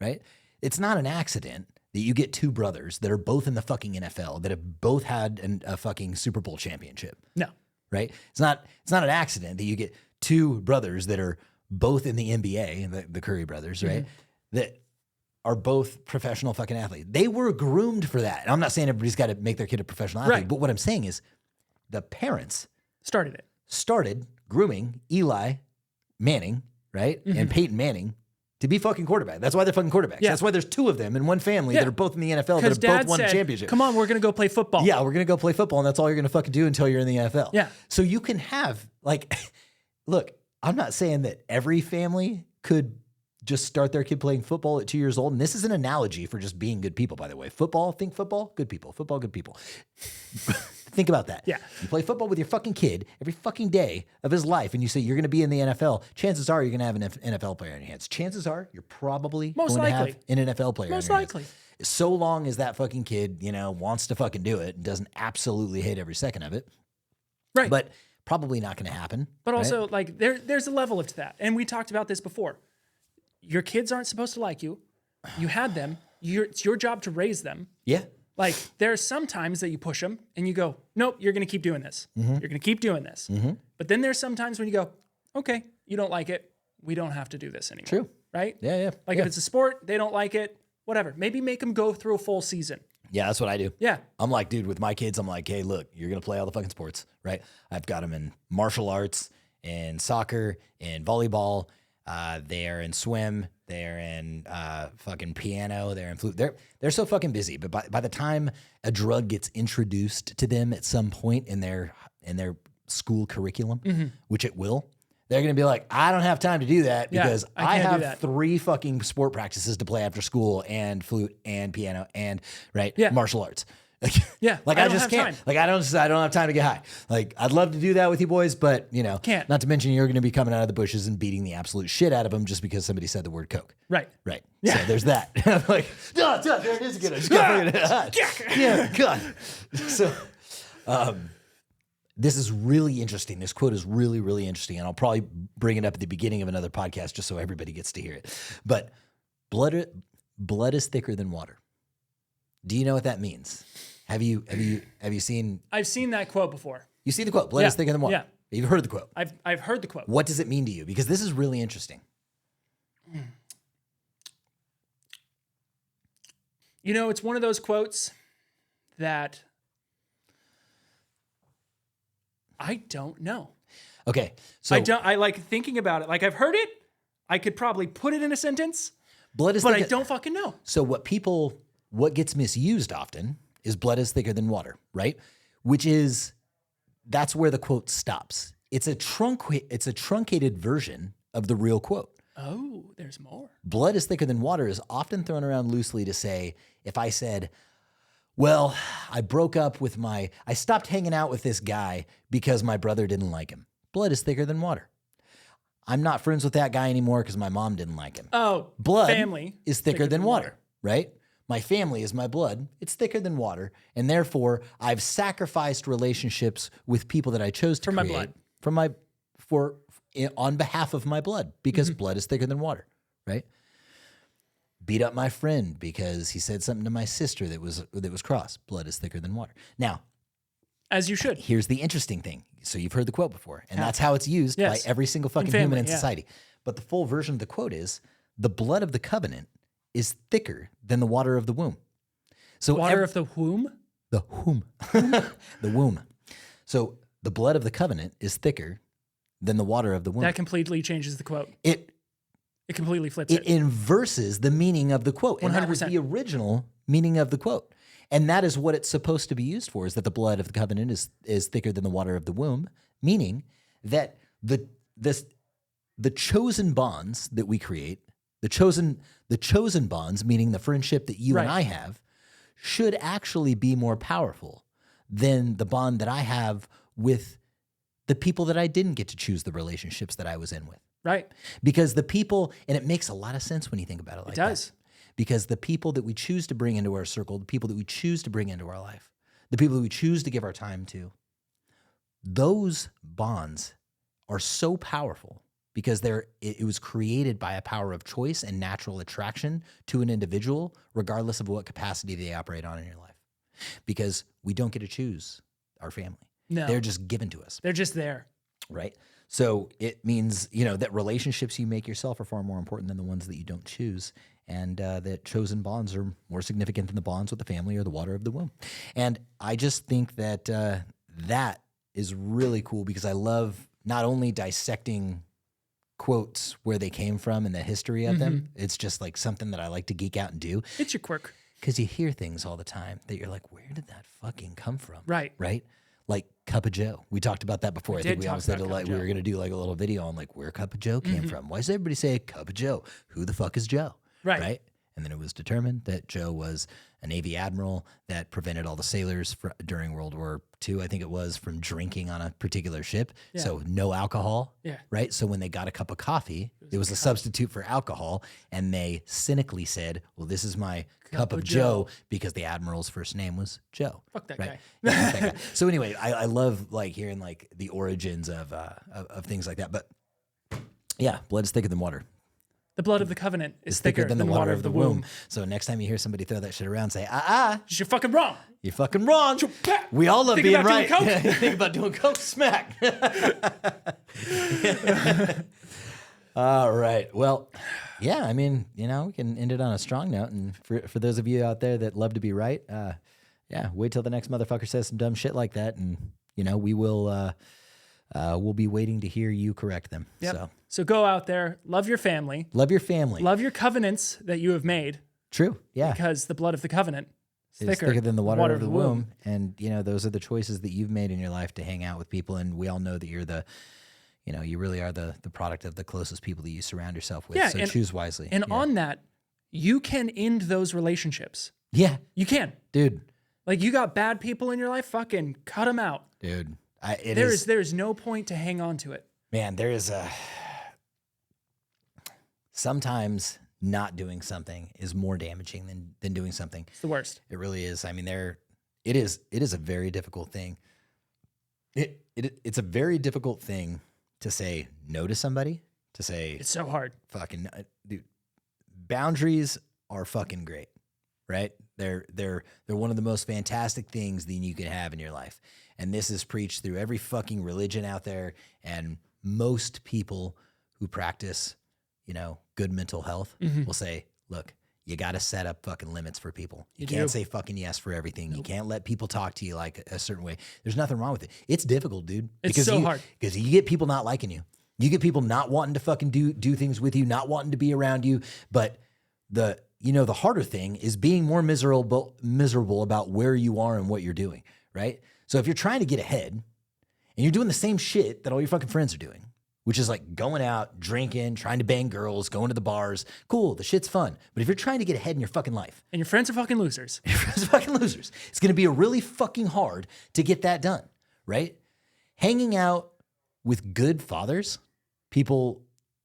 right? It's not an accident that you get 2 brothers that are both in the fucking NFL, that have both had a fucking Super Bowl championship. No. Right? It's not an accident that you get 2 brothers that are both in the NBA, the Curry brothers, right? That are both professional fucking athletes. They were groomed for that. And I'm not saying everybody's got to make their kid a professional athlete, but what I'm saying is the parents started grooming Eli Manning, right? And Peyton Manning to be fucking quarterback. That's why they're fucking quarterbacks. Yeah. That's why there's 2 of them in one family that are both in the NFL that have both won a championship. Come on, we're going to go play football. Yeah, we're going to go play football, and that's all you're going to fucking do until you're in the NFL. Yeah. So you can have, look, I'm not saying that every family could just start their kid playing football at 2 years old. And this is an analogy for just being good people, by the way. Football, good people. Football, good people. Think about that. Yeah. You play football with your fucking kid every fucking day of his life, and you say you're going to be in the NFL. Chances are you're going to have an NFL player in your hands. Chances are you're probably going to have an NFL player in your hands. So long as that fucking kid, wants to fucking do it and doesn't absolutely hate every second of it. Right. But probably not going to happen. But also, there's a level to that. And we talked about this before. Your kids aren't supposed to like you. You had them. It's your job to raise them. Yeah. There are some times that you push them and you go, nope, you're going to keep doing this. You're going to keep doing this. But then there's some times when you go, okay, you don't like it. We don't have to do this anymore. True. Right? Yeah. If it's a sport, they don't like it, whatever. Maybe make them go through a full season. Yeah, that's what I do. Yeah. I'm like, dude, with my kids, I'm like, hey, look, you're going to play all the fucking sports, right? I've got them in martial arts, in soccer, in volleyball. They're in swim. They're in fucking piano. They're in flute. They're so fucking busy. But by the time a drug gets introduced to them at some point in their school curriculum, which it will, they're going to be like, I don't have time to do that because I have 3 fucking sport practices to play after school, and flute and piano and martial arts. Yeah, I just can't. Time. I don't have time to get high. I'd love to do that with you boys, but can't. Not to mention you're going to be coming out of the bushes and beating the absolute shit out of them just because somebody said the word Coke. Right. Yeah. So there's that. I'm like, there it is again. I just got yeah, God. So, this is really interesting. This quote is really, really interesting, and I'll probably bring it up at the beginning of another podcast just so everybody gets to hear it. But blood is thicker than water. Do you know what that means? Have you seen? I've seen that quote before. You see the quote? Blood is thicker than water. Yeah. You've heard the quote. I've heard the quote. What does it mean to you? Because this is really interesting. It's one of those quotes that I don't know. Okay, so I like thinking about it. I've heard it. I could probably put it in a sentence. Blood is but thicker. I don't fucking know. So what gets misused often is blood is thicker than water, right? That's where the quote stops. It's a truncated version of the real quote. Oh, there's more. Blood is thicker than water is often thrown around loosely to say, if I said, well, I stopped hanging out with this guy because my brother didn't like him. Blood is thicker than water. I'm not friends with that guy anymore because my mom didn't like him. Oh, blood family is thicker than water, right? My family is my blood. It's thicker than water. And therefore, I've sacrificed relationships with people that I chose to create on behalf of my blood, because blood is thicker than water, right? Beat up my friend because he said something to my sister that was cross. Blood is thicker than water. Now, as you should. Here's the interesting thing. So you've heard the quote before, and that's how it's used by every single fucking human in society. But the full version of the quote is, the blood of the covenant is thicker than the water of the womb. So water of the womb? The womb. The womb. So the blood of the covenant is thicker than the water of the womb. That completely changes the quote. It completely flips it. It inverses the meaning of the quote. 100%. And that was the original meaning of the quote. And that is what it's supposed to be used for, is that the blood of the covenant is thicker than the water of the womb, meaning that the chosen bonds that we create, the chosen bonds, meaning the friendship that you and I have, should actually be more powerful than the bond that I have with the people that I didn't get to choose the relationships that I was in with. Right. Because the people, and it makes a lot of sense when you think about it like that. It does. Because the people that we choose to bring into our circle, the people that we choose to bring into our life, the people that we choose to give our time to, those bonds are so powerful because it was created by a power of choice and natural attraction to an individual, regardless of what capacity they operate on in your life. Because we don't get to choose our family. No. They're just given to us. They're just there. Right? So it means, that relationships you make yourself are far more important than the ones that you don't choose. And that chosen bonds are more significant than the bonds with the family or the water of the womb. And I just think that that is really cool, because I love not only dissecting quotes where they came from and the history of them. It's just like something that I like to geek out and do. It's your quirk. Because you hear things all the time that you're like, where did that fucking come from? Right. Right? Like Cup of Joe. We talked about that before. I think we almost did we were going to do like a little video on like where Cup of Joe came from. Why does everybody say Cup of Joe? Who the fuck is Joe? Right. And then it was determined that Joe was a Navy admiral that prevented all the sailors during World War II, I think it was, from drinking on a particular ship. Yeah. So no alcohol. Yeah. Right. So when they got a cup of coffee, it was a substitute for alcohol. And they cynically said, well, this is my cup of Joe, because the admiral's first name was Joe. Fuck that guy. Yeah, fuck that guy. So anyway, I love like hearing like the origins of things like that. But yeah, blood is thicker than water. The blood of the covenant is thicker than the water of the womb. So next time you hear somebody throw that shit around, say, you're fucking wrong. You're fucking wrong. We all love being right. Think about doing coke, smack. All right. Well, yeah, I mean, we can end it on a strong note. And for those of you out there that love to be right, wait till the next motherfucker says some dumb shit like that. And, we will... we'll be waiting to hear you correct them. Yep. So go out there, love your family. Love your family. Love your covenants that you have made. True, yeah. Because the blood of the covenant is thicker than the water of the womb. And, those are the choices that you've made in your life to hang out with people. And we all know that you're you really are the product of the closest people that you surround yourself with. Yeah, so choose wisely. And on that, you can end those relationships. Yeah. You can. Dude. Like, you got bad people in your life, fucking cut them out. Dude. There's no point to hang on to it. Man, there is sometimes not doing something is more damaging than doing something. It's the worst. It really is. I mean, it is a very difficult thing. It's a very difficult thing to say no to somebody, to say it's so hard. Fucking dude. Boundaries are fucking great, right? They're one of the most fantastic things that you can have in your life. And this is preached through every fucking religion out there. And most people who practice, good mental health will say, look, you got to set up fucking limits for people. You can't say fucking yes for everything. Nope. You can't let people talk to you like a certain way. There's nothing wrong with it. It's difficult, dude. It's so hard. Because you get people not liking you. You get people not wanting to fucking do things with you, not wanting to be around you. But the harder thing is being more miserable about where you are and what you're doing, right? So if you're trying to get ahead and you're doing the same shit that all your fucking friends are doing, which is like going out, drinking, trying to bang girls, going to the bars. Cool, the shit's fun. But if you're trying to get ahead in your fucking life, And your friends are fucking losers. your friends are fucking losers, it's going to be really fucking hard to get that done, right? Hanging out with good fathers, people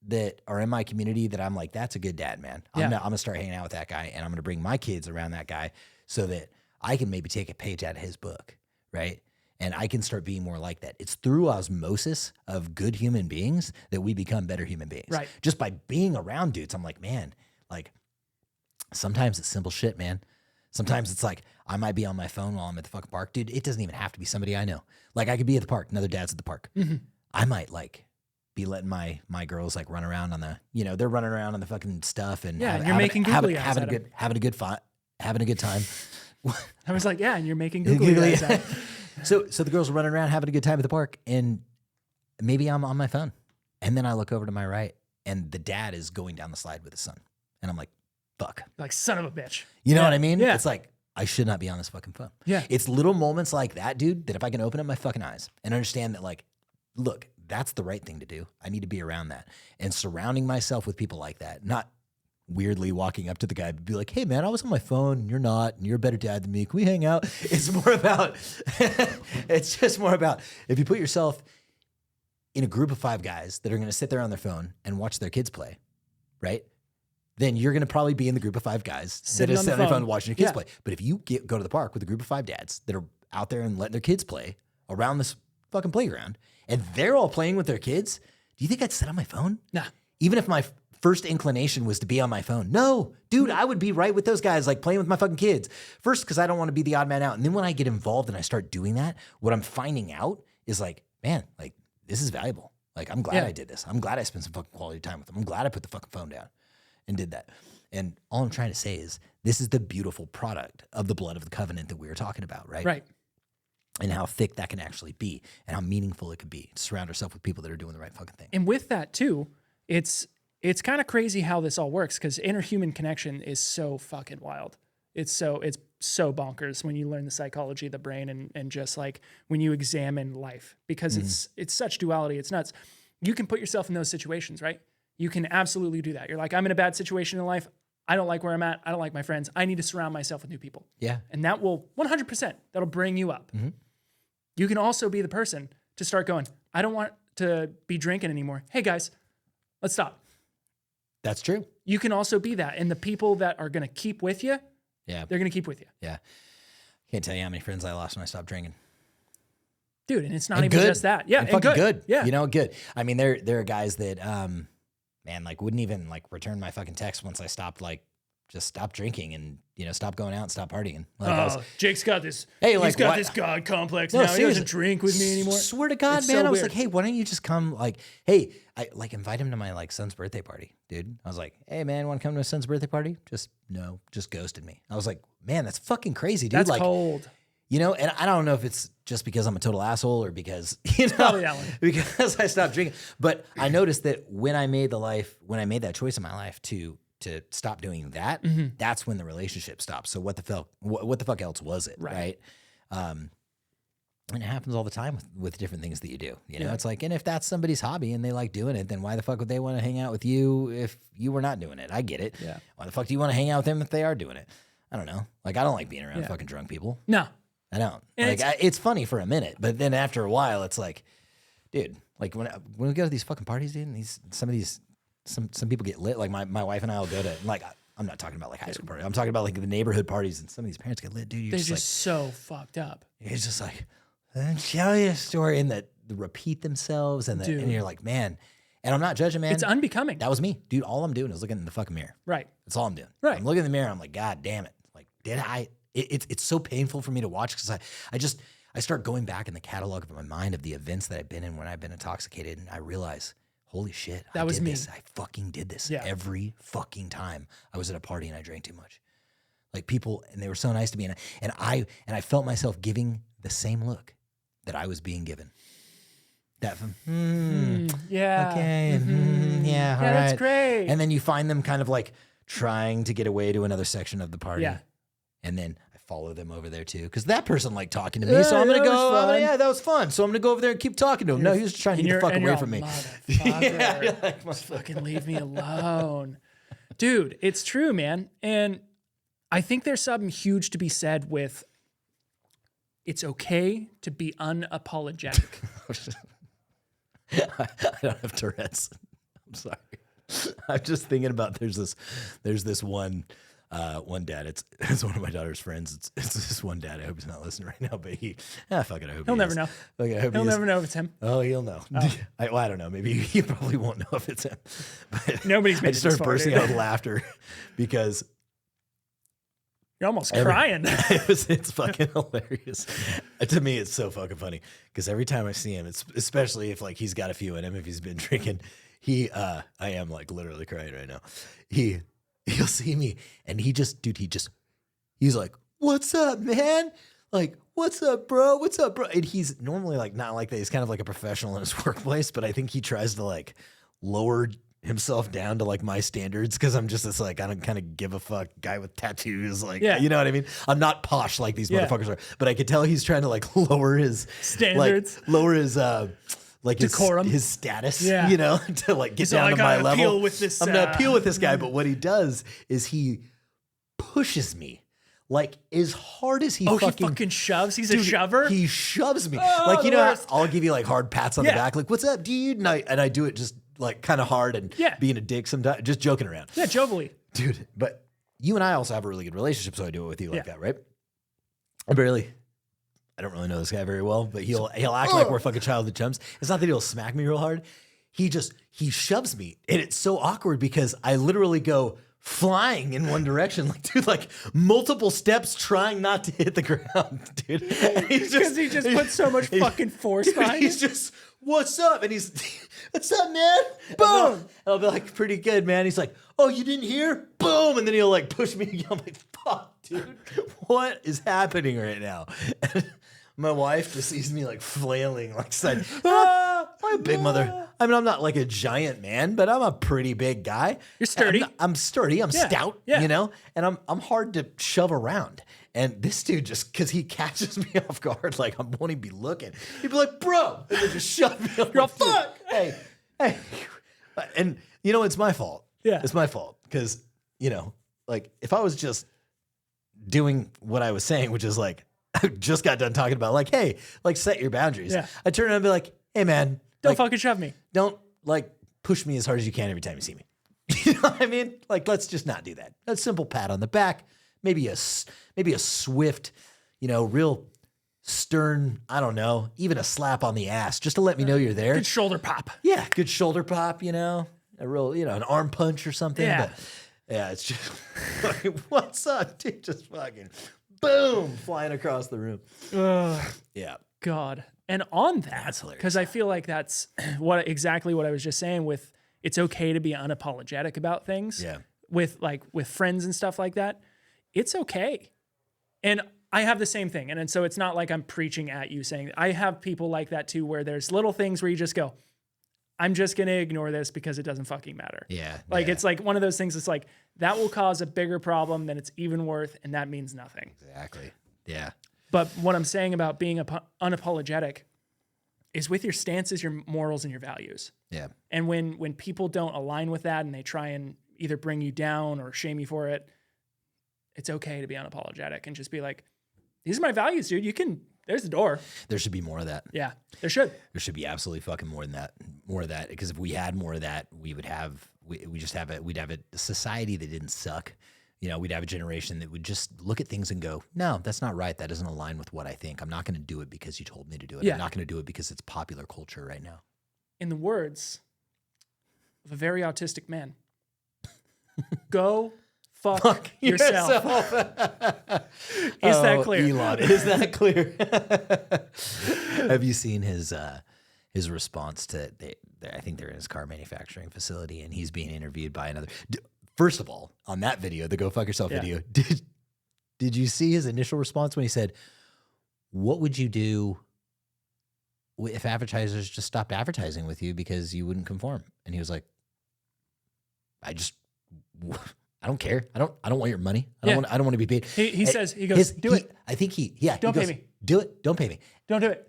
that are in my community that I'm like, that's a good dad, man. I'm going to start hanging out with that guy, and I'm going to bring my kids around that guy so that I can maybe take a page out of his book, right? And I can start being more like that. It's through osmosis of good human beings that we become better human beings. Right. Just by being around dudes, I'm like, man, like sometimes it's simple shit, man. Sometimes it's like I might be on my phone while I'm at the fucking park. Dude, it doesn't even have to be somebody I know. Like I could be at the park, another dad's at the park. I might like be letting my girls like run around on the, they're running around on the fucking stuff and you're making googly eyes at 'em. having a good time. I was like, and you're making googly eyes at 'em. So the girls are running around having a good time at the park, and maybe I'm on my phone, and then I look over to my right, and the dad is going down the slide with his son, and I'm like, fuck. Like, son of a bitch. You know what I mean? Yeah. It's like, I should not be on this fucking phone. Yeah. It's little moments like that, dude, that if I can open up my fucking eyes and understand that, like, look, that's the right thing to do. I need to be around that. And surrounding myself with people like that, not weirdly walking up to the guy and be like, hey, man, I was on my phone and you're not, and you're a better dad than me. Can we hang out? It's more about, it's just more about if you put yourself in a group of 5 guys that are going to sit there on their phone and watch their kids play, right? Then you're going to probably be in the group of 5 guys that is sitting on their phone watching your kids play. But if you go to the park with a group of 5 dads that are out there and letting their kids play around this fucking playground, and they're all playing with their kids, do you think I'd sit on my phone? Nah. Even if my first inclination was to be on my phone. No, dude, I would be right with those guys, like playing with my fucking kids. First, because I don't want to be the odd man out. And then when I get involved and I start doing that, what I'm finding out is like, man, like this is valuable. Like, I'm glad I did this. I'm glad I spent some fucking quality time with them. I'm glad I put the fucking phone down and did that. And all I'm trying to say is this is the beautiful product of the blood of the covenant that we were talking about, right? Right. And how thick that can actually be and how meaningful it could be to surround ourselves with people that are doing the right fucking thing. And with that too, it's kind of crazy how this all works because interhuman connection is so fucking wild. It's so bonkers when you learn the psychology of the brain and just like when you examine life because it's such duality. It's nuts. You can put yourself in those situations, right? You can absolutely do that. You're like, I'm in a bad situation in life. I don't like where I'm at. I don't like my friends. I need to surround myself with new people. Yeah. And that will 100%, that'll bring you up. You can also be the person to start going, I don't want to be drinking anymore. Hey guys, let's stop. That's true. You can also be that. And the people that are going to keep with you, they're going to keep with you. Yeah. Can't tell you how many friends I lost when I stopped drinking. Dude, and it's not even just that. Yeah, and fucking good. Yeah. You know, good. I mean, there are guys that, man, like wouldn't even like return my fucking text once I stopped, like just stop drinking and, stop going out and stop partying. Like Jake's got this, hey, he's got this God complex now. He doesn't drink with me anymore. Swear to God, it's man. So I was weird. like, hey, why don't you just come? Like, hey, I like invite him to my like son's birthday party, dude. I was like, hey, man, want to come to my son's birthday party? Just ghosted me. I was like, man, that's fucking crazy, dude. That's like, cold. And I don't know if it's just because I'm a total asshole or because, Probably that one. because I stopped drinking. But I noticed that when I made that choice in my life to stop doing that, that's when the relationship stopped. So what the fuck else was it, right? And it happens all the time with different things that you do. It's like, and if that's somebody's hobby and they like doing it, then why the fuck would they want to hang out with you if you were not doing it? I get it. Yeah. Why the fuck do you want to hang out with them if they are doing it? I don't know. Like, I don't like being around fucking drunk people. No. I don't. And like, it's funny for a minute, but then after a while, it's like, dude, like when we go to these fucking parties, dude, and some people get lit. Like my wife and I will go to, like, I'm not talking about like high school parties. I'm talking about like the neighborhood parties, and some of these parents get lit, dude. They're just so fucked up. It's just like, let me tell you a story, and that repeat themselves, and you're like, man. And I'm not judging, man. It's unbecoming. That was me, dude. All I'm doing is looking in the fucking mirror. Right. That's all I'm doing. Right. I'm looking in the mirror. I'm like, God damn it. Like, did I? It's so painful for me to watch because I start going back in the catalog of my mind of the events that I've been in when I've been intoxicated, and I realize, holy shit, that was me. I fucking did this every fucking time I was at a party and I drank too much. Like people, and they were so nice to me, and I felt myself giving the same look that I was being given. That from yeah, okay, yeah, all right, that's great. And then you find them kind of like trying to get away to another section of the party. Yeah. And then I follow them over there too, because that person liked talking to me. So I'm gonna go. Yeah, that was fun. So I'm gonna go over there and keep talking to him. No, he was just trying to get the fuck away from me. Yeah, like, just fucking leave me alone, dude. It's true, man. And I think there's something huge to be said with. It's okay to be unapologetic. I don't have Tourette's. I'm sorry. I'm just thinking about there's this one dad. It's one of my daughter's friends. It's this one dad. I hope he's not listening right now, but fuck it. I hope he'll never know. Okay, he'll never know if it's him. Oh, he'll know. Oh. I don't know. Maybe he probably won't know if it's him. But nobody's made I just started bursting out with laughter because you're almost crying. It's fucking hilarious. To me, it's so fucking funny because every time I see him, it's especially if like he's got a few in him, if he's been drinking, I am like literally crying right now. He'll see me and he's like, "What's up, man? Like, what's up, bro? What's up, bro?" And he's normally like not like that. He's kind of like a professional in his workplace, but I think he tries to like lower himself down to like my standards because I'm just this like I don't kind of give a fuck guy with tattoos, like you know what I mean. I'm not posh like these motherfuckers are, but I could tell he's trying to like lower his standards, like, lower his like decorum, his status, you know, to like get down to my level. I'm gonna appeal with this guy, but what he does is he pushes me. Like as hard as he fucking shoves. He's a shover. He shoves me. Like, you know, I'll give you like hard pats on the back. Like, what's up, dude? And I do it just like kind of hard and being a dick sometimes, just joking around. Yeah, jovially. Dude, but you and I also have a really good relationship, so I do it with you like that, right? I don't really know this guy very well, but he'll act like we're fucking childhood chums. It's not that he'll smack me real hard. He shoves me. And it's so awkward because I literally go flying in one direction, like dude, like multiple steps trying not to hit the ground, dude. Because he just put so much fucking force behind it. He's just, "What's up?" And he's, "What's up, man?" Boom. And I'll be like, "Pretty good, man." He's like, "Oh, you didn't hear?" Boom. And then he'll like push me again. I'm like, "Fuck, dude, what is happening right now?" And my wife just sees me like flailing, like saying, "I'm a big mother." I mean, I'm not like a giant man, but I'm a pretty big guy. You're sturdy. I'm sturdy. I'm stout, you know, and I'm hard to shove around. And this dude just, because he catches me off guard, like I won't even be looking. He'd be like, "Bro," and then just shove me. You're all, "Fuck." Hey. And you know, it's my fault. Yeah. It's my fault. Because, you know, like if I was just doing what I was saying, which is like, I just got done talking about like, hey, like set your boundaries. Yeah. I'd turn around and be like, "Hey man, don't like, fuc't shove me. Don't like push me as hard as you can every time you see me." You know what I mean? Like, let's just not do that. A simple pat on the back, maybe a swift, you know, real stern, I don't know, even a slap on the ass just to let me know you're there. Good shoulder pop. Yeah, good shoulder pop, you know, a real, you know, an arm punch or something. Yeah. But yeah, it's just fucking, "What's up, dude?" Just fucking boom, flying across the room. Yeah. God. And on that, because I feel like that's exactly what I was just saying with it's okay to be unapologetic about things. Yeah. With friends and stuff like that. It's okay. And I have the same thing. And so it's not like I'm preaching at you saying I have people like that too, where there's little things where you just go, "I'm just going to ignore this because it doesn't fucking matter." Yeah. Like it's like one of those things. It's like that will cause a bigger problem than it's even worth. And that means nothing. Exactly. Yeah. But what I'm saying about being unapologetic is with your stances, your morals, and your values. Yeah. And when people don't align with that and they try and either bring you down or shame you for it, it's okay to be unapologetic and just be like, "These are my values, dude. There's the door." There should be more of that. Yeah, there should. There should be absolutely fucking more than that. More of that. Because if we had more of that, we'd have a society that didn't suck. You know, we'd have a generation that would just look at things and go, "No, that's not right. That doesn't align with what I think. I'm not going to do it because you told me to do it. Yeah. I'm not going to do it because it's popular culture right now." In the words of a very autistic man, go fuck yourself. Is that clear? Elon, is that clear? Have you seen his response to? I think they're in his car manufacturing facility, and he's being interviewed by another. First of all, on that video, the "Go Fuck Yourself" video, did you see his initial response when he said, "What would you do if advertisers just stopped advertising with you because you wouldn't conform?" And he was like, I don't care. I don't want your money. I don't want to be paid. He says, he goes, do it. I think Don't pay me. Do it. Don't pay me. Don't do it.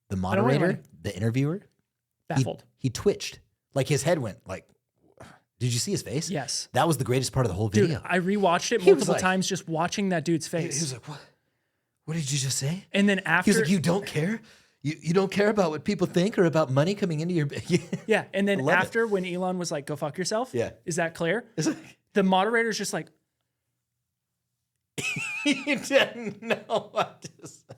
The don't want your moderator, money. the interviewer, Baffled. he twitched. Like his head went like, did you see his face? Yes. That was the greatest part of the whole video. Dude, I rewatched it He was multiple like- times just watching that dude's He face. was like, what? What did you just say? And then He after, was like, you don't care? You don't care about what people think or about money coming into your... yeah. And then love it. after when Elon was like, go fuck yourself. Yeah. Is that clear? It's like, The moderator's just like, he didn't know what to say.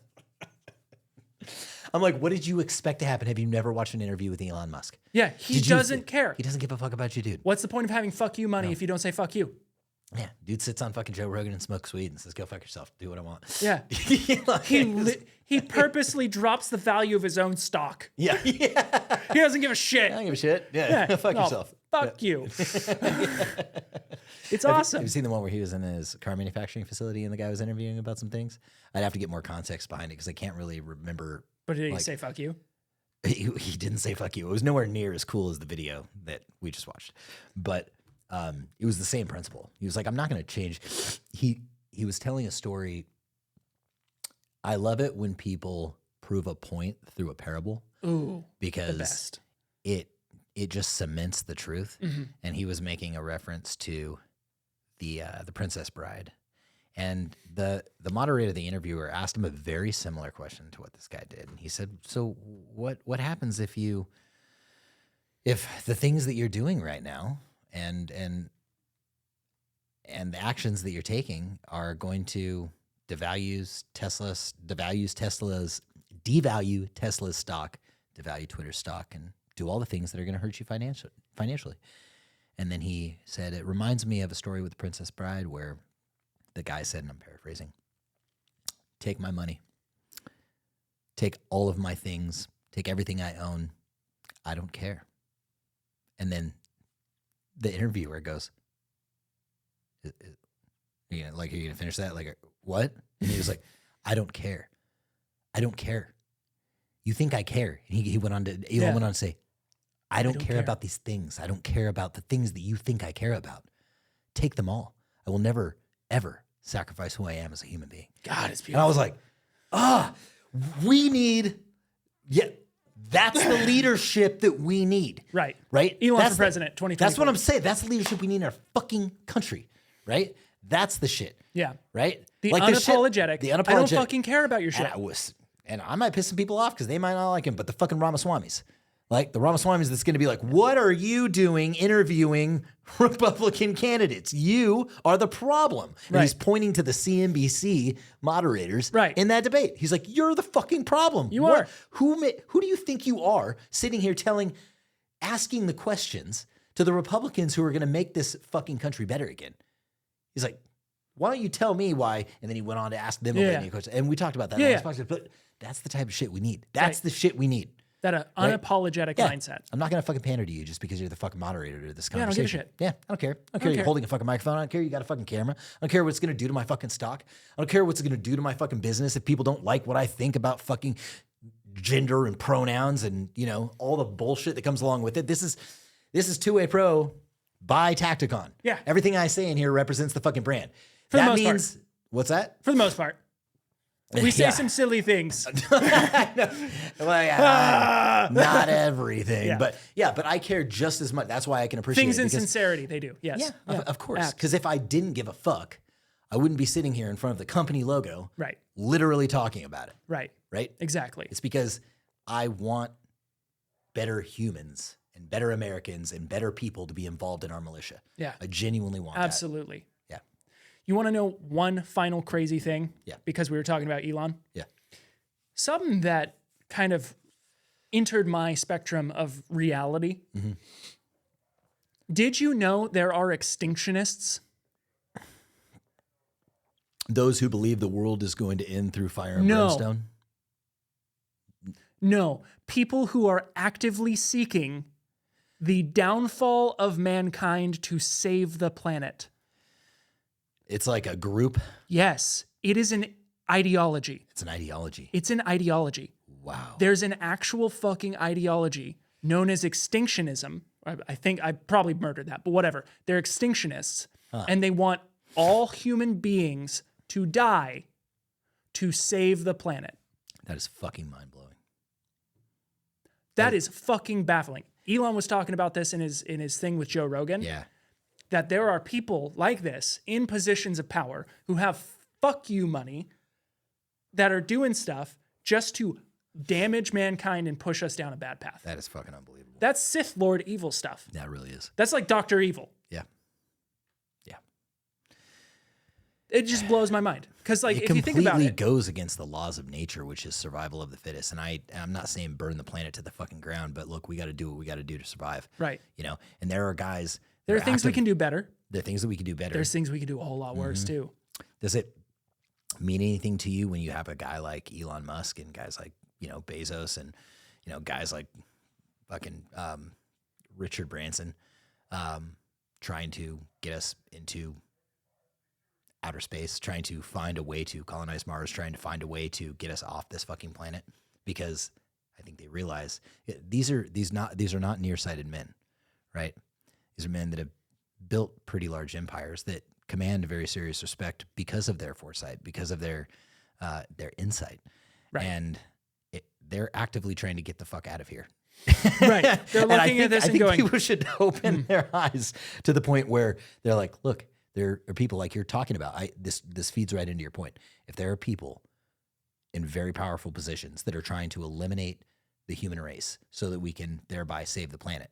I'm like, what did you expect to happen? Have you never watched an interview with Elon Musk? yeah, he Did you- doesn't care. He doesn't give a fuck about you, dude. What's the point of having fuck you money if you don't say fuck you? Yeah, dude sits on fucking Joe Rogan and smokes weed and says, go fuck yourself. Do what I want. Yeah. He purposely drops the value of his own stock. Yeah. Yeah. He doesn't give a shit. I don't give a shit. Yeah. Fuck no, yourself. Fuck you. It's Have awesome. you seen the one where he was in his car manufacturing facility and the guy was interviewing about some things? I'd have to get more context behind it because I can't really remember. But did he like- say fuck you? He didn't say fuck you. It was nowhere near as cool as the video that we just watched. But it was the same principle. He was like, I'm not going to change. He was telling a story. I love it when people prove a point through a parable. Ooh, because the best. it just cements the truth. Mm-hmm. And he was making a reference to the Princess Bride. And the moderator, the interviewer, asked him a very similar question to what this guy did. And he said, so what happens if the things that you're doing right now and the actions that you're taking are going to devalue Tesla's stock, devalue Twitter's stock, and do all the things that are going to hurt you financially. And then he said, it reminds me of a story with the Princess Bride where the guy said, and I'm paraphrasing, take my money, take all of my things, take everything I own. I don't care. And then the interviewer goes, are you going to finish that? Like, what? And he was like, I don't care. I don't care. You think I care? And he went on to, Elon went on to say, I don't care about these things. I don't care about the things that you think I care about. Take them all. I will never, ever sacrifice who I am as a human being. God, it's beautiful. And I was like, we need, that's the leadership that we need. Right. Right? Elon That's for president, 2024. That's what I'm saying. That's the leadership we need in our fucking country. Right? That's the shit. Yeah. Right? The Like this shit- unapologetic. the I don't unapologetic. fucking care about your shit. And I might piss some people off because they might not like him, but the fucking Ramaswamis. Like the Ramaswamis that's going to be like, what are you doing interviewing Republican candidates? You are the problem. And he's pointing to the CNBC moderators in that debate. He's like, you're the fucking problem. You are. Who do you think you are sitting here asking the questions to the Republicans who are going to make this fucking country better again? He's like, why don't you tell me why? And then he went on to ask them a question. And we talked about that in the last podcast, but that's the type of shit we need. That's the shit we need. That unapologetic mindset. I'm not going to fucking pander to you just because you're the fucking moderator to this I don't give a conversation. shit. Yeah, I don't care. I don't care you're holding a fucking microphone. I don't care you got a fucking camera. I don't care what it's going to do to my fucking stock. I don't care what's going to do to my fucking business if people don't like what I think about fucking gender and pronouns and, all the bullshit that comes along with it. This is Two-Way Pro by Tacticon. Yeah. Everything I say in here represents the fucking brand. For the that most means part. What's that? For the most part. We say some silly things. Not everything, but I care just as much. That's why I can appreciate Things it. in sincerity, they do. Yes. Yeah, of course. Because if I didn't give a fuck, I wouldn't be sitting here in front of the company logo, Right. literally talking about it. Right. Right? Exactly. It's because I want better humans and better Americans and better people to be involved in our militia. Yeah. I genuinely want that. Absolutely. Yeah. You want to know one final crazy thing? Yeah. Because we were talking about Elon. Yeah. Something that kind of entered my spectrum of reality. Mm-hmm. Did you know there are extinctionists? Those who believe the world is going to end through fire and No. brimstone? No. People who are actively seeking the downfall of mankind to save the planet. It's like a group. Yes, it is an ideology. It's an ideology. It's an ideology. Wow. There's an actual fucking ideology known as extinctionism. I think I probably murdered that, but whatever. They're extinctionists. And they want all human beings to die to save the planet. That is fucking mind-blowing. That is fucking baffling. Elon was talking about this in his thing with Joe Rogan. Yeah. That there are people like this in positions of power who have fuck you money that are doing stuff just to damage mankind and push us down a bad path. That is fucking unbelievable. That's Sith Lord evil stuff. That really is. That's like Dr. Evil. Yeah. It just blows my mind. Because like, It if you think about completely it, goes against the laws of nature, which is survival of the fittest. And I'm not saying burn the planet to the fucking ground, but look, we got to do what we got to do to survive. right. You know, and there are guys. There are that things we can do better. There are things that we can do better. There's things we can do a whole lot worse too. Does it mean anything to you when you have a guy like Elon Musk and guys like, Bezos and, guys like fucking Richard Branson trying to get us into outer space, trying to find a way to colonize Mars, trying to find a way to get us off this fucking planet? Because I think they realize these are not nearsighted men, right? These are men that have built pretty large empires that command a very serious respect because of their foresight, because of their insight. Right. And they're actively trying to get the fuck out of here. Right. They're looking at this and going, people should open their eyes to the point where they're like, look, there are people like you're talking about. This feeds right into your point. If there are people in very powerful positions that are trying to eliminate the human race so that we can thereby save the planet,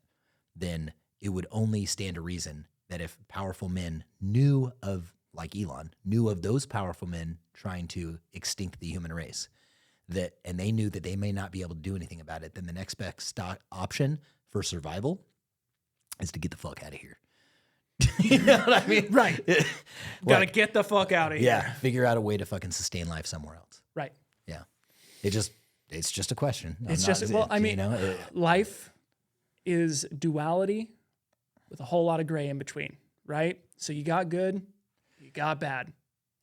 then it would only stand to reason that if powerful men like Elon, knew of those powerful men trying to extinct the human race, and they knew that they may not be able to do anything about it, then the next best option for survival is to get the fuck out of here. You know what I mean? right. Gotta get the fuck out of here. Yeah. Figure out a way to fucking sustain life somewhere else. Right. Yeah. It's just a question. Life is duality with a whole lot of gray in between, right? So you got good, you got bad.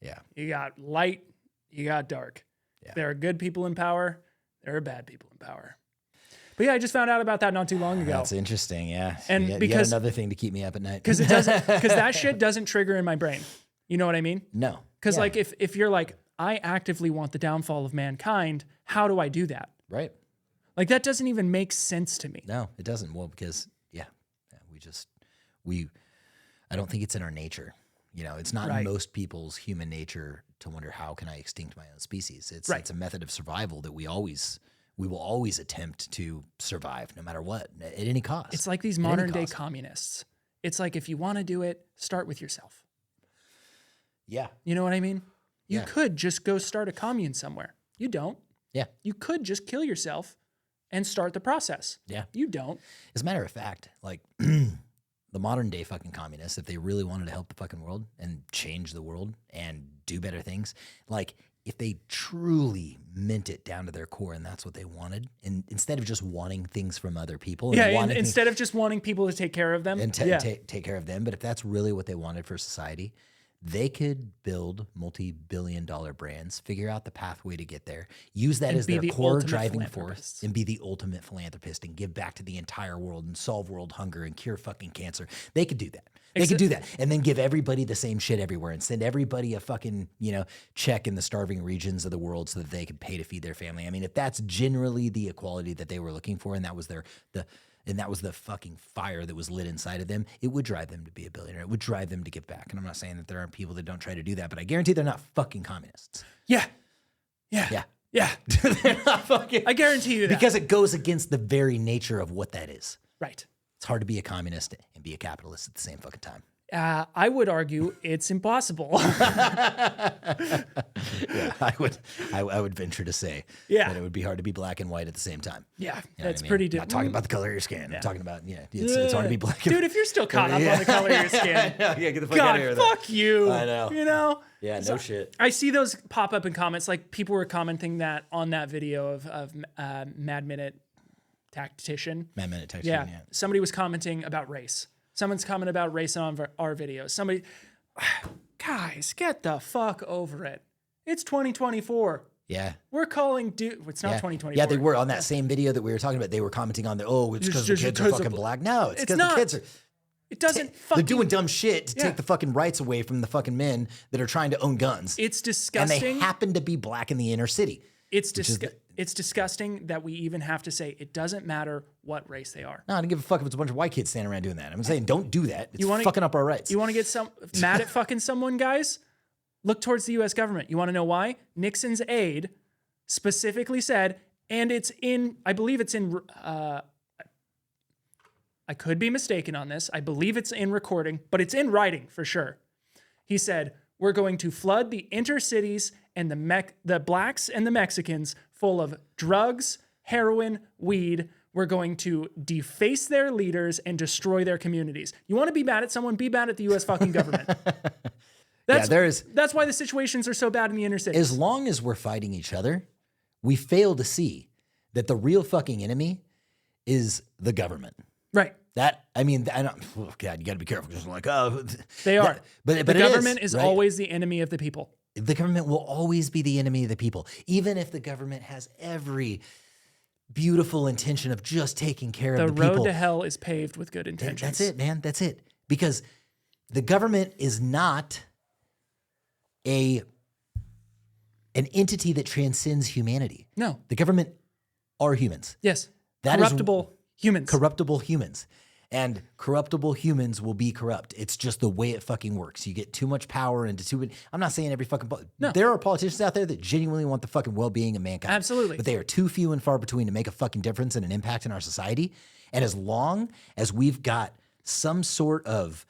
Yeah. You got light, you got dark. Yeah. There are good people in power, there are bad people in power. But yeah, I just found out about that not too long ago. That's interesting, yeah. And yet because another thing to keep me up at night. because that shit doesn't trigger in my brain. You know what I mean? No. Because Yeah. like if you're like, I actively want the downfall of mankind, how do I do that? Right. Like that doesn't even make sense to me. No, it doesn't. Well, because I don't think it's in our nature. It's not Right. in most people's human nature to wonder how can I extinct my own species. It's Right. it's a method of survival that we will always attempt to survive no matter what, at any cost. It's like these At any modern day cost. communists. It's like if you want to do it, start with yourself. Yeah. You know what I mean? You Yeah. could just go start a commune somewhere. You don't. Yeah. You could just kill yourself and start the process. Yeah. You don't. As a matter of fact, like the modern day fucking communists, if they really wanted to help the fucking world and change the world and do better things, like if they truly meant it down to their core and that's what they wanted, and instead of just wanting things from other people, Instead of just wanting people to take care of them. take care of them, but if that's really what they wanted for society, they could build multi-billion-dollar brands, figure out the pathway to get there, use that And as be their the core ultimate driving force, philanthropists. and be the ultimate philanthropist and give back to the entire world and solve world hunger and cure fucking cancer. They could do that. They could do that and then give everybody the same shit everywhere and send everybody a fucking, check in the starving regions of the world so that they could pay to feed their family. I mean, if that's generally the equality that they were looking for and that was the fucking fire that was lit inside of them, it would drive them to be a billionaire. It would drive them to give back. And I'm not saying that there aren't people that don't try to do that, but I guarantee they're not fucking communists. Yeah. Yeah. They're not fucking. I guarantee you that. Because it goes against the very nature of what that is. Right. It's hard to be a communist and be a capitalist at the same fucking time. I would argue it's impossible. Yeah, I would venture to say that it would be hard to be black and white at the same time. Yeah, You know that's what I mean? pretty I'm different. not talking about the color of your skin. I'm talking about, it's hard to be black and Dude, if you're still caught up on the color of your skin, yeah, get the fuck out of here. God, fuck you. I know. You know? Yeah, no shit. I see those pop up in comments. Like people were commenting that on that video of Mad Minute Tactician. Mad Minute Tactician, yeah. Somebody was commenting about race. Someone's commenting about race on our videos. Somebody, guys, get the fuck over it. It's 2024. Yeah. We're calling it's not 2024. Yeah, they were on that same video that we were talking about. They were commenting on it's because the kids are fucking black. No, it's because the kids are. It doesn't They're fucking... doing dumb shit to Yeah. take the fucking rights away from the fucking men that are trying to own guns. It's And disgusting. they happen to be black in the inner city. It's disgusting that we even have to say it doesn't matter what race they are. No, I don't give a fuck if it's a bunch of white kids standing around doing that. I'm saying don't do that. It's wanna- fucking up our rights. You want to get mad at fucking someone, guys? Look towards the U.S. government. You want to know why? Nixon's aide specifically said, and it's in, I believe it's in, I could be mistaken on this. I believe it's in recording, but it's in writing for sure. He said, we're going to flood the intercities and the blacks and the Mexicans full of drugs, heroin, weed. We're going to deface their leaders and destroy their communities. You want to be mad at someone? Be mad at the U.S. fucking government. That's why the situations are so bad in the inner cities. As long as we're fighting each other, we fail to see that the real fucking enemy is the government. Right. I don't, oh God, you got to be careful. Just like, oh, They are. But the government is right? always the enemy of the people. The government will always be the enemy of the people, even if the government has every beautiful intention of just taking care of the people. The road to hell is paved with good intentions. That's it, man. That's it. Because the government is not an entity that transcends humanity. No. The government are humans. Yes. That is corruptible humans. Corruptible humans. And corruptible humans will be corrupt. It's just the way it fucking works. You get too much power into too. I'm not saying every fucking. No. There are politicians out there that genuinely want the fucking well-being of mankind. Absolutely. But they are too few and far between to make a fucking difference and an impact in our society. And as long as we've got some sort of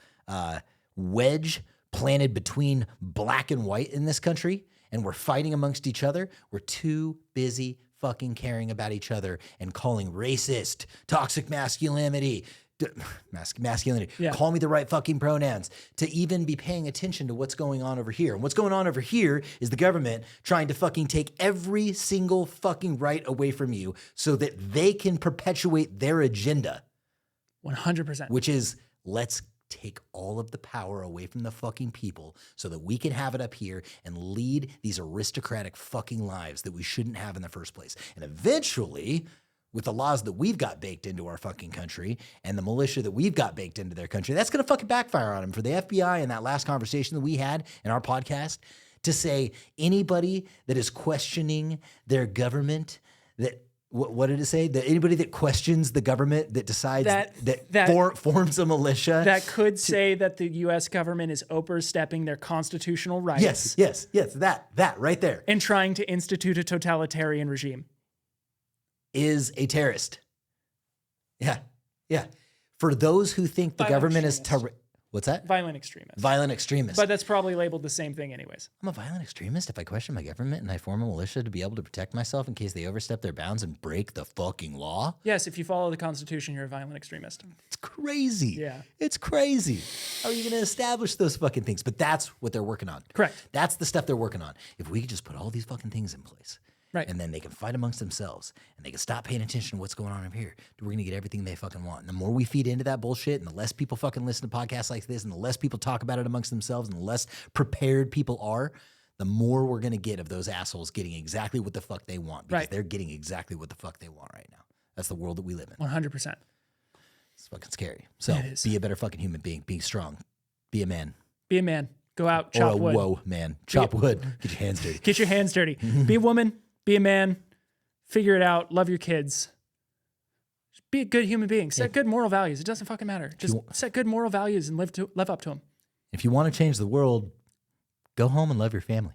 wedge planted between black and white in this country, and we're fighting amongst each other, we're too busy fucking caring about each other and calling racist, toxic masculinity, masculinity. Yeah. Call me the right fucking pronouns, to even be paying attention to what's going on over here. And what's going on over here is the government trying to fucking take every single fucking right away from you so that they can perpetuate their agenda. 100%. Which is, let's take all of the power away from the fucking people so that we can have it up here and lead these aristocratic fucking lives that we shouldn't have in the first place. And eventually, with the laws that we've got baked into our fucking country and the militia that we've got baked into their country, that's going to fucking backfire on them. For the FBI in that last conversation that we had in our podcast to say anybody that is questioning their government, that what did it say? That anybody that questions the government that decides that forms a militia that could say that the U.S. government is overstepping their constitutional rights. Yes, that right there and trying to institute a totalitarian regime. Is a terrorist. Yeah. For those who think the government is what's that? Violent extremist. Violent extremist. But that's probably labeled the same thing anyways. I'm a violent extremist if I question my government and I form a militia to be able to protect myself in case they overstep their bounds and break the fucking law. Yes, if you follow the Constitution, you're a violent extremist. It's crazy. Yeah. It's crazy. How are you going to establish those fucking things? But that's what they're working on. Correct. That's the stuff they're working on. If we could just put all these fucking things in place. Right. And then they can fight amongst themselves and they can stop paying attention to what's going on over here. We're going to get everything they fucking want. And the more we feed into that bullshit and the less people fucking listen to podcasts like this and the less people talk about it amongst themselves and the less prepared people are, the more we're going to get of those assholes getting exactly what the fuck they want because they're getting exactly what the fuck they want right now. That's the world that we live in. 100%. It's fucking scary. So be a better fucking human being. Be strong. Be a man. Be a man. Go out, chop wood. Whoa, man. Chop wood. Get your hands dirty. Get your hands dirty. Be a woman. Be a man. Figure it out. Love your kids. Just be a good human being. Set good moral values. It doesn't fucking matter. Just set good moral values and live up to them. If you want to change the world, go home and love your family.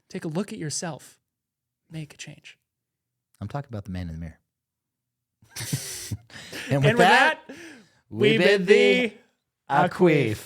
Take a look at yourself. Make a change. I'm talking about the man in the mirror. And with that, we bid thee a queef.